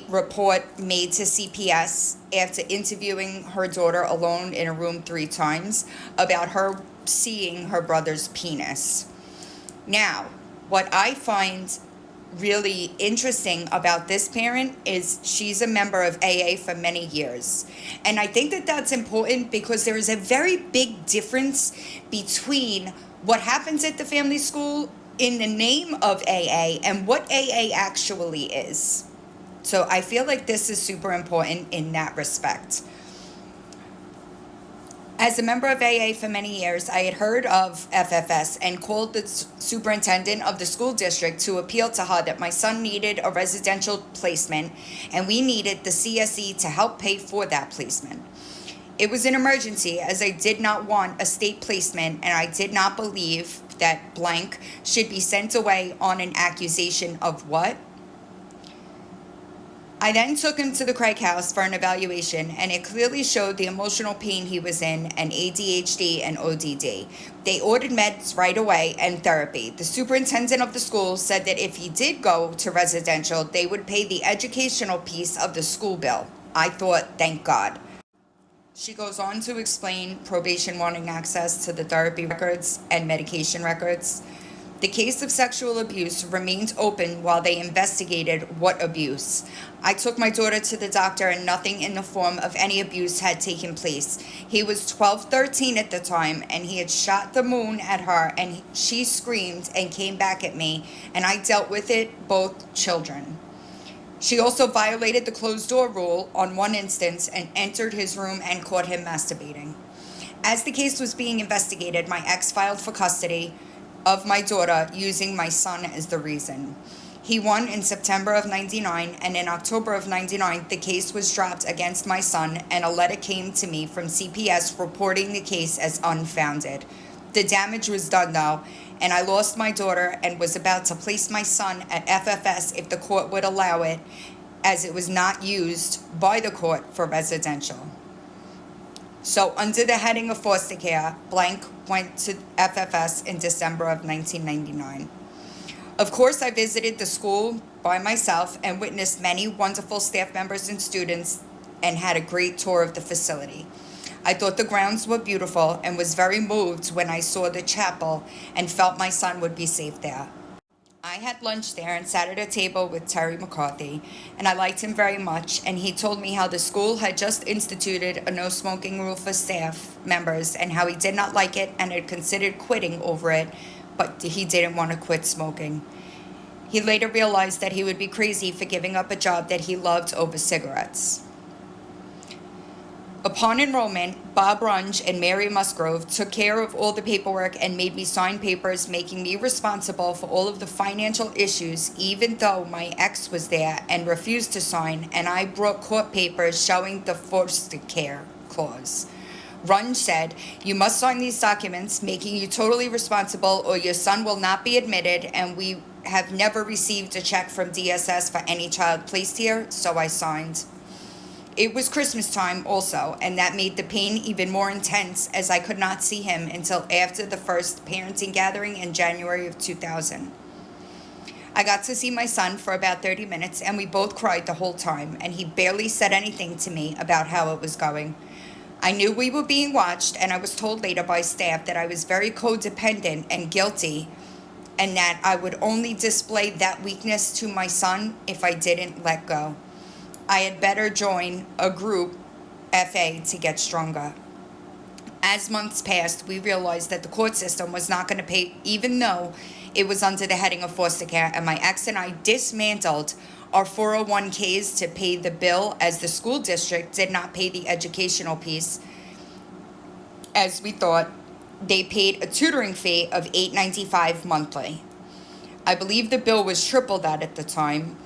report made to CPS after interviewing her daughter alone in a room 3 times about her seeing her brother's penis. Now, what I find really interesting about this parent is she's a member of AA for many years. And I think that that's important because there is a very big difference between what happens at the family school in the name of AA and what AA actually is. So I feel like this is super important in that respect. As a member of AA for many years, I had heard of FFS and called the superintendent of the school district to appeal to her that my son needed a residential placement and we needed the CSE to help pay for that placement. It was an emergency as I did not want a state placement and I did not believe that blank should be sent away on an accusation of what? I then took him to the Craig House for an evaluation, and it clearly showed the emotional pain he was in and ADHD and ODD. They ordered meds right away and therapy. The superintendent of the school said that if he did go to residential, they would pay the educational piece of the school bill. I thought, thank God. She goes on to explain probation wanting access to the therapy records and medication records. The case of sexual abuse remained open while they investigated what abuse. I took my daughter to the doctor and nothing in the form of any abuse had taken place. He was 13 at the time and he had shot the moon at her and she screamed and came back at me and I dealt with it, both children. She also violated the closed door rule on one instance and entered his room and caught him masturbating. As the case was being investigated, my ex filed for custody of my daughter using my son as the reason. He won in September of 99 and in October of 99 the case was dropped against my son and a letter came to me from CPS reporting the case as unfounded. The damage was done though and I lost my daughter and was about to place my son at FFS if the court would allow it as it was not used by the court for residential. So under the heading of foster care, blank went to FFS in December of 1999. Of course, I visited the school by myself and witnessed many wonderful staff members and students and had a great tour of the facility. I thought the grounds were beautiful and was very moved when I saw the chapel and felt my son would be safe there. I had lunch there and sat at a table with Terry McCarthy, and I liked him very much, and he told me how the school had just instituted a no smoking rule for staff members and how he did not like it and had considered quitting over it, but he didn't want to quit smoking. He later realized that he would be crazy for giving up a job that he loved over cigarettes. Upon enrollment, Bob Runge and Mary Musgrove took care of all the paperwork and made me sign papers, making me responsible for all of the financial issues, even though my ex was there and refused to sign, and I brought court papers showing the foster care clause. Runge said, "You must sign these documents, making you totally responsible, or your son will not be admitted, and we have never received a check from DSS for any child placed here," so I signed. It was Christmas time also, and that made the pain even more intense as I could not see him until after the first parenting gathering in January of 2000. I got to see my son for about 30 minutes, and we both cried the whole time, and he barely said anything to me about how it was going. I knew we were being watched, and I was told later by staff that I was very codependent and guilty, and that I would only display that weakness to my son if I didn't let go. I had better join a group, FA, to get stronger. As months passed, we realized that the court system was not going to pay, even though it was under the heading of foster care, and my ex and I dismantled our 401ks to pay the bill, as the school district did not pay the educational piece. As we thought, they paid a tutoring fee of $8.95 monthly. I believe the bill was triple that at the time,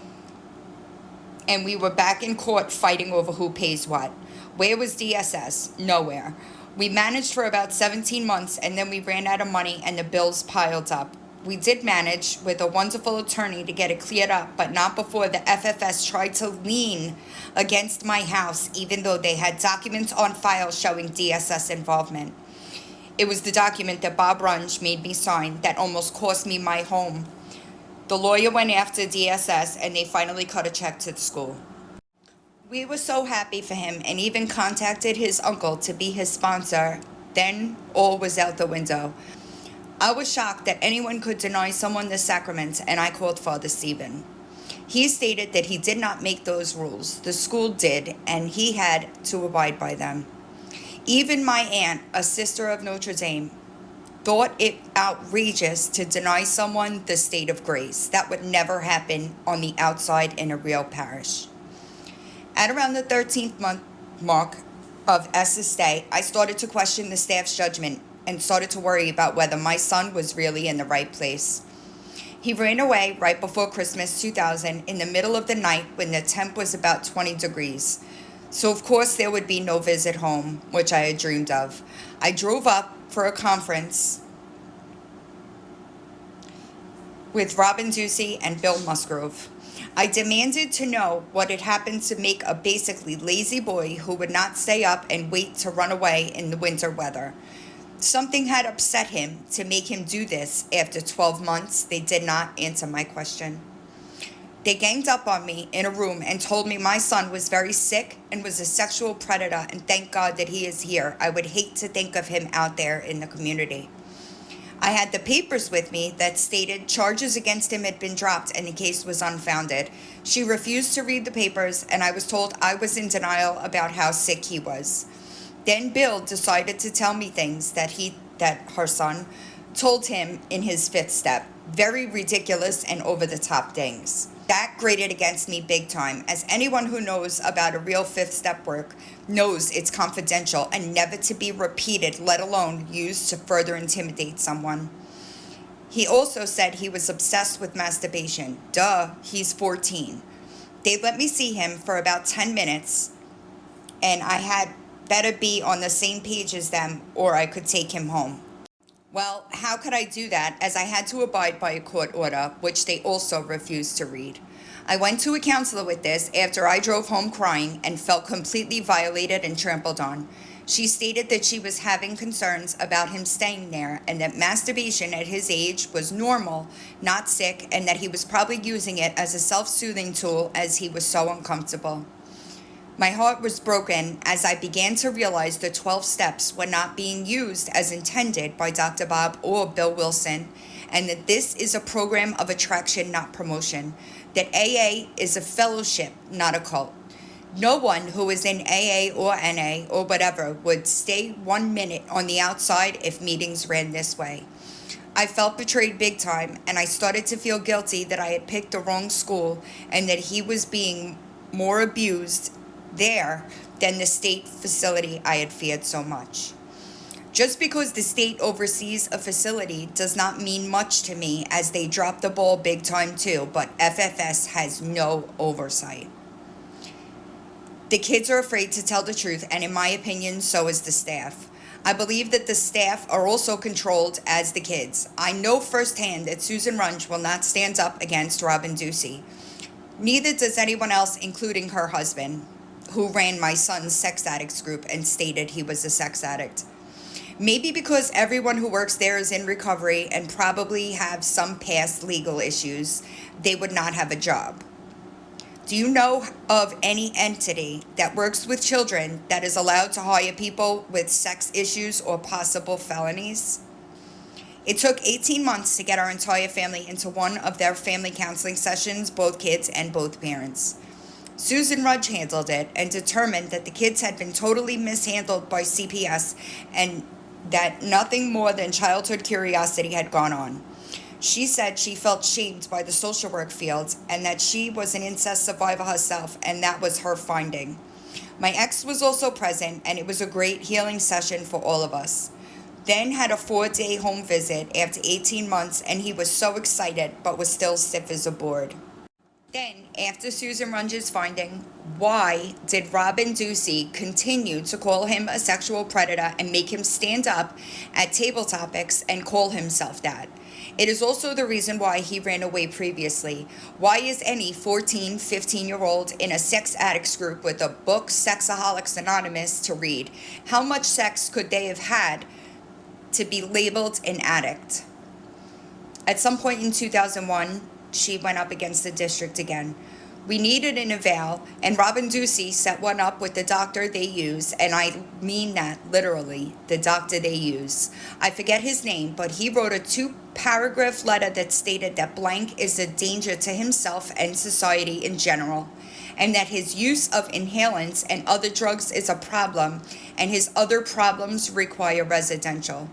and we were back in court fighting over who pays what. Where was DSS? Nowhere. We managed for about 17 months, and then we ran out of money and the bills piled up. We did manage with a wonderful attorney to get it cleared up, but not before the FFS tried to lean against my house, even though they had documents on file showing DSS involvement. It was the document that Bob Runge made me sign that almost cost me my home. The lawyer went after DSS, and they finally cut a check to the school. We were so happy for him and even contacted his uncle to be his sponsor. Then all was out the window. I was shocked that anyone could deny someone the sacrament, and I called Father Stephen. He stated that he did not make those rules. The school did, and he had to abide by them. Even my aunt, a sister of Notre Dame, thought it outrageous to deny someone the state of grace. That would never happen on the outside in a real parish. At around the 13th month mark of S's stay, I started to question the staff's judgment and started to worry about whether my son was really in the right place. He ran away right before Christmas 2000 in the middle of the night when the temp was about 20 degrees. So of course there would be no visit home, which I had dreamed of. I drove up for a conference with Robin Ducey and Bill Musgrove. I demanded to know what had happened to make a basically lazy boy who would not stay up and wait to run away in the winter weather. Something had upset him to make him do this. After 12 months, they did not answer my question. They ganged up on me in a room and told me my son was very sick and was a sexual predator, and thank God that he is here. I would hate to think of him out there in the community. I had the papers with me that stated charges against him had been dropped and the case was unfounded. She refused to read the papers, and I was told I was in denial about how sick he was. Then Bill decided to tell me things that her son told him in his fifth step. Very ridiculous and over-the-top things. That grated against me big time, as anyone who knows about a real fifth step work knows it's confidential and never to be repeated, let alone used to further intimidate someone. He also said he was obsessed with masturbation. Duh, he's 14. They let me see him for about 10 minutes, and I had better be on the same page as them or I could take him home. Well, how could I do that, as I had to abide by a court order, which they also refused to read. I went to a counselor with this after I drove home crying and felt completely violated and trampled on. She stated that she was having concerns about him staying there and that masturbation at his age was normal, not sick, and that he was probably using it as a self-soothing tool as he was so uncomfortable. My heart was broken as I began to realize the 12 steps were not being used as intended by Dr. Bob or Bill Wilson, and that this is a program of attraction, not promotion, that AA is a fellowship, not a cult. No one who is in AA or NA or whatever would stay 1 minute on the outside if meetings ran this way. I felt betrayed big time, and I started to feel guilty that I had picked the wrong school and that he was being more abused there than the state facility I had feared so much. Just because the state oversees a facility does not mean much to me, as they drop the ball big time too, but FFS has no oversight. The kids are afraid to tell the truth, and in my opinion, so is the staff. I believe that the staff are also controlled as the kids. I know firsthand that Susan Runge will not stand up against Robin Ducey. Neither does anyone else, including her husband, who ran my son's sex addicts group and stated he was a sex addict. Maybe because everyone who works there is in recovery and probably have some past legal issues, they would not have a job. Do you know of any entity that works with children that is allowed to hire people with sex issues or possible felonies? It took 18 months to get our entire family into one of their family counseling sessions, both kids and both parents. Susan Rudge handled it and determined that the kids had been totally mishandled by CPS and that nothing more than childhood curiosity had gone on. She said she felt shamed by the social work field and that she was an incest survivor herself, and that was her finding. My ex was also present, and it was a great healing session for all of us. Then had a 4-day home visit after 18 months, and he was so excited but was still stiff as a board. Then, after Susan Runge's finding, why did Robin Ducey continue to call him a sexual predator and make him stand up at table topics and call himself that? It is also the reason why he ran away previously. Why is any 14, 15-year-old in a sex addicts group with a book, Sexaholics Anonymous, to read? How much sex could they have had to be labeled an addict? At some point in 2001, she went up against the district again. We needed an eval, and Robin Ducey set one up with the doctor they use, and I mean that literally, the doctor they use. I forget his name, but he wrote a 2-paragraph letter that stated that blank is a danger to himself and society in general, and that his use of inhalants and other drugs is a problem, and his other problems require residential.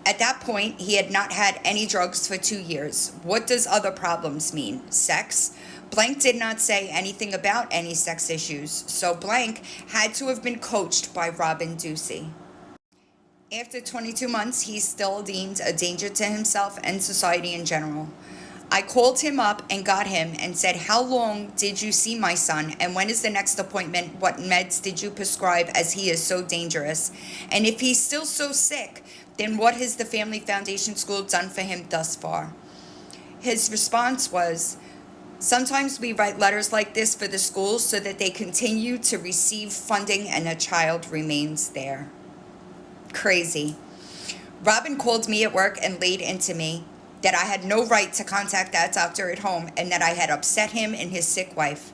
At that point, he had not had any drugs for 2 years. What does other problems mean? Sex? Blank did not say anything about any sex issues, so Blank had to have been coached by Robin Ducey. After 22 months, he's still deemed a danger to himself and society in general. I called him up and got him and said, "How long did you see my son, and when is the next appointment? What meds did you prescribe, as he is so dangerous? And if he's still so sick, then what has the Family Foundation School done for him thus far?" His response was, "Sometimes we write letters like this for the schools so that they continue to receive funding and a child remains there." Crazy. Robin called me at work and laid into me that I had no right to contact that doctor at home and that I had upset him and his sick wife.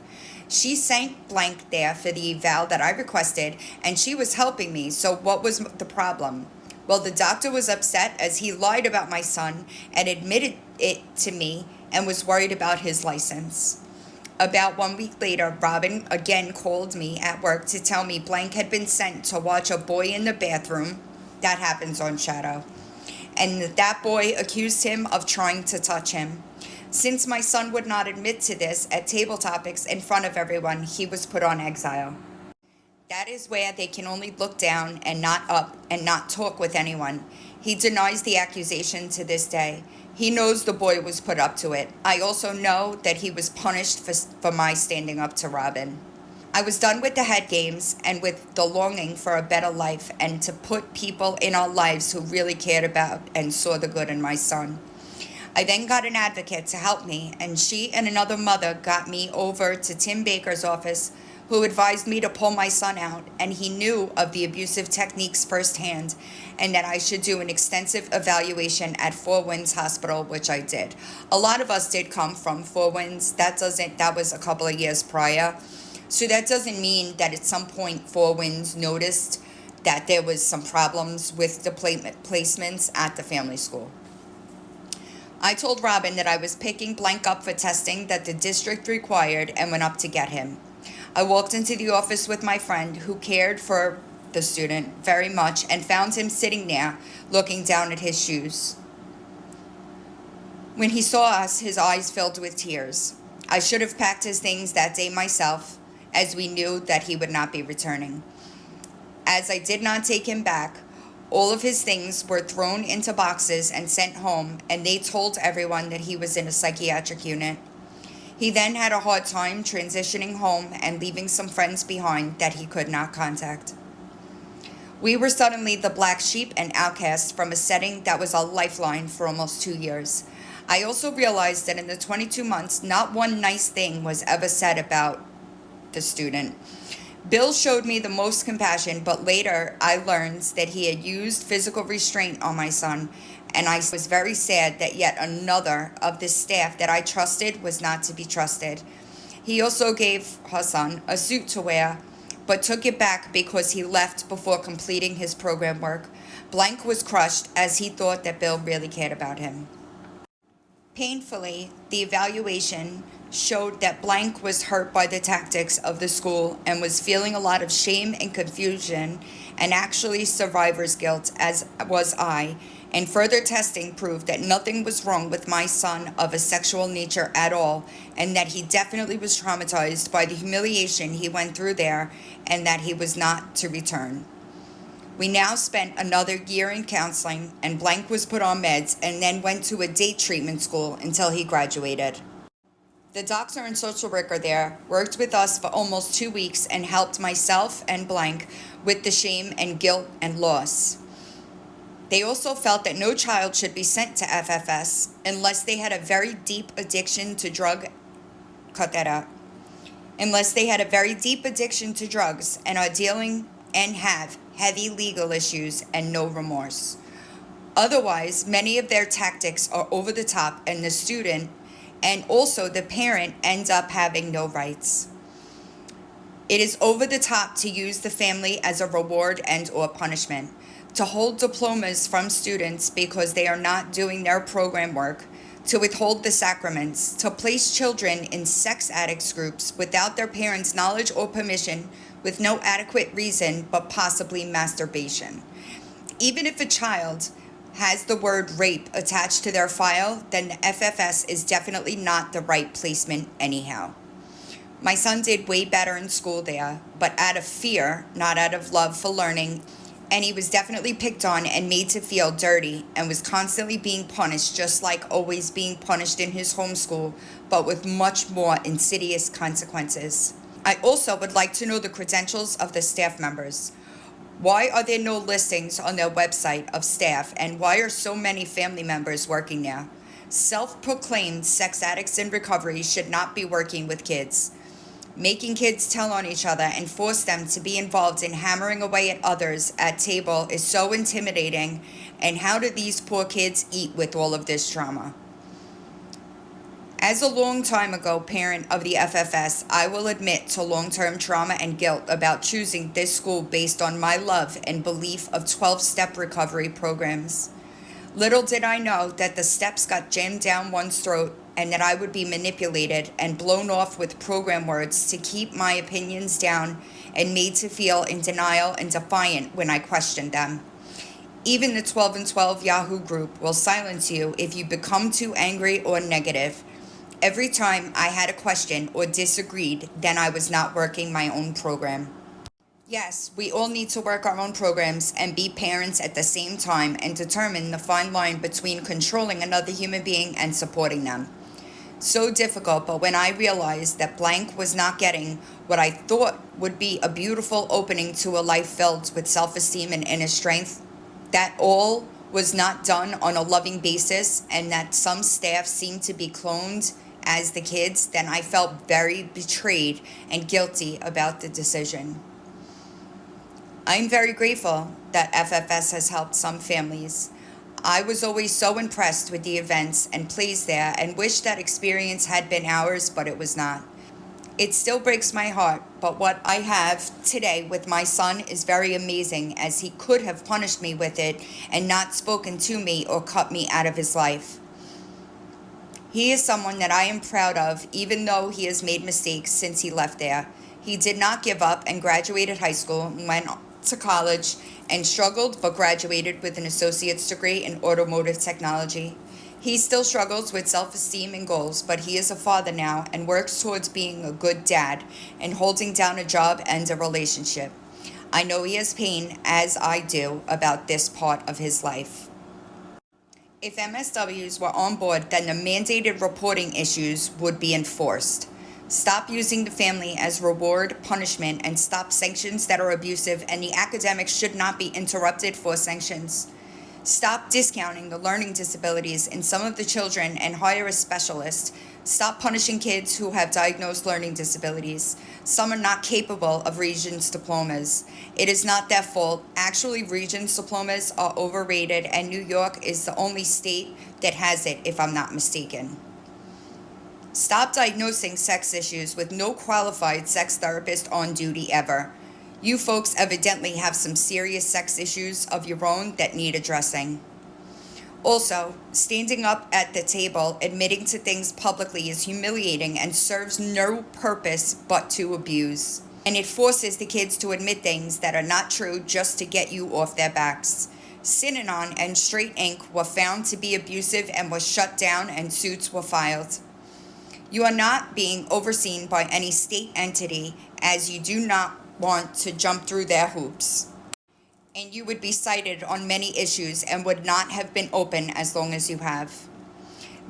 She sank Blank there for the eval that I requested, and she was helping me, so what was the problem? Well, the doctor was upset as he lied about my son and admitted it to me and was worried about his license. About 1 week later, Robin again called me at work to tell me Blank had been sent to watch a boy in the bathroom. That happens on Shadow. And that boy accused him of trying to touch him. Since my son would not admit to this at table topics in front of everyone, he was put on exile. That is where they can only look down and not up and not talk with anyone. He denies the accusation to this day. He knows the boy was put up to it. I also know that he was punished for my standing up to Robin. I was done with the head games and with the longing for a better life and to put people in our lives who really cared about and saw the good in my son. I then got an advocate to help me, and she and another mother got me over to Tim Baker's office, who advised me to pull my son out, and he knew of the abusive techniques firsthand and that I should do an extensive evaluation at Four Winds Hospital, which I did. A lot of us did come from Four Winds. That was a couple of years prior. So that doesn't mean that at some point Four Winds noticed that there was some problems with the placements at the family school. I told Robin that I was picking Blank up for testing that the district required and went up to get him. I walked into the office with my friend who cared for the student very much and found him sitting there looking down at his shoes. When he saw us, his eyes filled with tears. I should have packed his things that day myself, as we knew that he would not be returning. As I did not take him back, all of his things were thrown into boxes and sent home, and they told everyone that he was in a psychiatric unit. He then had a hard time transitioning home and leaving some friends behind that he could not contact. We were suddenly the black sheep and outcasts from a setting that was a lifeline for almost 2 years. I also realized that in the 22 months, not one nice thing was ever said about the student. Bill showed me the most compassion, but later I learned that he had used physical restraint on my son, and I was very sad that yet another of the staff that I trusted was not to be trusted. He also gave Hassan a suit to wear, but took it back because he left before completing his program work. Blank was crushed as he thought that Bill really cared about him. Painfully, the evaluation showed that Blank was hurt by the tactics of the school and was feeling a lot of shame and confusion, and actually survivor's guilt, as was I. And further testing proved that nothing was wrong with my son of a sexual nature at all, and that he definitely was traumatized by the humiliation he went through there, and that he was not to return. We now spent another year in counseling, and Blank was put on meds and then went to a date treatment school until he graduated. The doctor and social worker there worked with us for almost 2 weeks and helped myself and Blank with the shame and guilt and loss. They also felt that no child should be sent to FFS unless they had a very deep addiction to unless they had a very deep addiction to drugs and are dealing and have heavy legal issues and no remorse. Otherwise, many of their tactics are over the top, and the student and also the parent ends up having no rights. It is over the top to use the family as a reward and or punishment, to hold diplomas from students because they are not doing their program work, to withhold the sacraments, to place children in sex addicts groups without their parents' knowledge or permission, with no adequate reason but possibly masturbation. Even if a child has the word rape attached to their file, then the FFS is definitely not the right placement anyhow. My son did way better in school there, but out of fear, not out of love for learning, and he was definitely picked on and made to feel dirty and was constantly being punished, just like always being punished in his homeschool, but with much more insidious consequences. I also would like to know the credentials of the staff members. Why are there no listings on their website of staff, and why are so many family members working there? Self-proclaimed sex addicts in recovery should not be working with kids. Making kids tell on each other and force them to be involved in hammering away at others at table is so intimidating, and how do these poor kids eat with all of this trauma? As a long time ago parent of the FFS, I will admit to long-term trauma and guilt about choosing this school based on my love and belief of 12-step recovery programs. Little did I know that the steps got jammed down one's throat and that I would be manipulated and blown off with program words to keep my opinions down and made to feel in denial and defiant when I questioned them. Even the 12 and 12 Yahoo group will silence you if you become too angry or negative. Every time I had a question or disagreed, then I was not working my own program. Yes, we all need to work our own programs and be parents at the same time and determine the fine line between controlling another human being and supporting them. So difficult, but when I realized that Blank was not getting what I thought would be a beautiful opening to a life filled with self-esteem and inner strength, that all was not done on a loving basis, and that some staff seemed to be cloned as the kids, then I felt very betrayed and guilty about the decision. I'm very grateful that FFS has helped some families. I was always so impressed with the events and plays there and wish that experience had been ours, but it was not. It still breaks my heart, but what I have today with my son is very amazing, as he could have punished me with it and not spoken to me or cut me out of his life. He is someone that I am proud of, even though he has made mistakes since he left there. He did not give up and graduated high school, went to college, and struggled but graduated with an associate's degree in automotive technology. He still struggles with self-esteem and goals, but he is a father now and works towards being a good dad and holding down a job and a relationship. I know he has pain, as I do, about this part of his life. If MSWs were on board, then the mandated reporting issues would be enforced. Stop using the family as reward, punishment, and stop sanctions that are abusive, and the academics should not be interrupted for sanctions. Stop discounting the learning disabilities in some of the children and hire a specialist. Stop punishing kids who have diagnosed learning disabilities. Some are not capable of Regents diplomas. It is not their fault. Actually, Regents diplomas are overrated, and New York is the only state that has it, if I'm not mistaken. Stop diagnosing sex issues with no qualified sex therapist on duty ever. You folks evidently have some serious sex issues of your own that need addressing. Also, standing up at the table, admitting to things publicly is humiliating and serves no purpose but to abuse. And it forces the kids to admit things that are not true just to get you off their backs. Synanon and Straight Inc. were found to be abusive and was shut down, and suits were filed. You are not being overseen by any state entity, as you do not want to jump through their hoops. And you would be cited on many issues and would not have been open as long as you have.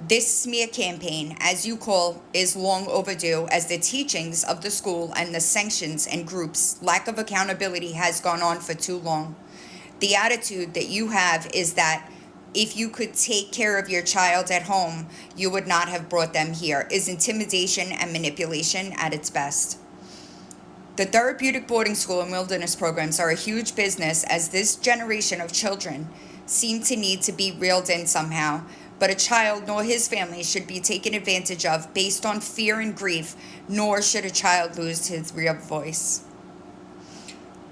This smear campaign, as you call, is long overdue, as the teachings of the school and the sanctions and groups' lack of accountability has gone on for too long. The attitude that you have is that if you could take care of your child at home, you would not have brought them here, is intimidation and manipulation at its best. The therapeutic boarding school and wilderness programs are a huge business, as this generation of children seem to need to be reeled in somehow, but a child nor his family should be taken advantage of based on fear and grief, nor should a child lose his real voice.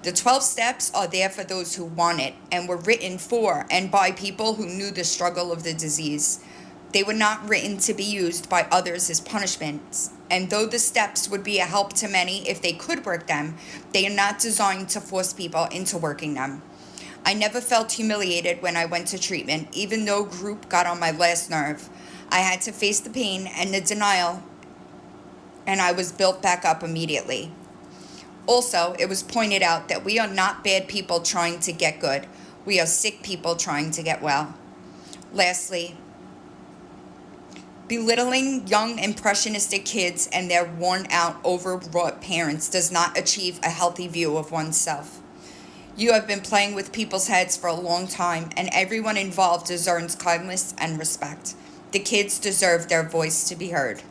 The 12 steps are there for those who want it, and were written for and by people who knew the struggle of the disease. They were not written to be used by others as punishments, and though the steps would be a help to many if they could work them, they are not designed to force people into working them. I never felt humiliated when I went to treatment, even though group got on my last nerve. I had to face the pain and the denial, and I was built back up immediately. Also, it was pointed out that we are not bad people trying to get good. We are sick people trying to get well. Lastly, belittling young impressionistic kids and their worn-out, overwrought parents does not achieve a healthy view of oneself. You have been playing with people's heads for a long time, and everyone involved deserves kindness and respect. The kids deserve their voice to be heard.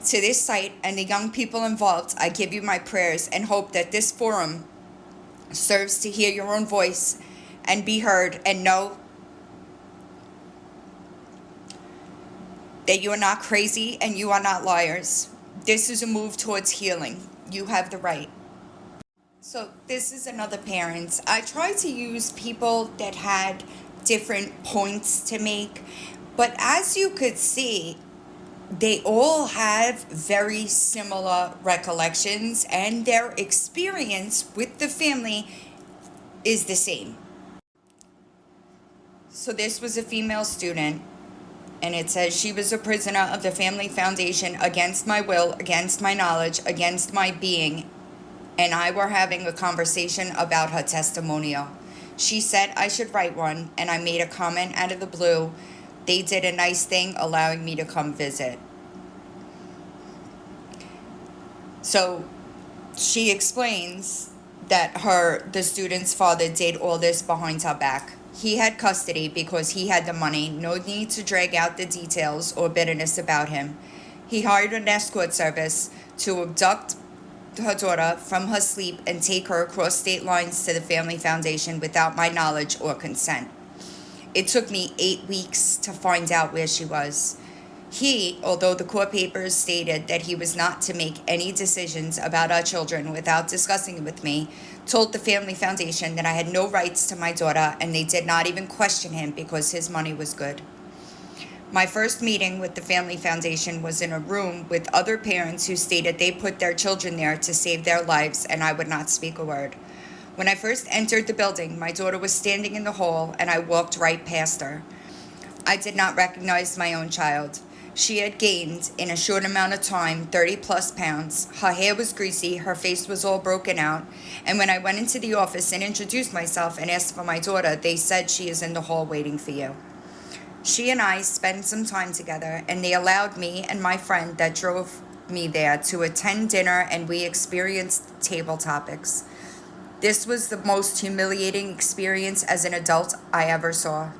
To this site and the young people involved, I give you my prayers and hope that this forum serves to hear your own voice and be heard, and know that you are not crazy and you are not liars. This is a move towards healing. You have the right. So this is another parent. I tried to use people that had different points to make, but as you could see, they all have very similar recollections, and their experience with the family is the same. So this was a female student, and it says, she was a prisoner of the Family Foundation against my will, against my knowledge, against my being, and I were having a conversation about her testimonial. She said I should write one, and I made a comment out of the blue. They did a nice thing allowing me to come visit. So she explains that the student's father did all this behind her back. He had custody because he had the money. No need to drag out the details or bitterness about him. He hired an escort service to abduct her daughter from her sleep and take her across state lines to the Family Foundation without my knowledge or consent. It took me 8 weeks to find out where she was. He, although the court papers stated that he was not to make any decisions about our children without discussing it with me, told the Family Foundation that I had no rights to my daughter and they did not even question him because his money was good. My first meeting with the Family Foundation was in a room with other parents who stated they put their children there to save their lives and I would not speak a word. When I first entered the building, my daughter was standing in the hall and I walked right past her. I did not recognize my own child. She had gained, in a short amount of time, 30 plus pounds. Her hair was greasy, her face was all broken out, and when I went into the office and introduced myself and asked for my daughter, they said she is in the hall waiting for you. She and I spent some time together, and they allowed me and my friend that drove me there to attend dinner, and we experienced table topics. This was the most humiliating experience as an adult I ever saw.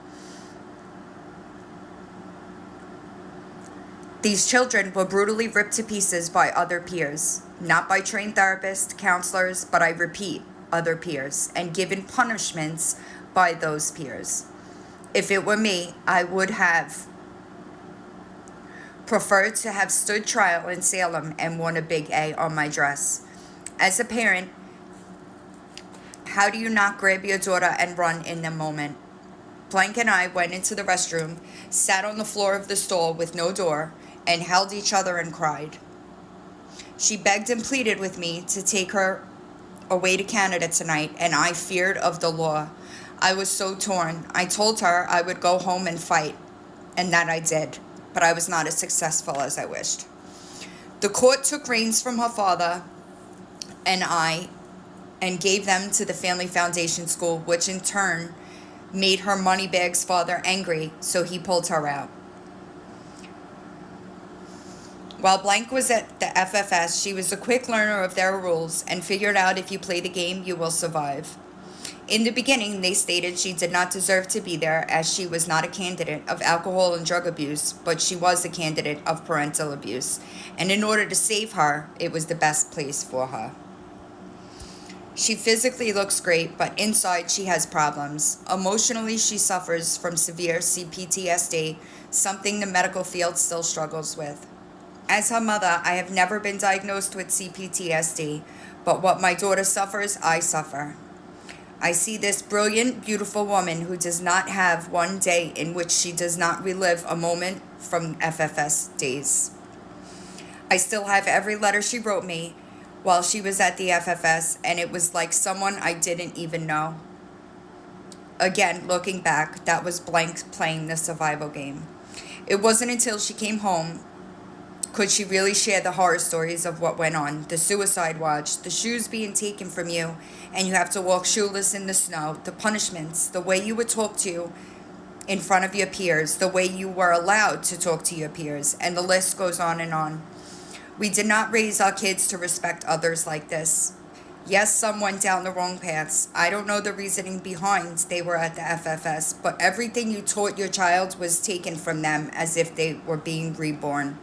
These children were brutally ripped to pieces by other peers, not by trained therapists, counselors, but I repeat, other peers, and given punishments by those peers. If it were me, I would have preferred to have stood trial in Salem and worn a big A on my dress. As a parent, how do you not grab your daughter and run in the moment? Blank and I went into the restroom, sat on the floor of the stall with no door, and held each other and cried. She begged and pleaded with me to take her away to Canada tonight, and I feared of the law. I was so torn. I told her I would go home and fight, and that I did, but I was not as successful as I wished. The court took reins from her father and I and gave them to the Family Foundation School, which in turn made her moneybags father angry, so he pulled her out. While Blank was at the FFS, she was a quick learner of their rules and figured out if you play the game, you will survive. In the beginning, they stated she did not deserve to be there as she was not a candidate of alcohol and drug abuse, but she was a candidate of parental abuse. And in order to save her, it was the best place for her. She physically looks great, but inside she has problems. Emotionally, she suffers from severe CPTSD, something the medical field still struggles with. As her mother, I have never been diagnosed with CPTSD, but what my daughter suffers, I suffer. I see this brilliant, beautiful woman who does not have one day in which she does not relive a moment from FFS days. I still have every letter she wrote me while she was at the FFS, and it was like someone I didn't even know. Again, looking back, that was Blank playing the survival game. It wasn't until she came home could she really share the horror stories of what went on, the suicide watch, the shoes being taken from you, and you have to walk shoeless in the snow, the punishments, the way you were talked to in front of your peers, the way you were allowed to talk to your peers, and the list goes on and on. We did not raise our kids to respect others like this. Yes, some went down the wrong paths. I don't know the reasoning behind they were at the FFS, but everything you taught your child was taken from them as if they were being reborn.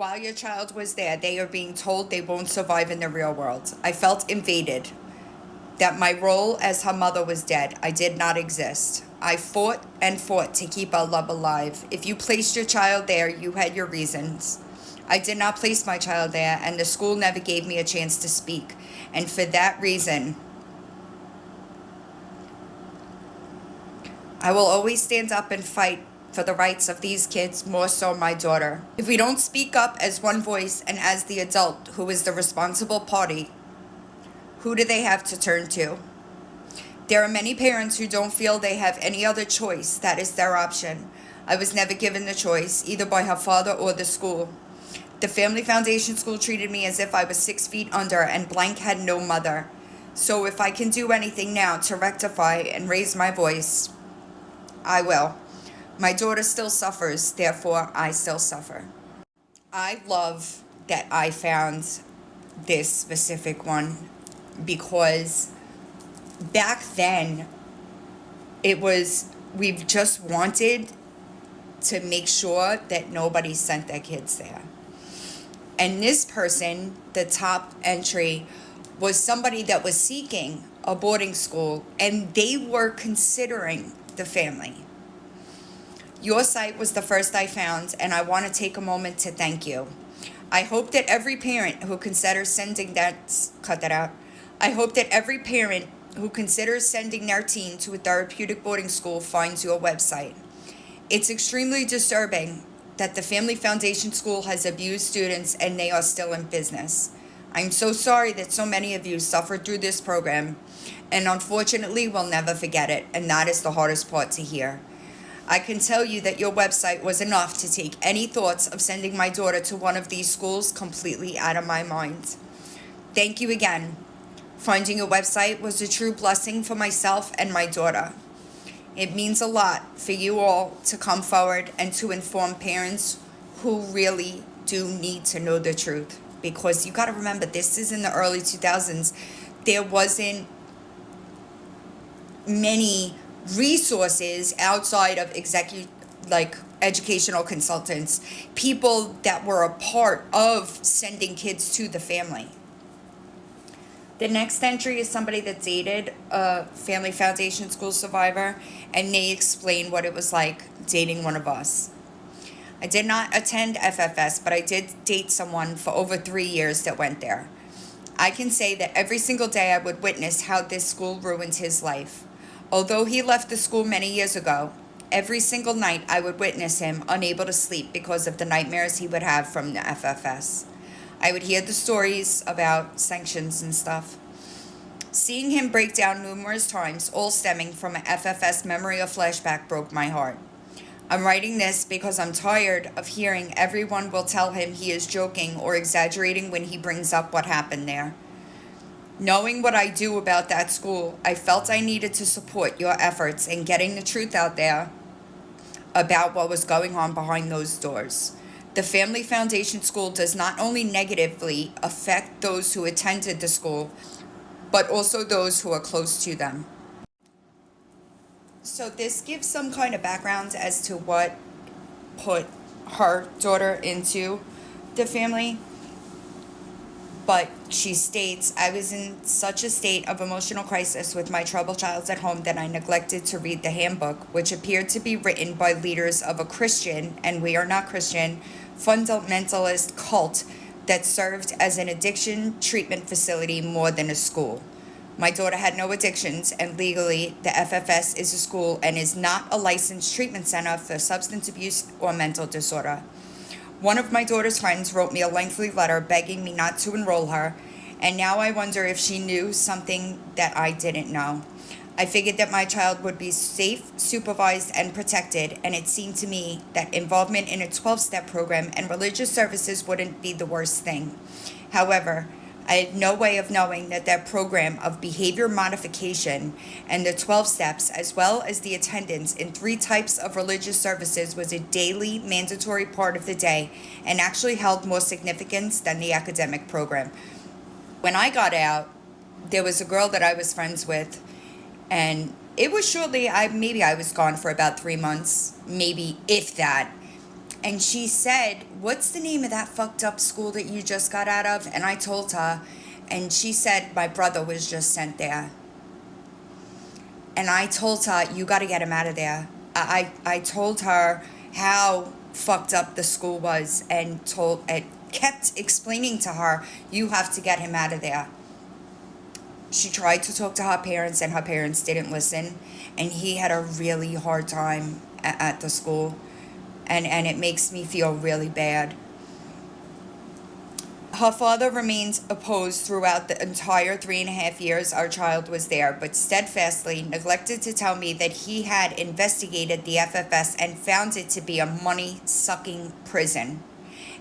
While your child was there, they are being told they won't survive in the real world. I felt invaded, that my role as her mother was dead. I did not exist. I fought and fought to keep our love alive. If you placed your child there, you had your reasons. I did not place my child there, and the school never gave me a chance to speak. And for that reason, I will always stand up and fight for the rights of these kids, more so my daughter. If we don't speak up as one voice and as the adult who is the responsible party, who do they have to turn to? There are many parents who don't feel they have any other choice. That is their option. I was never given the choice, either by her father or the school. The Family Foundation School treated me as if I was 6 feet under and Blank had no mother. So if I can do anything now to rectify and raise my voice, I will. My daughter still suffers, therefore I still suffer. I love that I found this specific one because back then we've just wanted to make sure that nobody sent their kids there. And this person, the top entry, was somebody that was seeking a boarding school and they were considering the family. Your site was the first I found, and I want to take a moment to thank you. I hope that every parent who considers sending cut that out. I hope that every parent who considers sending their teen to a therapeutic boarding school finds your website. It's extremely disturbing that the Family Foundation School has abused students and they are still in business. I'm so sorry that so many of you suffered through this program, and unfortunately will never forget it, and that is the hardest part to hear. I can tell you that your website was enough to take any thoughts of sending my daughter to one of these schools completely out of my mind. Thank you again. Finding a website was a true blessing for myself and my daughter. It means a lot for you all to come forward and to inform parents who really do need to know the truth. Because you got to remember, this is in the early 2000s. There wasn't many resources outside of educational consultants, people that were a part of sending kids to the family. The next entry is somebody that dated a Family Foundation School survivor, and they explain what it was like dating one of us. I did not attend FFS, but I did date someone for over 3 years that went there. I can say that every single day I would witness how this school ruined his life. Although he left the school many years ago, every single night I would witness him unable to sleep because of the nightmares he would have from the FFS. I would hear the stories about sanctions and stuff. Seeing him break down numerous times, all stemming from an FFS memory or flashback, broke my heart. I'm writing this because I'm tired of hearing everyone will tell him he is joking or exaggerating when he brings up what happened there. Knowing what I do about that school, I felt I needed to support your efforts in getting the truth out there about what was going on behind those doors. The Family Foundation School does not only negatively affect those who attended the school, but also those who are close to them. So this gives some kind of background as to what put her daughter into the family. But she states, I was in such a state of emotional crisis with my troubled child at home that I neglected to read the handbook, which appeared to be written by leaders of a Christian, and we are not Christian, fundamentalist cult that served as an addiction treatment facility more than a school. My daughter had no addictions, and legally, the FFS is a school and is not a licensed treatment center for substance abuse or mental disorder. One of my daughter's friends wrote me a lengthy letter begging me not to enroll her, and now I wonder if she knew something that I didn't know. I figured that my child would be safe, supervised, and protected, and it seemed to me that involvement in a 12-step program and religious services wouldn't be the worst thing. However, I had no way of knowing that that program of behavior modification and the 12 steps, as well as the attendance in 3 types of religious services, was a daily mandatory part of the day and actually held more significance than the academic program. When I got out, there was a girl that I was friends with, and it was shortly, maybe I was gone for about 3 months, maybe if that. And she said, what's the name of that fucked up school that you just got out of? And I told her, and she said, my brother was just sent there. And I told her, you got to get him out of there. I told her how fucked up the school was and kept explaining to her, you have to get him out of there. She tried to talk to her parents, and her parents didn't listen. And he had a really hard time at the school. And it makes me feel really bad. Her father remained opposed throughout the entire 3.5 years our child was there, but steadfastly neglected to tell me that he had investigated the FFS and found it to be a money-sucking prison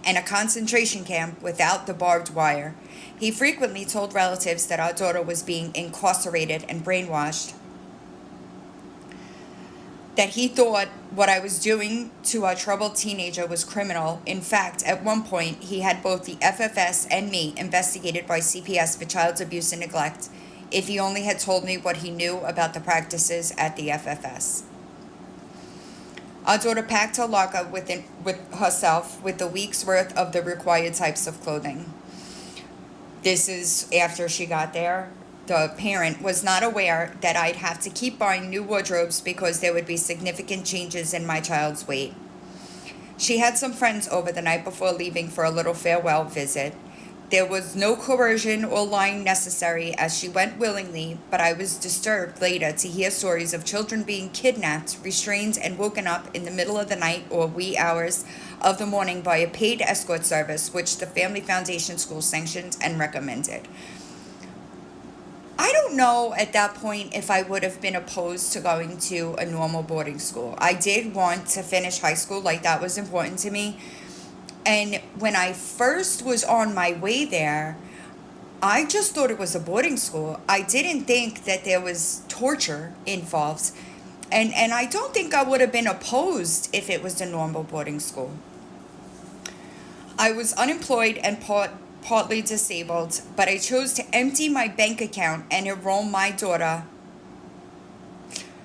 and a concentration camp without the barbed wire. He frequently told relatives that our daughter was being incarcerated and brainwashed, that he thought what I was doing to our troubled teenager was criminal. In fact, at one point, he had both the FFS and me investigated by CPS for child abuse and neglect, if he only had told me what he knew about the practices at the FFS. Our daughter packed her locker with herself with a week's worth of the required types of clothing. This is after she got there. the parent, was not aware that I'd have to keep buying new wardrobes because there would be significant changes in my child's weight. She had some friends over the night before leaving for a little farewell visit. There was no coercion or lying necessary as she went willingly, but I was disturbed later to hear stories of children being kidnapped, restrained, and woken up in the middle of the night or wee hours of the morning by a paid escort service, which the Family Foundation School sanctioned and recommended. I don't know at that point if I would have been opposed to going to a normal boarding school. I did want to finish high school, like that was important to me. And when I first was on my way there, I just thought it was a boarding school. I didn't think that there was torture involved. And I don't think I would have been opposed if it was a normal boarding school. I was unemployed and partly disabled, but I chose to empty my bank account and enroll my daughter.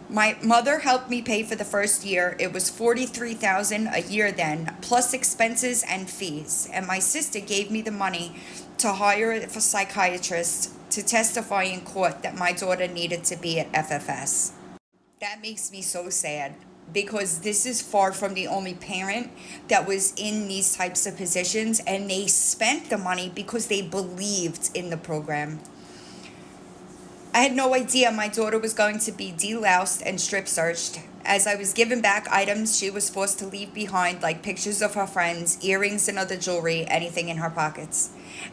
My mother helped me pay for the first year. It was $43,000 a year then, plus expenses and fees. And my sister gave me the money to hire a psychiatrist to testify in court that my daughter needed to be at FFS. That makes me so sad, because this is far from the only parent that was in these types of positions, and they spent the money because they believed in the program. I had no idea my daughter was going to be deloused and strip searched. As I was given back items she was forced to leave behind, like pictures of her friends, earrings and other jewelry, anything in her pockets.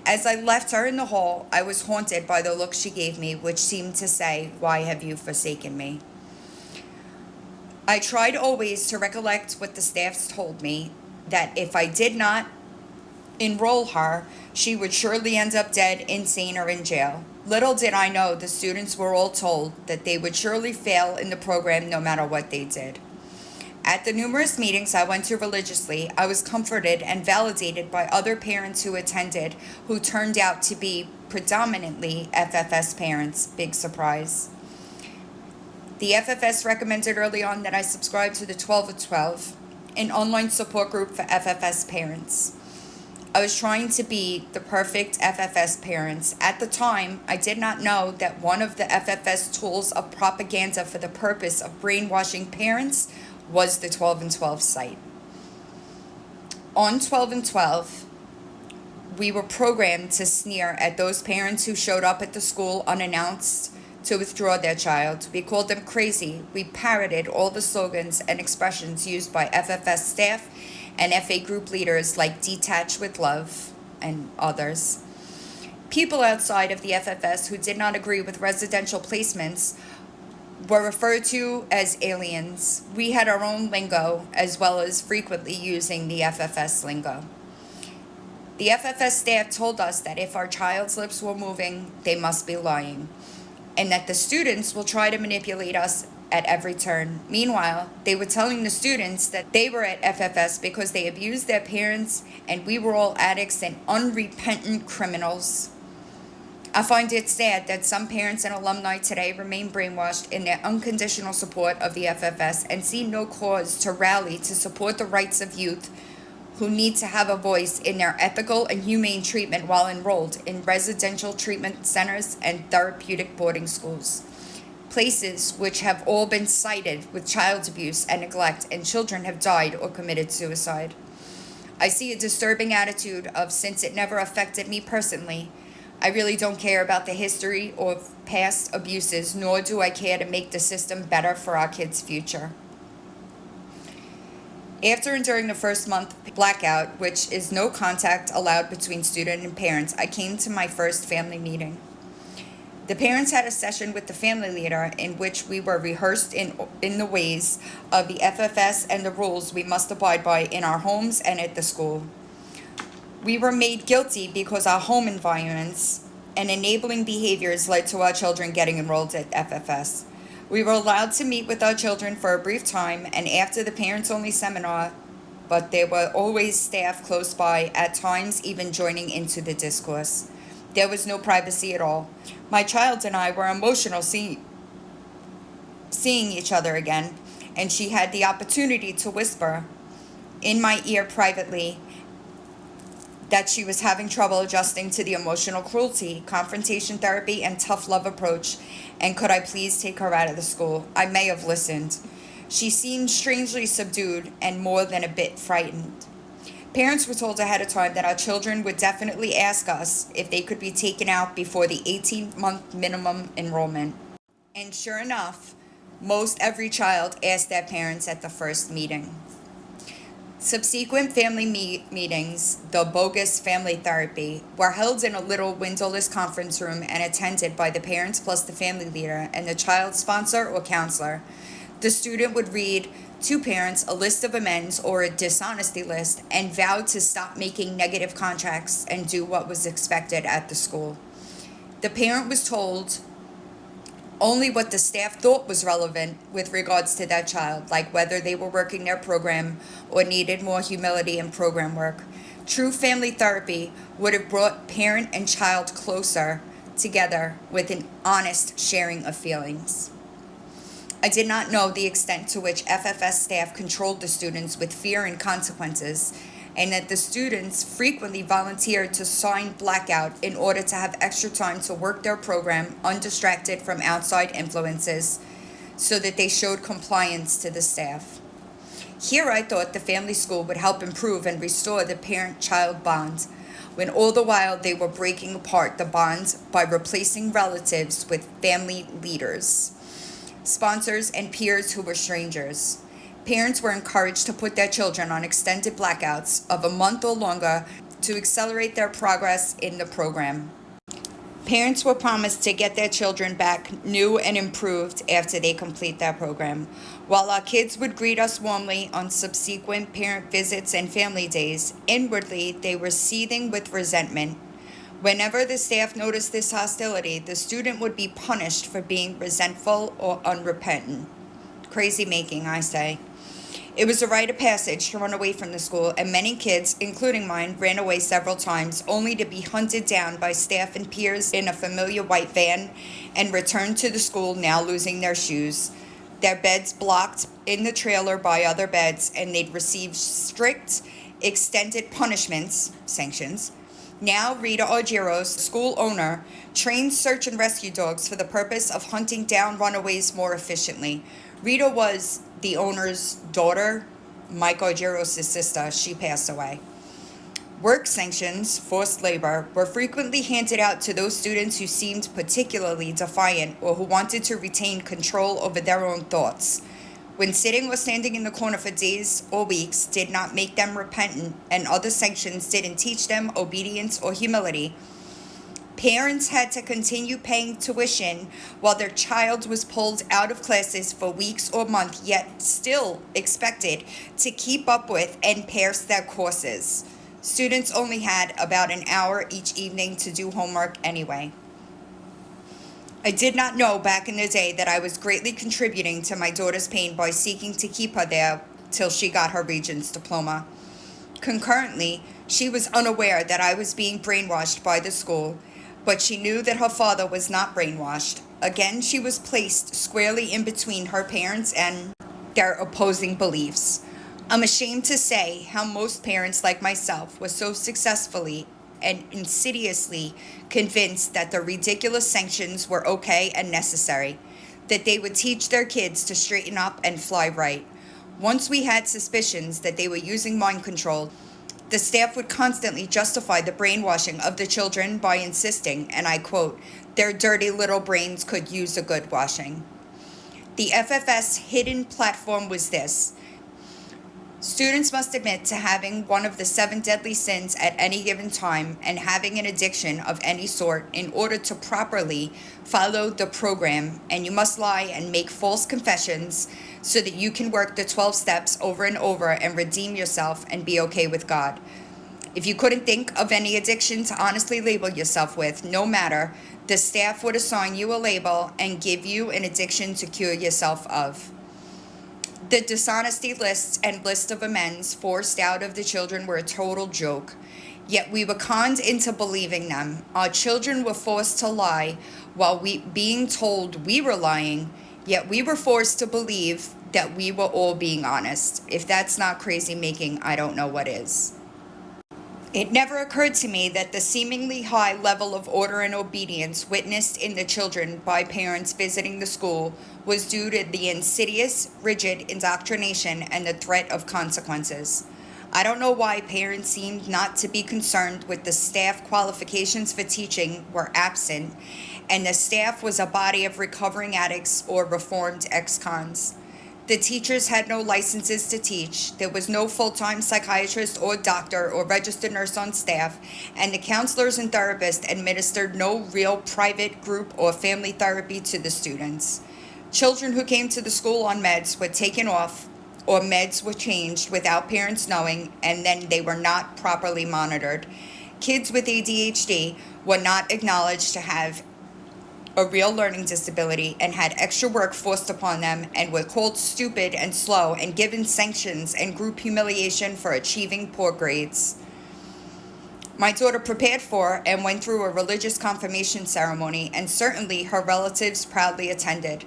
As I left her in the hall, I was haunted by the look she gave me, which seemed to say, "Why have you forsaken me?" I tried always to recollect what the staffs told me, that if I did not enroll her, she would surely end up dead, insane, or in jail. Little did I know the students were all told that they would surely fail in the program no matter what they did. At the numerous meetings I went to religiously, I was comforted and validated by other parents who attended, who turned out to be predominantly FFS parents. Big surprise. The FFS recommended early on that I subscribe to the 12 of 12, an online support group for FFS parents. I was trying to be the perfect FFS parents. At the time, I did not know that one of the FFS tools of propaganda for the purpose of brainwashing parents was the 12 and 12 site. On 12 and 12, we were programmed to sneer at those parents who showed up at the school unannounced to withdraw their child. We called them crazy. We parroted all the slogans and expressions used by FFS staff and FA group leaders like Detach with Love and others. People outside of the FFS who did not agree with residential placements were referred to as aliens. We had our own lingo, as well as frequently using the FFS lingo. The FFS staff told us that if our child's lips were moving, they must be lying, and that the students will try to manipulate us at every turn. Meanwhile, they were telling the students that they were at FFS because they abused their parents and we were all addicts and unrepentant criminals. I find it sad that some parents and alumni today remain brainwashed in their unconditional support of the FFS and see no cause to rally to support the rights of youth who need to have a voice in their ethical and humane treatment while enrolled in residential treatment centers and therapeutic boarding schools. Places which have all been cited with child abuse and neglect, and children have died or committed suicide. I see a disturbing attitude of, since it never affected me personally, I really don't care about the history or past abuses, nor do I care to make the system better for our kids' future. After and during the first month blackout, which is no contact allowed between student and parents, I came to my first family meeting. The parents had a session with the family leader in which we were rehearsed in the ways of the FFS and the rules we must abide by in our homes and at the school. We were made guilty because our home environments and enabling behaviors led to our children getting enrolled at FFS. We were allowed to meet with our children for a brief time and after the parents-only seminar, but there were always staff close by, at times even joining into the discourse. There was no privacy at all. My child and I were emotional seeing each other again, and she had the opportunity to whisper in my ear privately that she was having trouble adjusting to the emotional cruelty, confrontation therapy, and tough love approach, and could I please take her out of the school? I may have listened. She seemed strangely subdued and more than a bit frightened. Parents were told ahead of time that our children would definitely ask us if they could be taken out before the 18-month minimum enrollment. And sure enough, most every child asked their parents at the first meeting. Subsequent family meetings, the bogus family therapy, were held in a little windowless conference room and attended by the parents plus the family leader and the child's sponsor or counselor. The student would read to parents a list of amends or a dishonesty list and vow to stop making negative contracts and do what was expected at the school. The parent was told only what the staff thought was relevant with regards to that child, like whether they were working their program or needed more humility in program work. True family therapy would have brought parent and child closer together with an honest sharing of feelings. I did not know the extent to which FFS staff controlled the students with fear and consequences, and that the students frequently volunteered to sign blackout in order to have extra time to work their program undistracted from outside influences so that they showed compliance to the staff. Here I thought the family school would help improve and restore the parent-child bond, when all the while they were breaking apart the bond by replacing relatives with family leaders, sponsors, and peers who were strangers. Parents were encouraged to put their children on extended blackouts of a month or longer to accelerate their progress in the program. Parents were promised to get their children back new and improved after they complete their program. While our kids would greet us warmly on subsequent parent visits and family days, inwardly they were seething with resentment. Whenever the staff noticed this hostility, the student would be punished for being resentful or unrepentant. Crazy making, I say. It was a rite of passage to run away from the school, and many kids, including mine, ran away several times, only to be hunted down by staff and peers in a familiar white van and returned to the school, now losing their shoes, their beds blocked in the trailer by other beds, and they'd receive strict, extended punishments, sanctions. Now Rita Argyros, school owner, trained search and rescue dogs for the purpose of hunting down runaways more efficiently. Rita was the owner's daughter, Mike Argyros' sister. She passed away. Work sanctions, forced labor, were frequently handed out to those students who seemed particularly defiant or who wanted to retain control over their own thoughts. When sitting or standing in the corner for days or weeks did not make them repentant, and other sanctions didn't teach them obedience or humility, parents had to continue paying tuition while their child was pulled out of classes for weeks or months, yet still expected to keep up with and pass their courses. Students only had about an hour each evening to do homework anyway. I did not know back in the day that I was greatly contributing to my daughter's pain by seeking to keep her there till she got her Regents diploma. Concurrently, she was unaware that I was being brainwashed by the school, but she knew that her father was not brainwashed. Again, she was placed squarely in between her parents and their opposing beliefs. I'm ashamed to say how most parents like myself were so successfully and insidiously convinced that the ridiculous sanctions were okay and necessary, that they would teach their kids to straighten up and fly right. Once we had suspicions that they were using mind control, the staff would constantly justify the brainwashing of the children by insisting, and I quote, their dirty little brains could use a good washing. The FFS hidden platform was this: students must admit to having one of the 7 deadly sins at any given time and having an addiction of any sort in order to properly follow the program, and you must lie and make false confessions so that you can work the 12 steps over and over and redeem yourself and be okay with God. If you couldn't think of any addiction to honestly label yourself with, no matter, the staff would assign you a label and give you an addiction to cure yourself of. The dishonesty lists and list of amends forced out of the children were a total joke, yet we were conned into believing them. Our children were forced to lie while being told we were lying, yet we were forced to believe that we were all being honest. If that's not crazy making, I don't know what is. It never occurred to me that the seemingly high level of order and obedience witnessed in the children by parents visiting the school was due to the insidious, rigid indoctrination and the threat of consequences. I don't know why parents seemed not to be concerned with the staff qualifications for teaching were absent, and the staff was a body of recovering addicts or reformed ex-cons. The teachers had no licenses to teach, there was no full-time psychiatrist or doctor or registered nurse on staff, and the counselors and therapists administered no real private group or family therapy to the students. Children who came to the school on meds were taken off, or meds were changed without parents knowing, and then they were not properly monitored. Kids with ADHD were not acknowledged to have a real learning disability and had extra work forced upon them and were called stupid and slow and given sanctions and group humiliation for achieving poor grades. My daughter prepared for and went through a religious confirmation ceremony, and certainly her relatives proudly attended,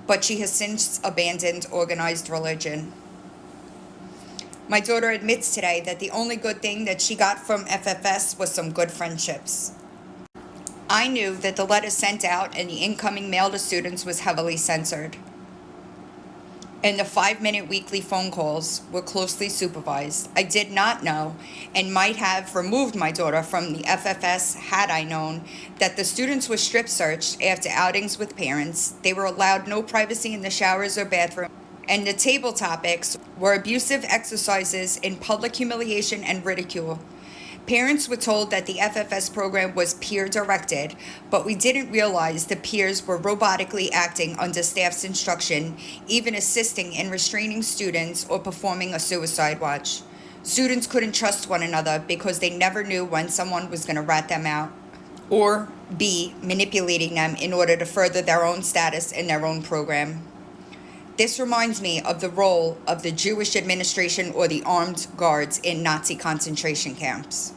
but she has since abandoned organized religion. My daughter admits today that the only good thing that she got from FFS was some good friendships. I knew that the letters sent out and the incoming mail to students was heavily censored, and the 5-minute weekly phone calls were closely supervised. I did not know, and might have removed my daughter from the FFS had I known, that the students were strip searched after outings with parents. They were allowed no privacy in the showers or bathroom, and the table topics were abusive exercises in public humiliation and ridicule. Parents were told that the FFS program was peer-directed, but we didn't realize the peers were robotically acting under staff's instruction, even assisting in restraining students or performing a suicide watch. Students couldn't trust one another because they never knew when someone was going to rat them out or be manipulating them in order to further their own status in their own program. This reminds me of the role of the Jewish administration or the armed guards in Nazi concentration camps.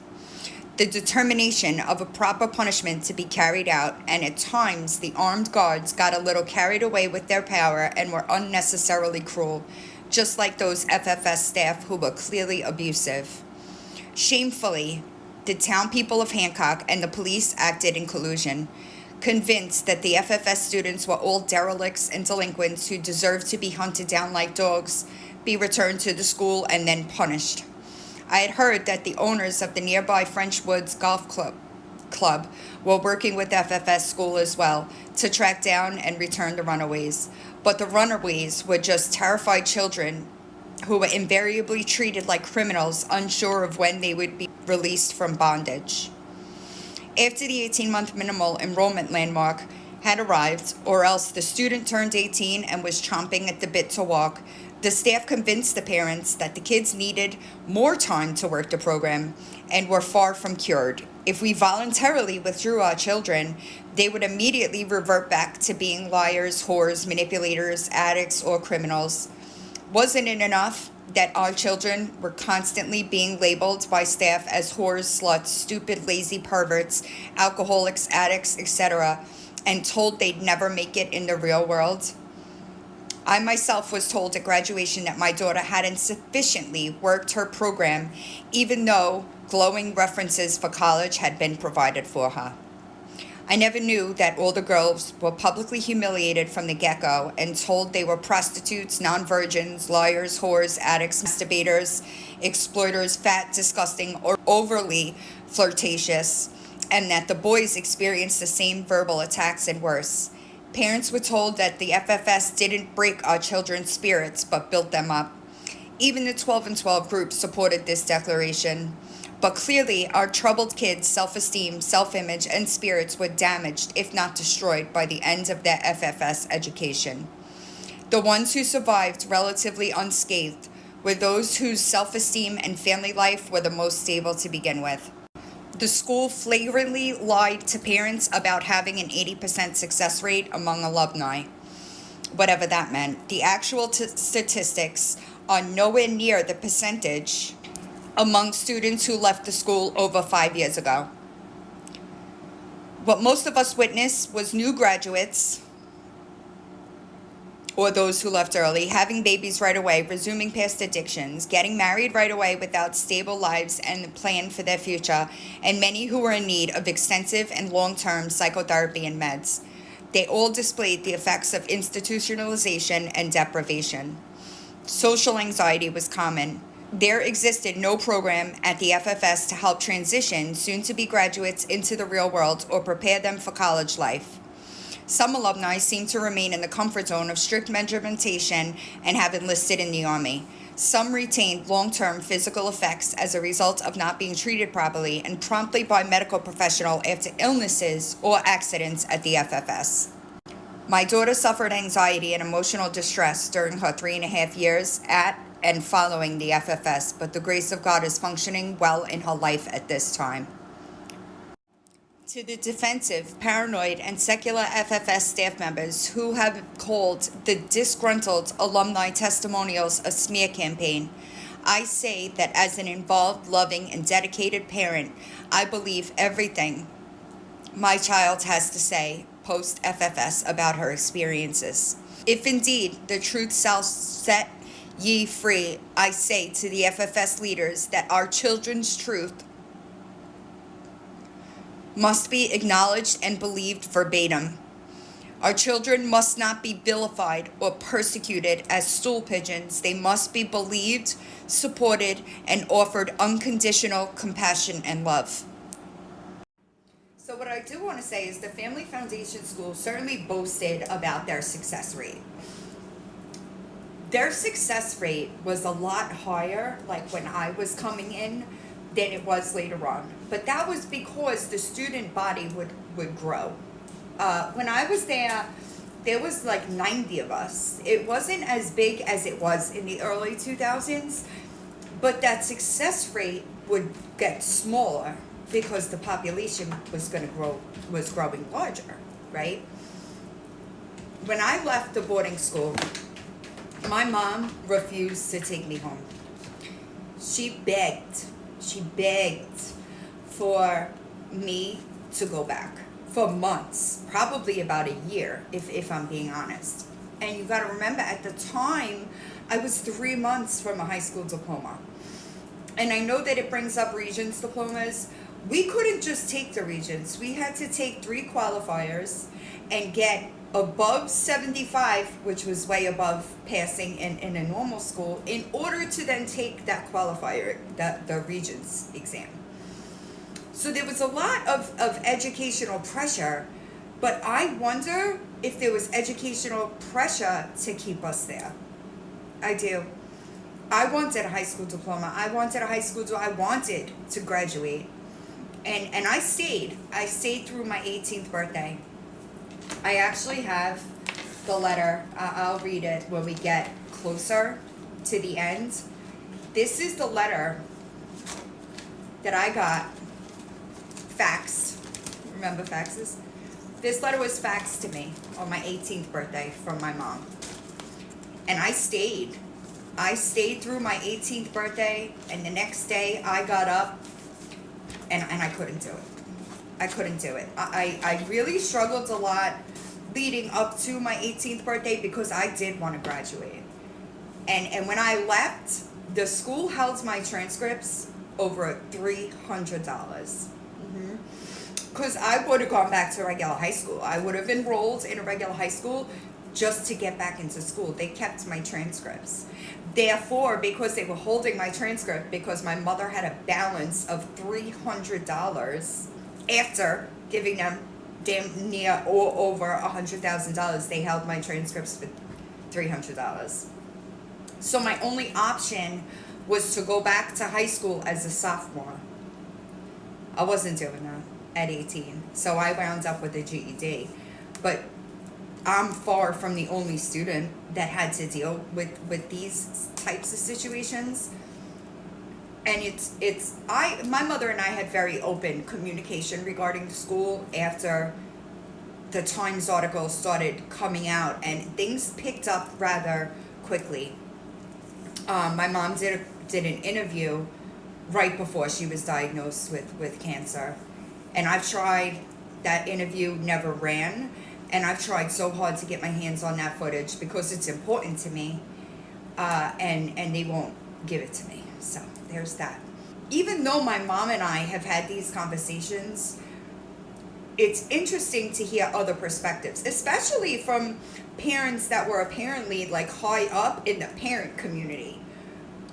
The determination of a proper punishment to be carried out, and at times the armed guards got a little carried away with their power and were unnecessarily cruel, just like those FFS staff who were clearly abusive. Shamefully, the town people of Hancock and the police acted in collusion, convinced that the FFS students were all derelicts and delinquents who deserved to be hunted down like dogs, be returned to the school, and then punished. I had heard that the owners of the nearby French Woods Golf Club were working with FFS school as well to track down and return the runaways. But the runaways were just terrified children who were invariably treated like criminals, unsure of when they would be released from bondage. After the 18-month minimal enrollment landmark had arrived, or else the student turned 18 and was chomping at the bit to walk, the staff convinced the parents that the kids needed more time to work the program and were far from cured. If we voluntarily withdrew our children, they would immediately revert back to being liars, whores, manipulators, addicts, or criminals. Wasn't it enough that our children were constantly being labeled by staff as whores, sluts, stupid, lazy perverts, alcoholics, addicts, etc., and told they'd never make it in the real world? I myself was told at graduation that my daughter hadn't sufficiently worked her program, even though glowing references for college had been provided for her. I never knew that all the girls were publicly humiliated from the get-go and told they were prostitutes, non-virgins, liars, whores, addicts, masturbators, exploiters, fat, disgusting, or overly flirtatious, and that the boys experienced the same verbal attacks and worse. Parents were told that the FFS didn't break our children's spirits, but built them up. Even the 12 and 12 group supported this declaration. But clearly, our troubled kids' self-esteem, self-image, and spirits were damaged, if not destroyed, by the end of their FFS education. The ones who survived relatively unscathed were those whose self-esteem and family life were the most stable to begin with. The school flagrantly lied to parents about having an 80% success rate among alumni, whatever that meant. The actual statistics are nowhere near the percentage among students who left the school over 5 years ago. What most of us witnessed was new graduates or those who left early, having babies right away, resuming past addictions, getting married right away without stable lives and a plan for their future, and many who were in need of extensive and long-term psychotherapy and meds. They all displayed the effects of institutionalization and deprivation. Social anxiety was common. There existed no program at the FFS to help transition soon-to-be graduates into the real world or prepare them for college life. Some alumni seem to remain in the comfort zone of strict regimentation and have enlisted in the Army. Some retained long-term physical effects as a result of not being treated properly and promptly by medical professional after illnesses or accidents at the FFS. My daughter suffered anxiety and emotional distress during her 3.5 years at and following the FFS, but the grace of God is functioning well in her life at this time. To the defensive, paranoid, and secular FFS staff members who have called the disgruntled alumni testimonials a smear campaign, I say that as an involved, loving, and dedicated parent, I believe everything my child has to say post-FFS about her experiences. If indeed the truth shall set ye free, I say to the FFS leaders that our children's truth must be acknowledged and believed verbatim. Our children must not be vilified or persecuted as stool pigeons. They must be believed, supported, and offered unconditional compassion and love. So what I do want to say is the Family Foundation School certainly boasted about their success rate. Their success rate was a lot higher, like when I was coming in, than it was later on. But that was because the student body would grow. When I was there was like 90 of us. It wasn't as big as it was in the early 2000s, but that success rate would get smaller because the population was growing larger, right? When I left the boarding school, my mom refused to take me home. She begged for me to go back for months, probably about a year, if I'm being honest. And you gotta remember, at the time, I was 3 months from a high school diploma. And I know that it brings up Regents diplomas. We couldn't just take the Regents. We had to take 3 qualifiers and get above 75, which was way above passing in a normal school, in order to then take that qualifier, the Regents exam. So there was a lot of educational pressure, but I wonder if there was educational pressure to keep us there. I do. I wanted a high school diploma. I wanted to graduate. And I stayed. I stayed through my 18th birthday. I actually have the letter. I'll read it when we get closer to the end. This is the letter that I got faxed. Remember faxes? This letter was faxed to me on my 18th birthday from my mom. And I stayed. I stayed through my 18th birthday, and the next day I got up and I couldn't do it. I couldn't do it. I really struggled a lot leading up to my 18th birthday because I did want to graduate. And when I left, the school held my transcripts over $300. Because I would have gone back to regular high school. I would have enrolled in a regular high school just to get back into school. They kept my transcripts. Therefore, because they were holding my transcript, because my mother had a balance of $300 after giving them damn near or over $100,000, they held my transcripts for $300. So my only option was to go back to high school as a sophomore. I wasn't doing that at 18, so I wound up with a GED. But I'm far from the only student that had to deal with these types of situations. And my mother and I had very open communication regarding the school after the Times article started coming out, and things picked up rather quickly. My mom did an interview right before she was diagnosed with cancer, and I've tried. That interview never ran, And I've tried so hard to get my hands on that footage because it's important to me, and they won't give it to me. So there's that. Even though my mom and I have had these conversations, it's interesting to hear other perspectives, especially from parents that were apparently like high up in the parent community.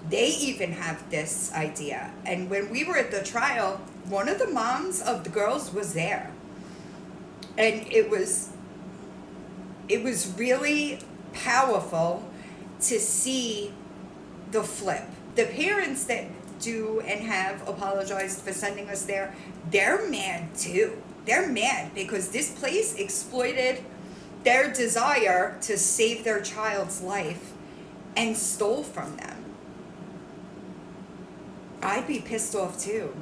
They even have this idea. And when we were at the trial, one of the moms of the girls was there. And it was really powerful to see the flip. The parents that do and have apologized for sending us there, they're mad too. They're mad because this place exploited their desire to save their child's life and stole from them. I'd be pissed off too.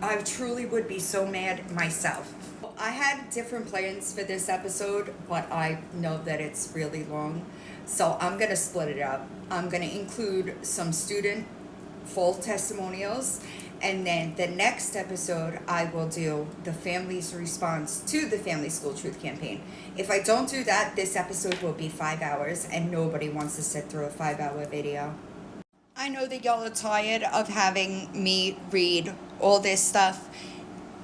I truly would be so mad myself. I had different plans for this episode, but I know that it's really long. So I'm going to split it up. I'm going to include some student full testimonials, and then the next episode I will do the family's response to the Family School Truth Campaign. If I don't do that, this episode will be 5 hours, and nobody wants to sit through a 5-hour video. I know that y'all are tired of having me read all this stuff,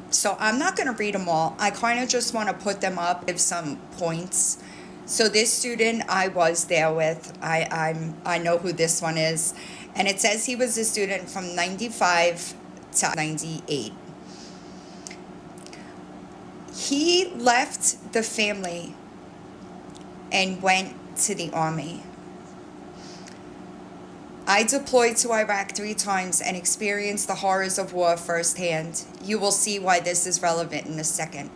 so I'm not going to read them all. I kind of just want to put them up, give some points. So this student I was there with, I know who this one is, and it says he was a student from 95 to 98. He left the family and went to the Army. I deployed to Iraq 3 times and experienced the horrors of war firsthand. You will see why this is relevant in a second.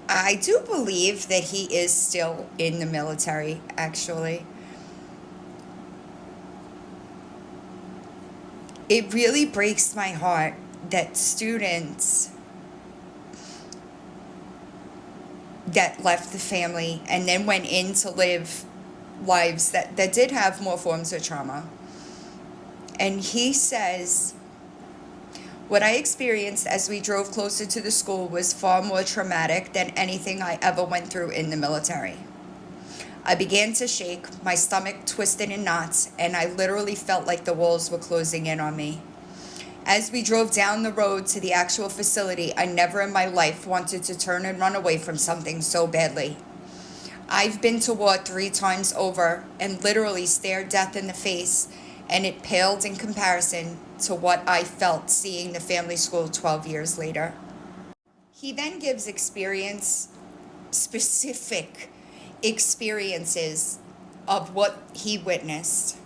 I do believe that he is still in the military, actually. It really breaks my heart that students that left the family and then went in to live lives that did have more forms of trauma. And he says, what I experienced as we drove closer to the school was far more traumatic than anything I ever went through in the military. I began to shake, my stomach twisted in knots, and I literally felt like the walls were closing in on me. As we drove down the road to the actual facility, I never in my life wanted to turn and run away from something so badly. I've been to war 3 times over and literally stared death in the face, and it paled in comparison to what I felt seeing the family school 12 years later. He then gives specific experiences of what he witnessed.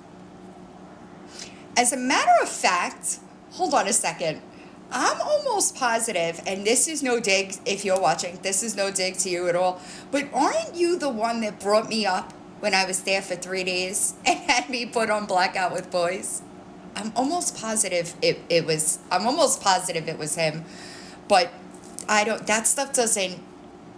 As a matter of fact, hold on a second. I'm almost positive, and this is no dig if you're watching, this is no dig to you at all, but aren't you the one that brought me up when I was there for 3 days and had me put on Blackout with Boys? I'm almost positive it was him, but that stuff doesn't,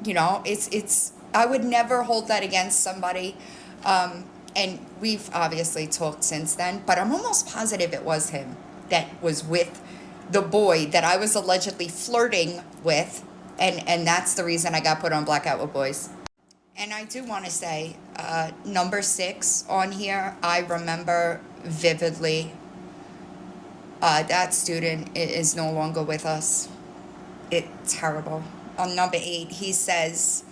it's I would never hold that against somebody, and we've obviously talked since then, but I'm almost positive it was him that was with the boy that I was allegedly flirting with, and that's the reason I got put on Blackout with Boys. And I do want to say, number 6 on here, I remember vividly. That student is no longer with us. It's terrible. On number 8, he says,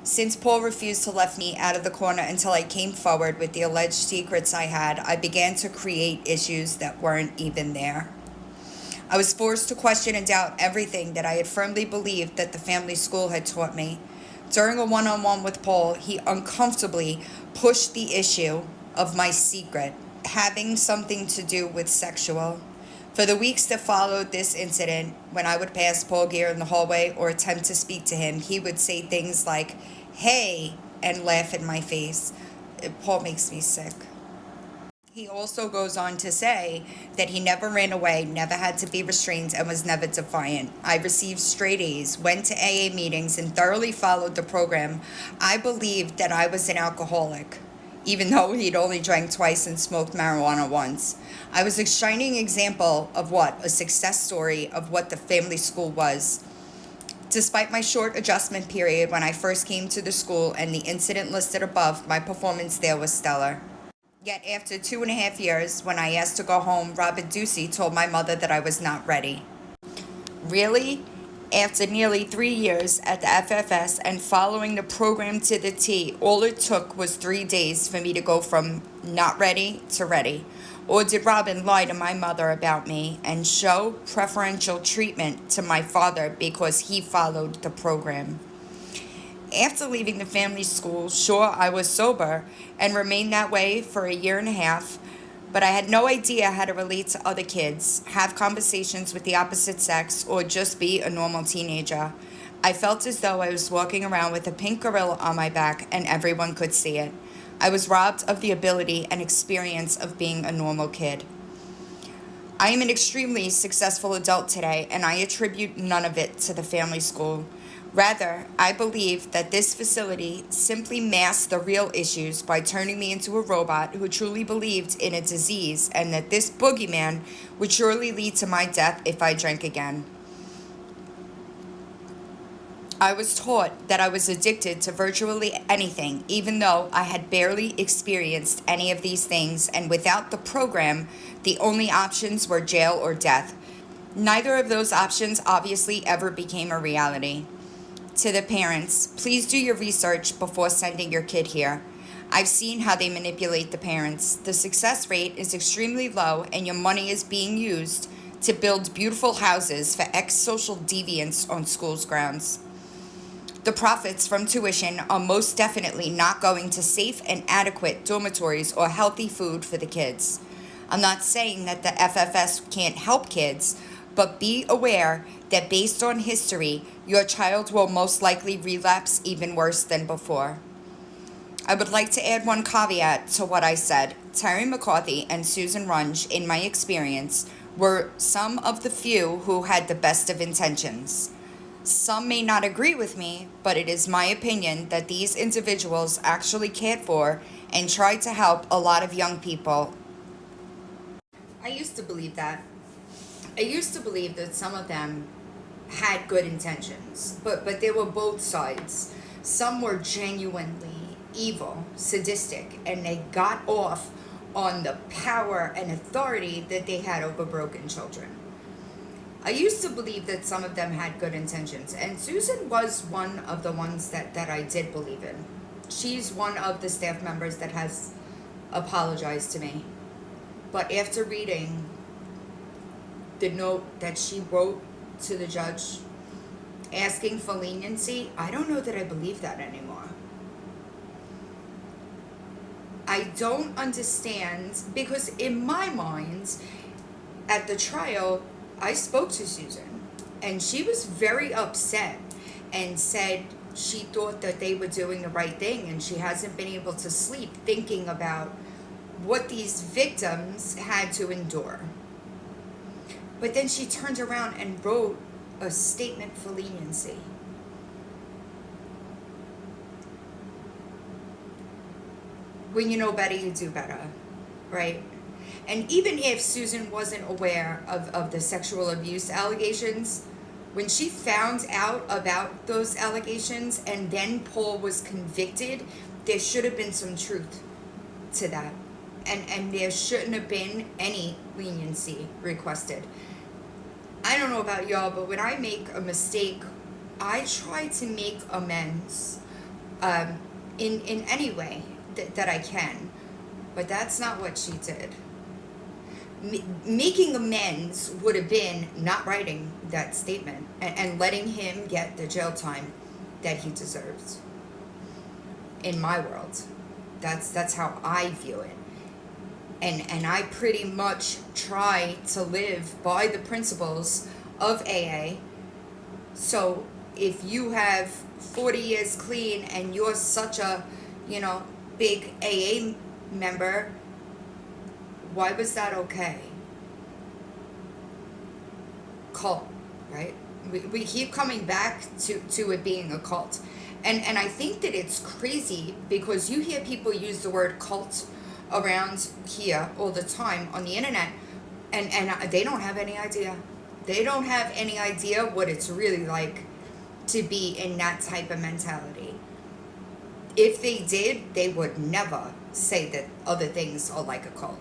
since Paul refused to let me out of the corner until I came forward with the alleged secrets I had, I began to create issues that weren't even there. I was forced to question and doubt everything that I had firmly believed that the family school had taught me. During a one-on-one with Paul, he uncomfortably pushed the issue of my secret having something to do with sexual. For the weeks that followed this incident, when I would pass Paul Gear in the hallway or attempt to speak to him, he would say things like, "Hey," and laugh in my face. Paul makes me sick. He also goes on to say that he never ran away, never had to be restrained, and was never defiant. I received straight A's, went to AA meetings, and thoroughly followed the program. I believed that I was an alcoholic, even though he'd only drank twice and smoked marijuana once. I was a shining example of a success story of what the family school was. Despite my short adjustment period when I first came to the school and the incident listed above, my performance there was stellar. Yet after 2.5 years, when I asked to go home, Robert Ducey told my mother that I was not ready. Really? After nearly 3 years at the FFS and following the program to the T, all it took was 3 days for me to go from not ready to ready. Or did Robin lie to my mother about me and show preferential treatment to my father because he followed the program? After leaving the family school, sure, I was sober and remained that way for 1.5 years, but I had no idea how to relate to other kids, have conversations with the opposite sex, or just be a normal teenager. I felt as though I was walking around with a pink gorilla on my back and everyone could see it. I was robbed of the ability and experience of being a normal kid. I am an extremely successful adult today, and I attribute none of it to the family school. Rather, I believe that this facility simply masked the real issues by turning me into a robot who truly believed in a disease and that this boogeyman would surely lead to my death if I drank again. I was taught that I was addicted to virtually anything, even though I had barely experienced any of these things, and without the program, the only options were jail or death. Neither of those options obviously ever became a reality. To the parents, please do your research before sending your kid here. I've seen how they manipulate the parents. The success rate is extremely low, and your money is being used to build beautiful houses for ex-social deviants on school's grounds. The profits from tuition are most definitely not going to safe and adequate dormitories or healthy food for the kids. I'm not saying that the FFS can't help kids, but be aware that based on history, your child will most likely relapse even worse than before. I would like to add one caveat to what I said. Terry McCarthy and Susan Runge, in my experience, were some of the few who had the best of intentions. Some may not agree with me, but it is my opinion that these individuals actually cared for and tried to help a lot of young people. I used to believe that. I used to believe that some of them had good intentions, but there were both sides. Some were genuinely evil, sadistic, and they got off on the power and authority that they had over broken children. I used to believe that some of them had good intentions, and Susan was one of the ones that I did believe in. She's one of the staff members that has apologized to me. But after reading the note that she wrote to the judge asking for leniency, I don't know that I believe that anymore. I don't understand, because in my mind, at the trial, I spoke to Susan, and she was very upset and said she thought that they were doing the right thing, and she hasn't been able to sleep thinking about what these victims had to endure. But then she turned around and wrote a statement for leniency. When you know better, you do better, right? And even if Susan wasn't aware of the sexual abuse allegations, when she found out about those allegations and then Paul was convicted, there should have been some truth to that. And there shouldn't have been any leniency requested. I don't know about y'all, but when I make a mistake, I try to make amends in any way that I can. But that's not what she did. Making amends would have been not writing that statement and letting him get the jail time that he deserved. In my world, that's how I view it. And I pretty much try to live by the principles of AA. So if you have 40 years clean and you're such a, big AA member, why was that okay? Cult, right? We keep coming back to it being a cult. And I think that it's crazy because you hear people use the word cult around here all the time on the internet, and they don't have any idea. They don't have any idea what it's really like to be in that type of mentality. If they did, they would never say that other things are like a cult.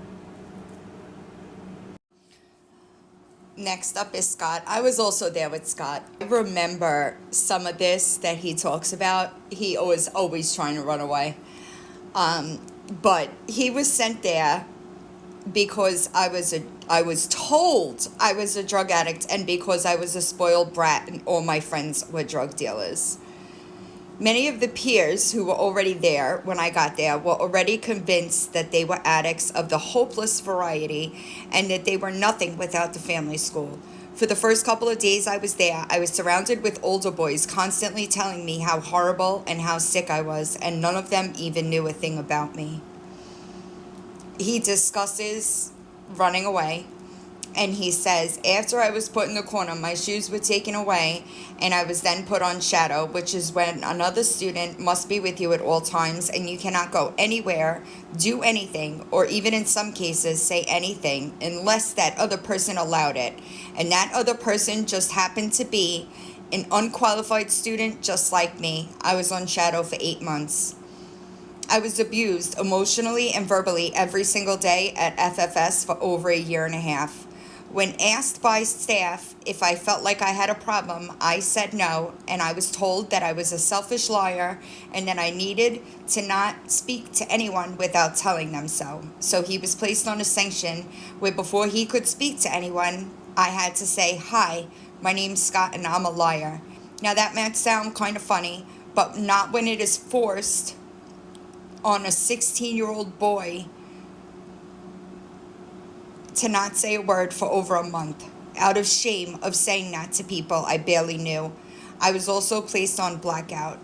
Next up is Scott. I was also there with Scott. I remember some of this that he talks about. He was always trying to run away. But he was sent there because I was told I was a drug addict, and because I was a spoiled brat and all my friends were drug dealers. Many of the peers who were already there when I got there were already convinced that they were addicts of the hopeless variety and that they were nothing without the family school. For the first couple of days I was there, I was surrounded with older boys constantly telling me how horrible and how sick I was, and none of them even knew a thing about me. He discusses running away, and he says, after I was put in the corner, my shoes were taken away, and I was then put on shadow, which is when another student must be with you at all times, and you cannot go anywhere, do anything, or even in some cases say anything, unless that other person allowed it. And that other person just happened to be an unqualified student just like me. I was on shadow for 8 months. I was abused emotionally and verbally every single day at FFS for over a year and a half. When asked by staff if I felt like I had a problem, I said no, and I was told that I was a selfish liar and that I needed to not speak to anyone without telling them so. So he was placed on a sanction where before he could speak to anyone, I had to say, "Hi, my name's Scott and I'm a liar." Now that might sound kind of funny, but not when it is forced on a 16-year-old boy to not say a word for over a month, out of shame of saying that to people I barely knew. I was also placed on blackout.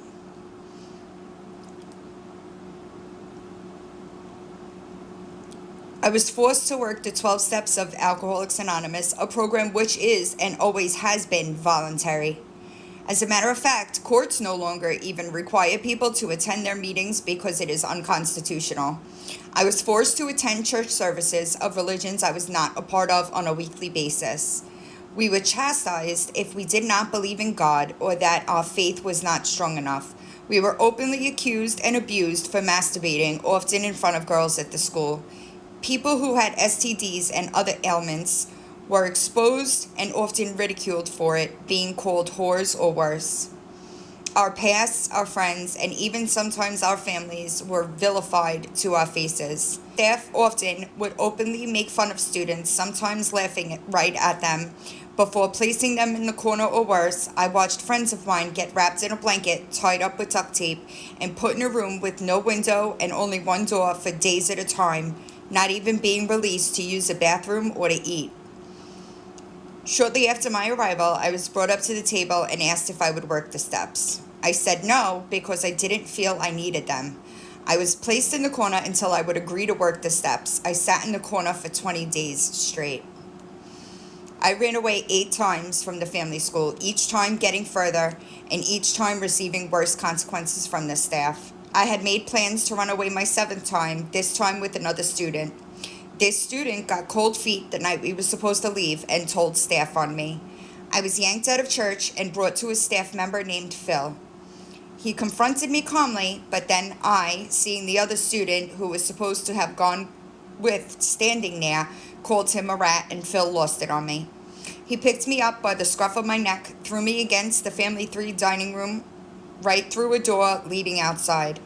I was forced to work the 12 steps of Alcoholics Anonymous, a program which is and always has been voluntary. As a matter of fact, courts no longer even require people to attend their meetings because it is unconstitutional. I was forced to attend church services of religions I was not a part of on a weekly basis. We were chastised if we did not believe in God or that our faith was not strong enough. We were openly accused and abused for masturbating, often in front of girls at the school. People who had STDs and other ailments were exposed and often ridiculed for it, being called whores or worse. Our pasts, our friends, and even sometimes our families were vilified to our faces. Staff often would openly make fun of students, sometimes laughing right at them. Before placing them in the corner or worse, I watched friends of mine get wrapped in a blanket, tied up with duct tape, and put in a room with no window and only one door for days at a time, not even being released to use a bathroom or to eat. Shortly after my arrival, I was brought up to the table and asked if I would work the steps. I said no because I didn't feel I needed them. I was placed in the corner until I would agree to work the steps. I sat in the corner for 20 days straight. I ran away 8 times from the family school, each time getting further and each time receiving worse consequences from the staff. I had made plans to run away my 7th time, this time with another student. This student got cold feet the night we were supposed to leave and told staff on me. I was yanked out of church and brought to a staff member named Phil. He confronted me calmly, but then I, seeing the other student who was supposed to have gone with standing there, called him a rat, and Phil lost it on me. He picked me up by the scruff of my neck, threw me against the Family 3 dining room, right through a door leading outside.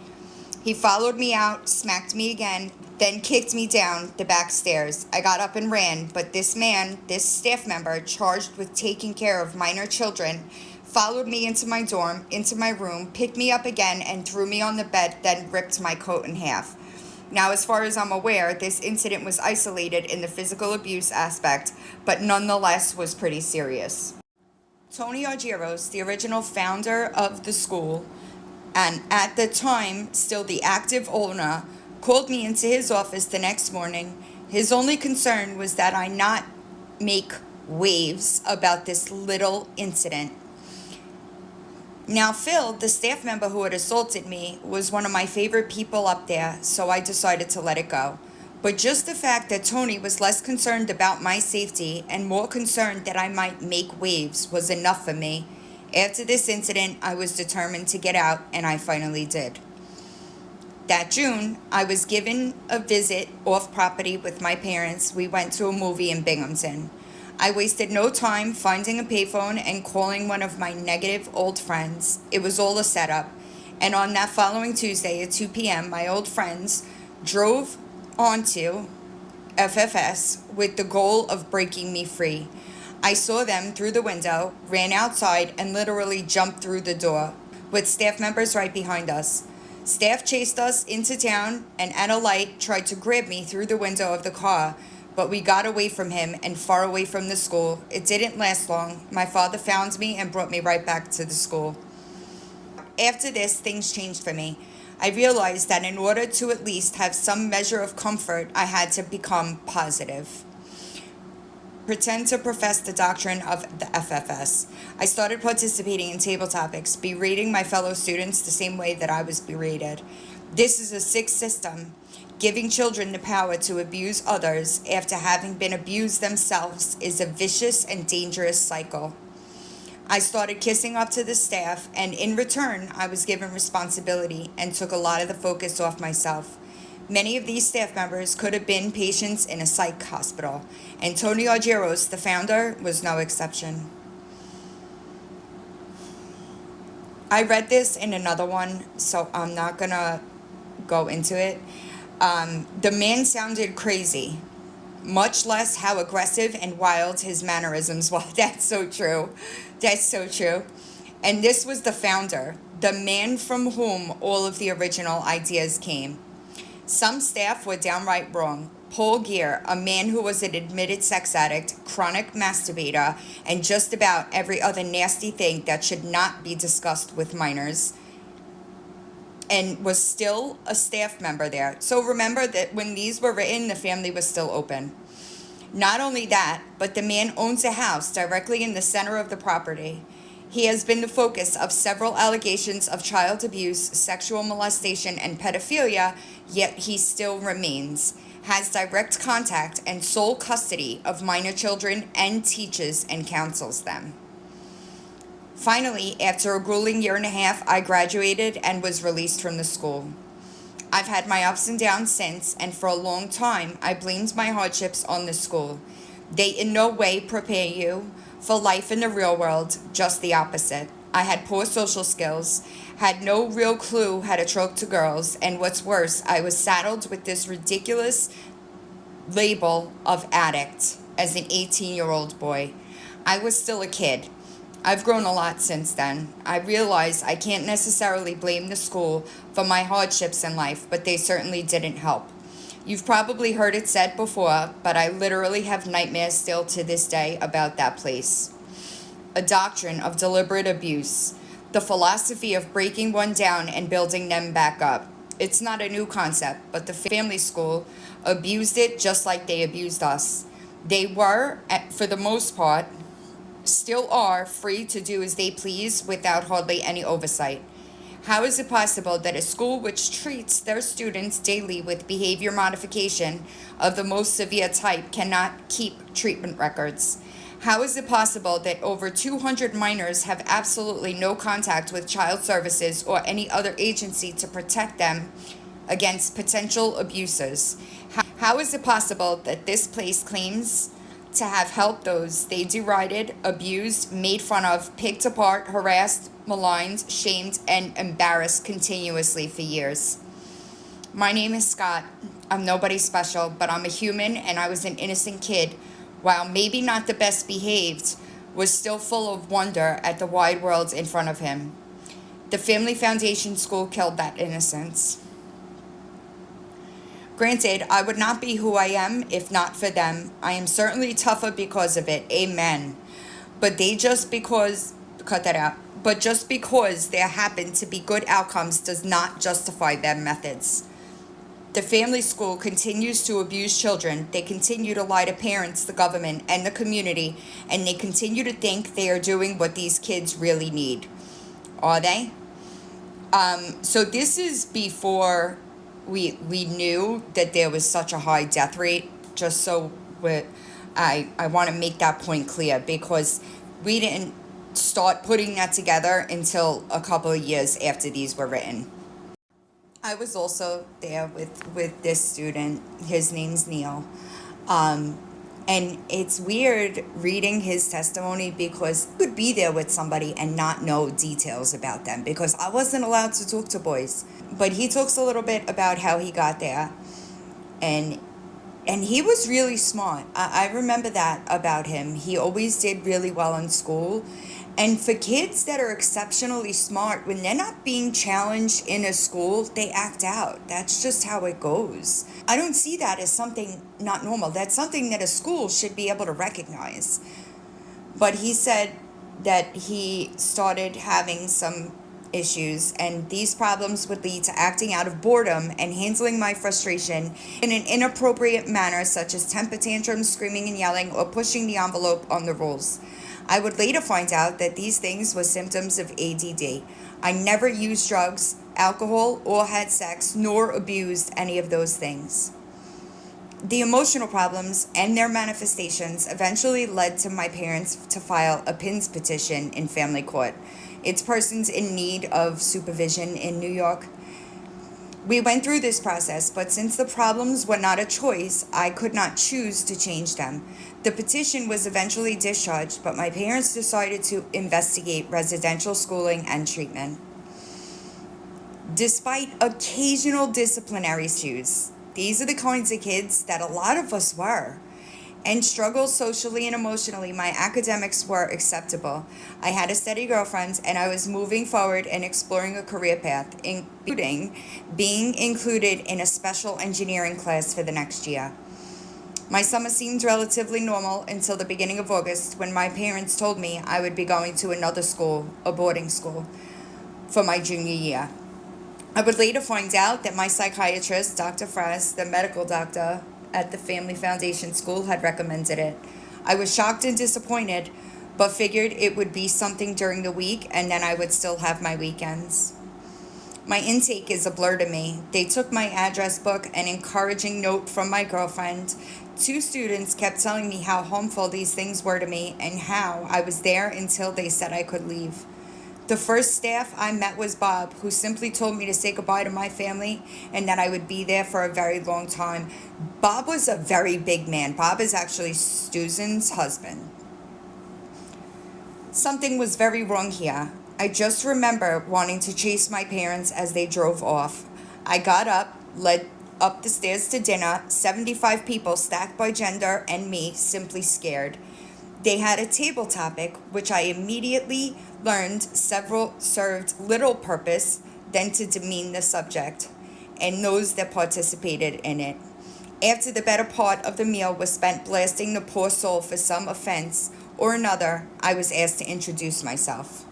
He followed me out, smacked me again, then kicked me down the back stairs. I got up and ran, but this man, this staff member charged with taking care of minor children, followed me into my dorm, into my room, picked me up again and threw me on the bed, then ripped my coat in half. Now, as far as I'm aware, this incident was isolated in the physical abuse aspect, but nonetheless was pretty serious. Tony Argyros, the original founder of the school, and at the time still the active owner, called me into his office the next morning. His only concern was that I not make waves about this little incident. Now, Phil, the staff member who had assaulted me, was one of my favorite people up there, so I decided to let it go. But just the fact that Tony was less concerned about my safety and more concerned that I might make waves was enough for me. After this incident, I was determined to get out, and I finally did. That June, I was given a visit off property with my parents. We went to a movie in Binghamton. I wasted no time finding a payphone and calling one of my negative old friends. It was all a setup. And on that following Tuesday at 2 p.m., my old friends drove onto FFS with the goal of breaking me free. I saw them through the window, ran outside, and literally jumped through the door, with staff members right behind us. Staff chased us into town and at a light tried to grab me through the window of the car, but we got away from him and far away from the school. It didn't last long. My father found me and brought me right back to the school. After this, things changed for me. I realized that in order to at least have some measure of comfort, I had to become positive. Pretend to profess the doctrine of the FFS. I started participating in table topics, berating my fellow students the same way that I was berated. This is a sick system. Giving children the power to abuse others after having been abused themselves is a vicious and dangerous cycle. I started kissing up to the staff, and in return, I was given responsibility and took a lot of the focus off myself. Many of these staff members could have been patients in a psych hospital, and Tony Argyros, the founder, was no exception. I read this in another one, so I'm not gonna go into it. The man sounded crazy, much less how aggressive and wild his mannerisms were. That's so true. That's so true. And this was the founder, the man from whom all of the original ideas came. Some staff were downright wrong. Paul Gear, a man who was an admitted sex addict, chronic masturbator, and just about every other nasty thing that should not be discussed with minors, and was still a staff member there. So remember that when these were written, the family was still open. Not only that, but the man owns a house directly in the center of the property. He has been the focus of several allegations of child abuse, sexual molestation, and pedophilia, yet he still remains, has direct contact and sole custody of minor children, and teaches and counsels them. Finally, after a grueling year and a half, I graduated and was released from the school. I've had my ups and downs since, and for a long time, I blamed my hardships on the school. They in no way prepare you for life in the real world, just the opposite. I had poor social skills, had no real clue how to talk to girls, and what's worse, I was saddled with this ridiculous label of addict as an 18-year-old boy. I was still a kid. I've grown a lot since then. I realize I can't necessarily blame the school for my hardships in life, but they certainly didn't help. You've probably heard it said before, but I literally have nightmares still to this day about that place. A doctrine of deliberate abuse, the philosophy of breaking one down and building them back up. It's not a new concept, but the family school abused it just like they abused us. They were, for the most part, still are free to do as they please without hardly any oversight. How is it possible that a school which treats their students daily with behavior modification of the most severe type cannot keep treatment records? How is it possible that over 200 minors have absolutely no contact with child services or any other agency to protect them against potential abusers? How is it possible that this place claims to have helped those they derided, abused, made fun of, picked apart, harassed, maligned, shamed, and embarrassed continuously for years? My name is Scott. I'm nobody special, but I'm a human, and I was an innocent kid, while maybe not the best behaved, was still full of wonder at the wide world in front of him. The Family Foundation School killed that innocence. Granted, I would not be who I am if not for them. I am certainly tougher because of it. Amen. But just because there happen to be good outcomes does not justify their methods. The family school continues to abuse children. They continue to lie to parents, the government, and the community, and they continue to think they are doing what these kids really need. Are they? So this is before we knew that there was such a high death rate. Just so I want to make that point clear, because we didn't start putting that together until a couple of years after these were written. I was also there with this student. His name's Neil. Um, and it's weird reading his testimony because I could be there with somebody and not know details about them because I wasn't allowed to talk to boys. But he talks a little bit about how he got there. And he was really smart. I remember that about him. He always did really well in school. And for kids that are exceptionally smart, when they're not being challenged in a school, they act out. That's just how it goes. I don't see that as something not normal. That's something that a school should be able to recognize. But he said that he started having some issues, and these problems would lead to acting out of boredom and handling my frustration in an inappropriate manner, such as temper tantrums, screaming and yelling, or pushing the envelope on the rules. I would later find out that these things were symptoms of ADD. I never used drugs, alcohol, or had sex, nor abused any of those things. The emotional problems and their manifestations eventually led to my parents to file a PINS petition in family court. It's persons in need of supervision in New York. We went through this process, but since the problems were not a choice, I could not choose to change them. The petition was eventually discharged, but my parents decided to investigate residential schooling and treatment. Despite occasional disciplinary issues, these are the kinds of kids that a lot of us were, and struggled socially and emotionally. My academics were acceptable. I had a steady girlfriend, and I was moving forward and exploring a career path, including being included in a special engineering class for the next year. My summer seemed relatively normal until the beginning of August, when my parents told me I would be going to another school, a boarding school, for my junior year. I would later find out that my psychiatrist, Dr. Fraz, the medical doctor at the Family Foundation School, had recommended it. I was shocked and disappointed, but figured it would be something during the week and then I would still have my weekends. My intake is a blur to me. They took my address book, an encouraging note from my girlfriend. 2 students kept telling me how harmful these things were to me and how I was there until they said I could leave. The first staff I met was Bob, who simply told me to say goodbye to my family and that I would be there for a very long time. Bob was a very big man. Bob is actually Susan's husband. Something was very wrong here. I just remember wanting to chase my parents as they drove off. I got up, led up the stairs to dinner, 75 people stacked by gender, and me, simply scared. They had a table topic, which I immediately learned several served little purpose than to demean the subject and those that participated in it. After the better part of the meal was spent blasting the poor soul for some offense or another, I was asked to introduce myself.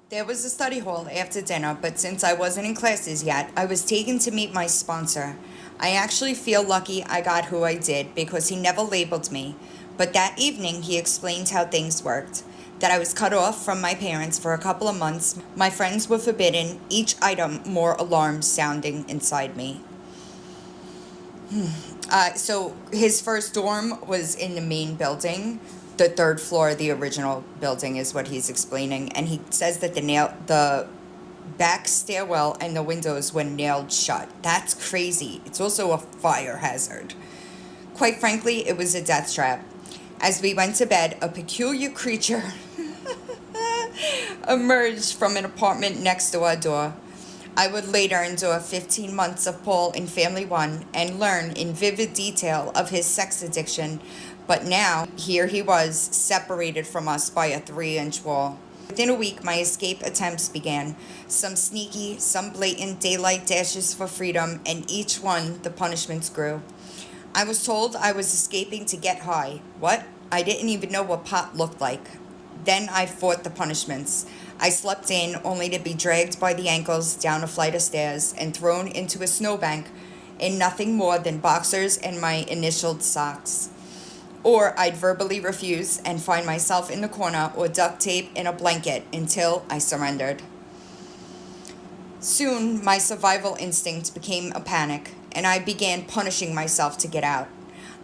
There was a study hall after dinner, but since I wasn't in classes yet, I was taken to meet my sponsor. I actually feel lucky I got who I did because he never labeled me. But that evening, he explained how things worked. That I was cut off from my parents for a couple of months. My friends were forbidden, each item more alarm sounding inside me. So his first dorm was in the main building. The 3rd floor of the original building is what he's explaining. And he says that the back stairwell and the windows were nailed shut. That's crazy. It's also a fire hazard. Quite frankly, it was a death trap. As we went to bed, a peculiar creature emerged from an apartment next to our door. I would later endure 15 months of Paul in Family One and learn in vivid detail of his sex addiction, but now here he was, separated from us by a 3-inch wall. Within a week, my escape attempts began. Some sneaky, some blatant daylight dashes for freedom, and each one the punishments grew. I was told I was escaping to get high. What? I didn't even know what pot looked like. Then I fought the punishments. I slept in only to be dragged by the ankles down a flight of stairs and thrown into a snowbank in nothing more than boxers and my initialed socks. Or I'd verbally refuse and find myself in the corner or duct tape in a blanket until I surrendered. Soon, my survival instinct became a panic, and I began punishing myself to get out.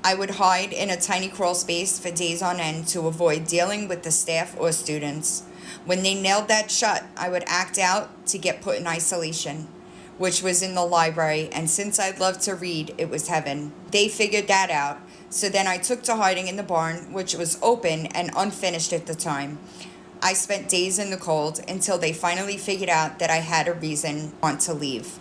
I would hide in a tiny crawl space for days on end to avoid dealing with the staff or students. When they nailed that shut, I would act out to get put in isolation, which was in the library, and since I loved to read, it was heaven. They figured that out, so then I took to hiding in the barn, which was open and unfinished at the time. I spent days in the cold until they finally figured out that I had a reason not to leave.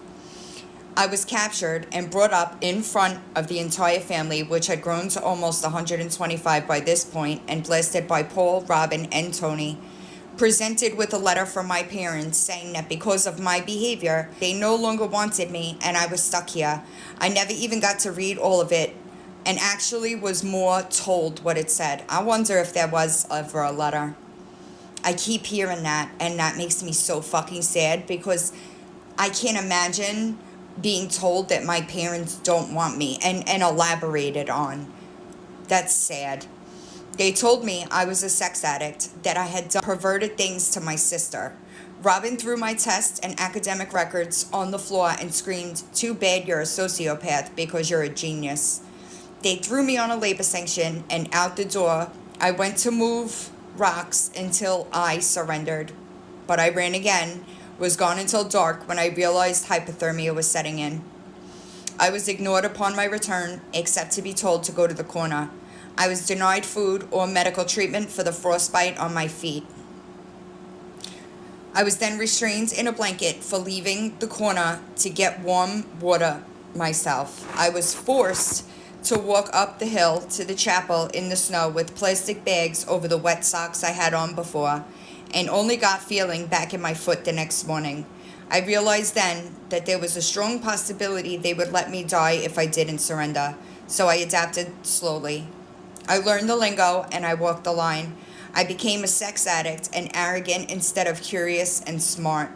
I was captured and brought up in front of the entire family, which had grown to almost 125 by this point, and blasted by Paul, Robin, and Tony. Presented with a letter from my parents saying that because of my behavior, they no longer wanted me and I was stuck here. I never even got to read all of it and actually was more told what it said. I wonder if there was ever a letter. I keep hearing that, and that makes me so fucking sad because I can't imagine being told that my parents don't want me and elaborated on. That's sad. They told me I was a sex addict, that I had done perverted things to my sister. Robin threw my tests and academic records on the floor and screamed, "Too bad you're a sociopath because you're a genius." They threw me on a labor sanction and out the door. I went to move rocks until I surrendered, but I ran again, was gone until dark when I realized hypothermia was setting in. I was ignored upon my return, except to be told to go to the corner. I was denied food or medical treatment for the frostbite on my feet. I was then restrained in a blanket for leaving the corner to get warm water myself. I was forced to walk up the hill to the chapel in the snow with plastic bags over the wet socks I had on before, and only got feeling back in my foot the next morning. I realized then that there was a strong possibility they would let me die if I didn't surrender, so I adapted slowly. I learned the lingo and I walked the line. I became a sex addict and arrogant instead of curious and smart.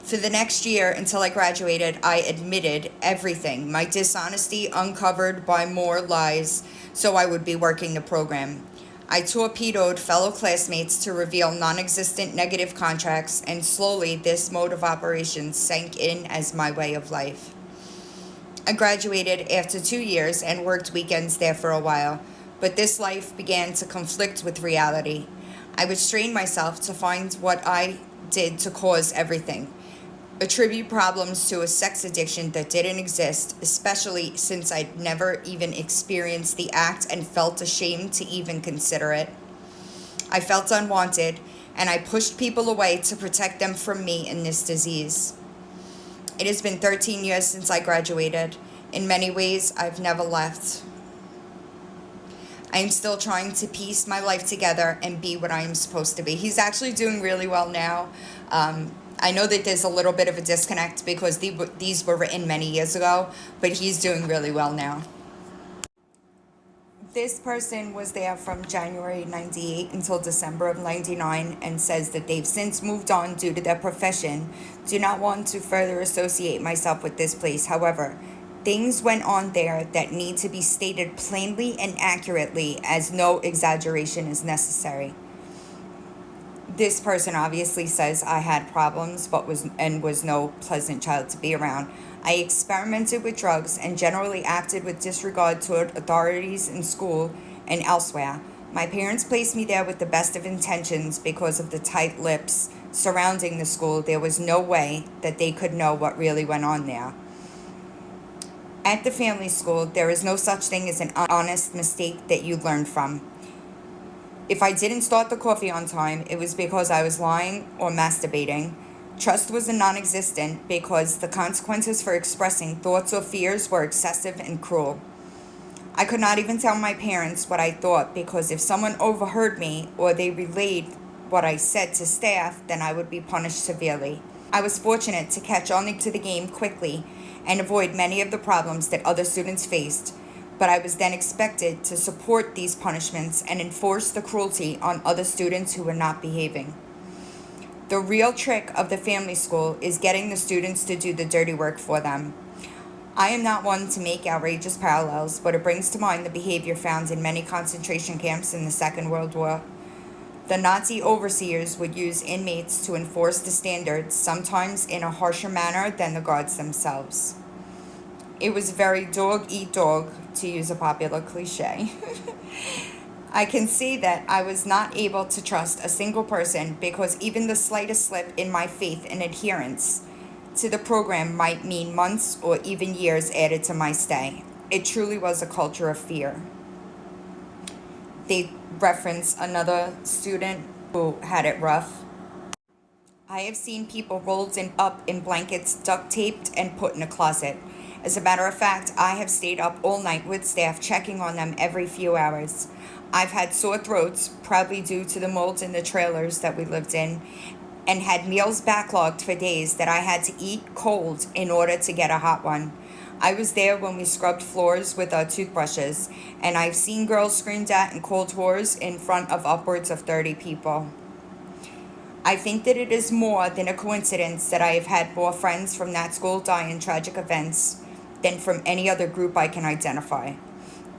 For the next year until I graduated, I admitted everything, my dishonesty uncovered by more lies, so I would be working the program. I torpedoed fellow classmates to reveal non-existent negative contracts, and slowly this mode of operation sank in as my way of life. I graduated after 2 years and worked weekends there for a while, but this life began to conflict with reality. I would strain myself to find what I did to cause everything. Attribute problems to a sex addiction that didn't exist, especially since I'd never even experienced the act and felt ashamed to even consider it. I felt unwanted, and I pushed people away to protect them from me in this disease. It has been 13 years since I graduated. In many ways, I've never left. I am still trying to piece my life together and be what I am supposed to be. He's actually doing really well now. I know that there's a little bit of a disconnect because these were written many years ago, but he's doing really well now. This person was there from January 98 until December of 99 and says that they've since moved on due to their profession. Do not want to further associate myself with this place. However, things went on there that need to be stated plainly and accurately, as no exaggeration is necessary. This person obviously says I had problems but was no pleasant child to be around. I experimented with drugs and generally acted with disregard toward authorities in school and elsewhere. My parents placed me there with the best of intentions because of the tight lips surrounding the school. There was no way that they could know what really went on there. At the family school, there is no such thing as an honest mistake that you learn from. If I didn't start the coffee on time, it was because I was lying or masturbating. Trust was non-existent because the consequences for expressing thoughts or fears were excessive and cruel. I could not even tell my parents what I thought because if someone overheard me or they relayed what I said to staff, then I would be punished severely. I was fortunate to catch on to the game quickly and avoid many of the problems that other students faced, but I was then expected to support these punishments and enforce the cruelty on other students who were not behaving. The real trick of the family school is getting the students to do the dirty work for them. I am not one to make outrageous parallels, but it brings to mind the behavior found in many concentration camps in the Second World War. The Nazi overseers would use inmates to enforce the standards, sometimes in a harsher manner than the guards themselves. It was very dog eat dog, to use a popular cliche. I can say that I was not able to trust a single person because even the slightest slip in my faith and adherence to the program might mean months or even years added to my stay. It truly was a culture of fear. They reference another student who had it rough. I have seen people rolled up in blankets, duct taped, and put in a closet. As a matter of fact, I have stayed up all night with staff checking on them every few hours. I've had sore throats, probably due to the mold in the trailers that we lived in, and had meals backlogged for days that I had to eat cold in order to get a hot one. I was there when we scrubbed floors with our toothbrushes, and I've seen girls screamed at in cold wars in front of upwards of 30 people. I think that it is more than a coincidence that I have had more friends from that school die in tragic events than from any other group I can identify.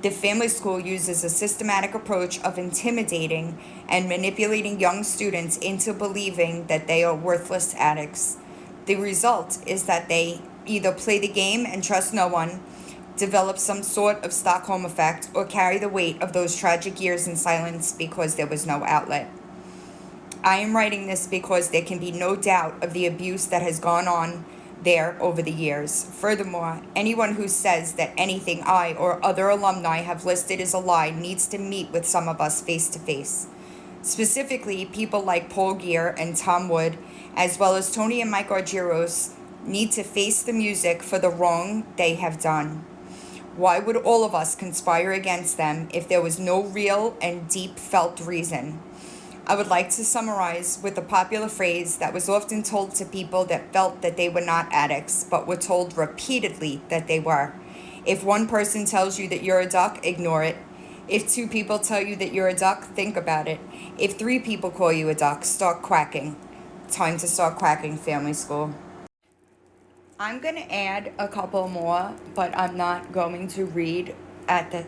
The family school uses a systematic approach of intimidating and manipulating young students into believing that they are worthless addicts. The result is that they either play the game and trust no one, develop some sort of Stockholm effect, or carry the weight of those tragic years in silence because there was no outlet. I am writing this because there can be no doubt of the abuse that has gone on there over the years. Furthermore, anyone who says that anything I or other alumni have listed as a lie needs to meet with some of us face to face. Specifically, people like Paul Gear and Tom Wood, as well as Tony and Mike Argyros, need to face the music for the wrong they have done. Why would all of us conspire against them if there was no real and deep felt reason? I would like to summarize with a popular phrase that was often told to people that felt that they were not addicts, but were told repeatedly that they were. If one person tells you that you're a duck, ignore it. If two people tell you that you're a duck, think about it. If three people call you a duck, start quacking. Time to start quacking, family school. I'm going to add a couple more, but I'm not going to read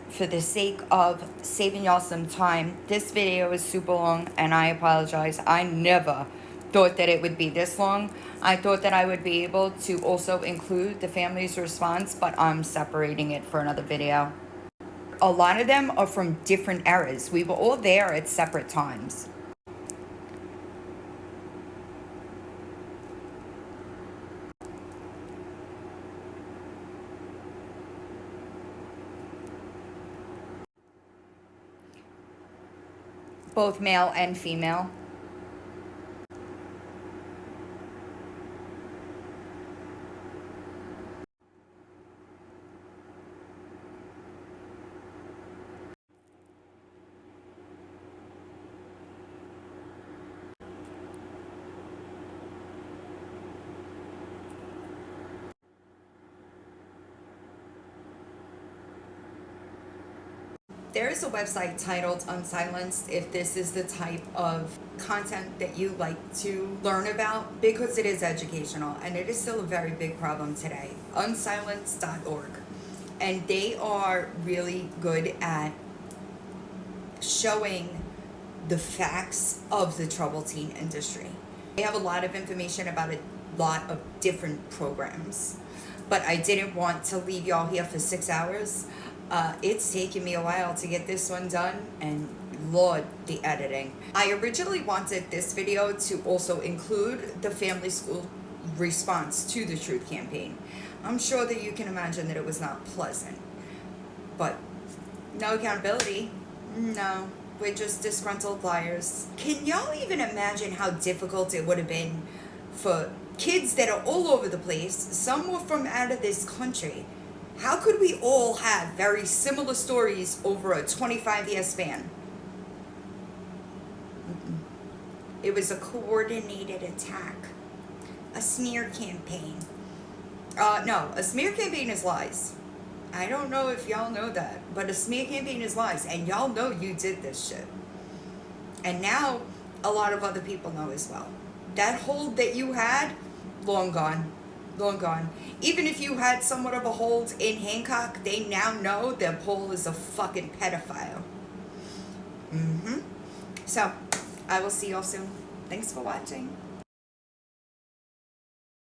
for the sake of saving y'all some time. This video is super long and I apologize. I never thought that it would be this long. I thought that I would be able to also include the family's response, but I'm separating it for another video. A lot of them are from different eras. We were all there at separate times. Both male and female. There is a website titled Unsilenced if this is the type of content that you like to learn about, because it is educational and it is still a very big problem today. Unsilenced.org. And they are really good at showing the facts of the troubled teen industry. They have a lot of information about a lot of different programs, but I didn't want to leave y'all here for 6 hours. It's taken me a while to get this one done, and Lord, the editing. I originally wanted this video to also include the family school response to the Truth Campaign. I'm sure that you can imagine that it was not pleasant, but no accountability. No, we're just disgruntled liars. Can y'all even imagine how difficult it would have been for kids that are all over the place? Some were from out of this country. How could we all have very similar stories over a 25-year span? It was a coordinated attack. A smear campaign. No, a smear campaign is lies. I don't know if y'all know that, but a smear campaign is lies, and y'all know you did this shit. And now, a lot of other people know as well. That hold that you had, long gone. Long gone. Even if you had somewhat of a hold in Hancock, they now know that Paul is a fucking pedophile. So, I will see y'all soon. Thanks for watching.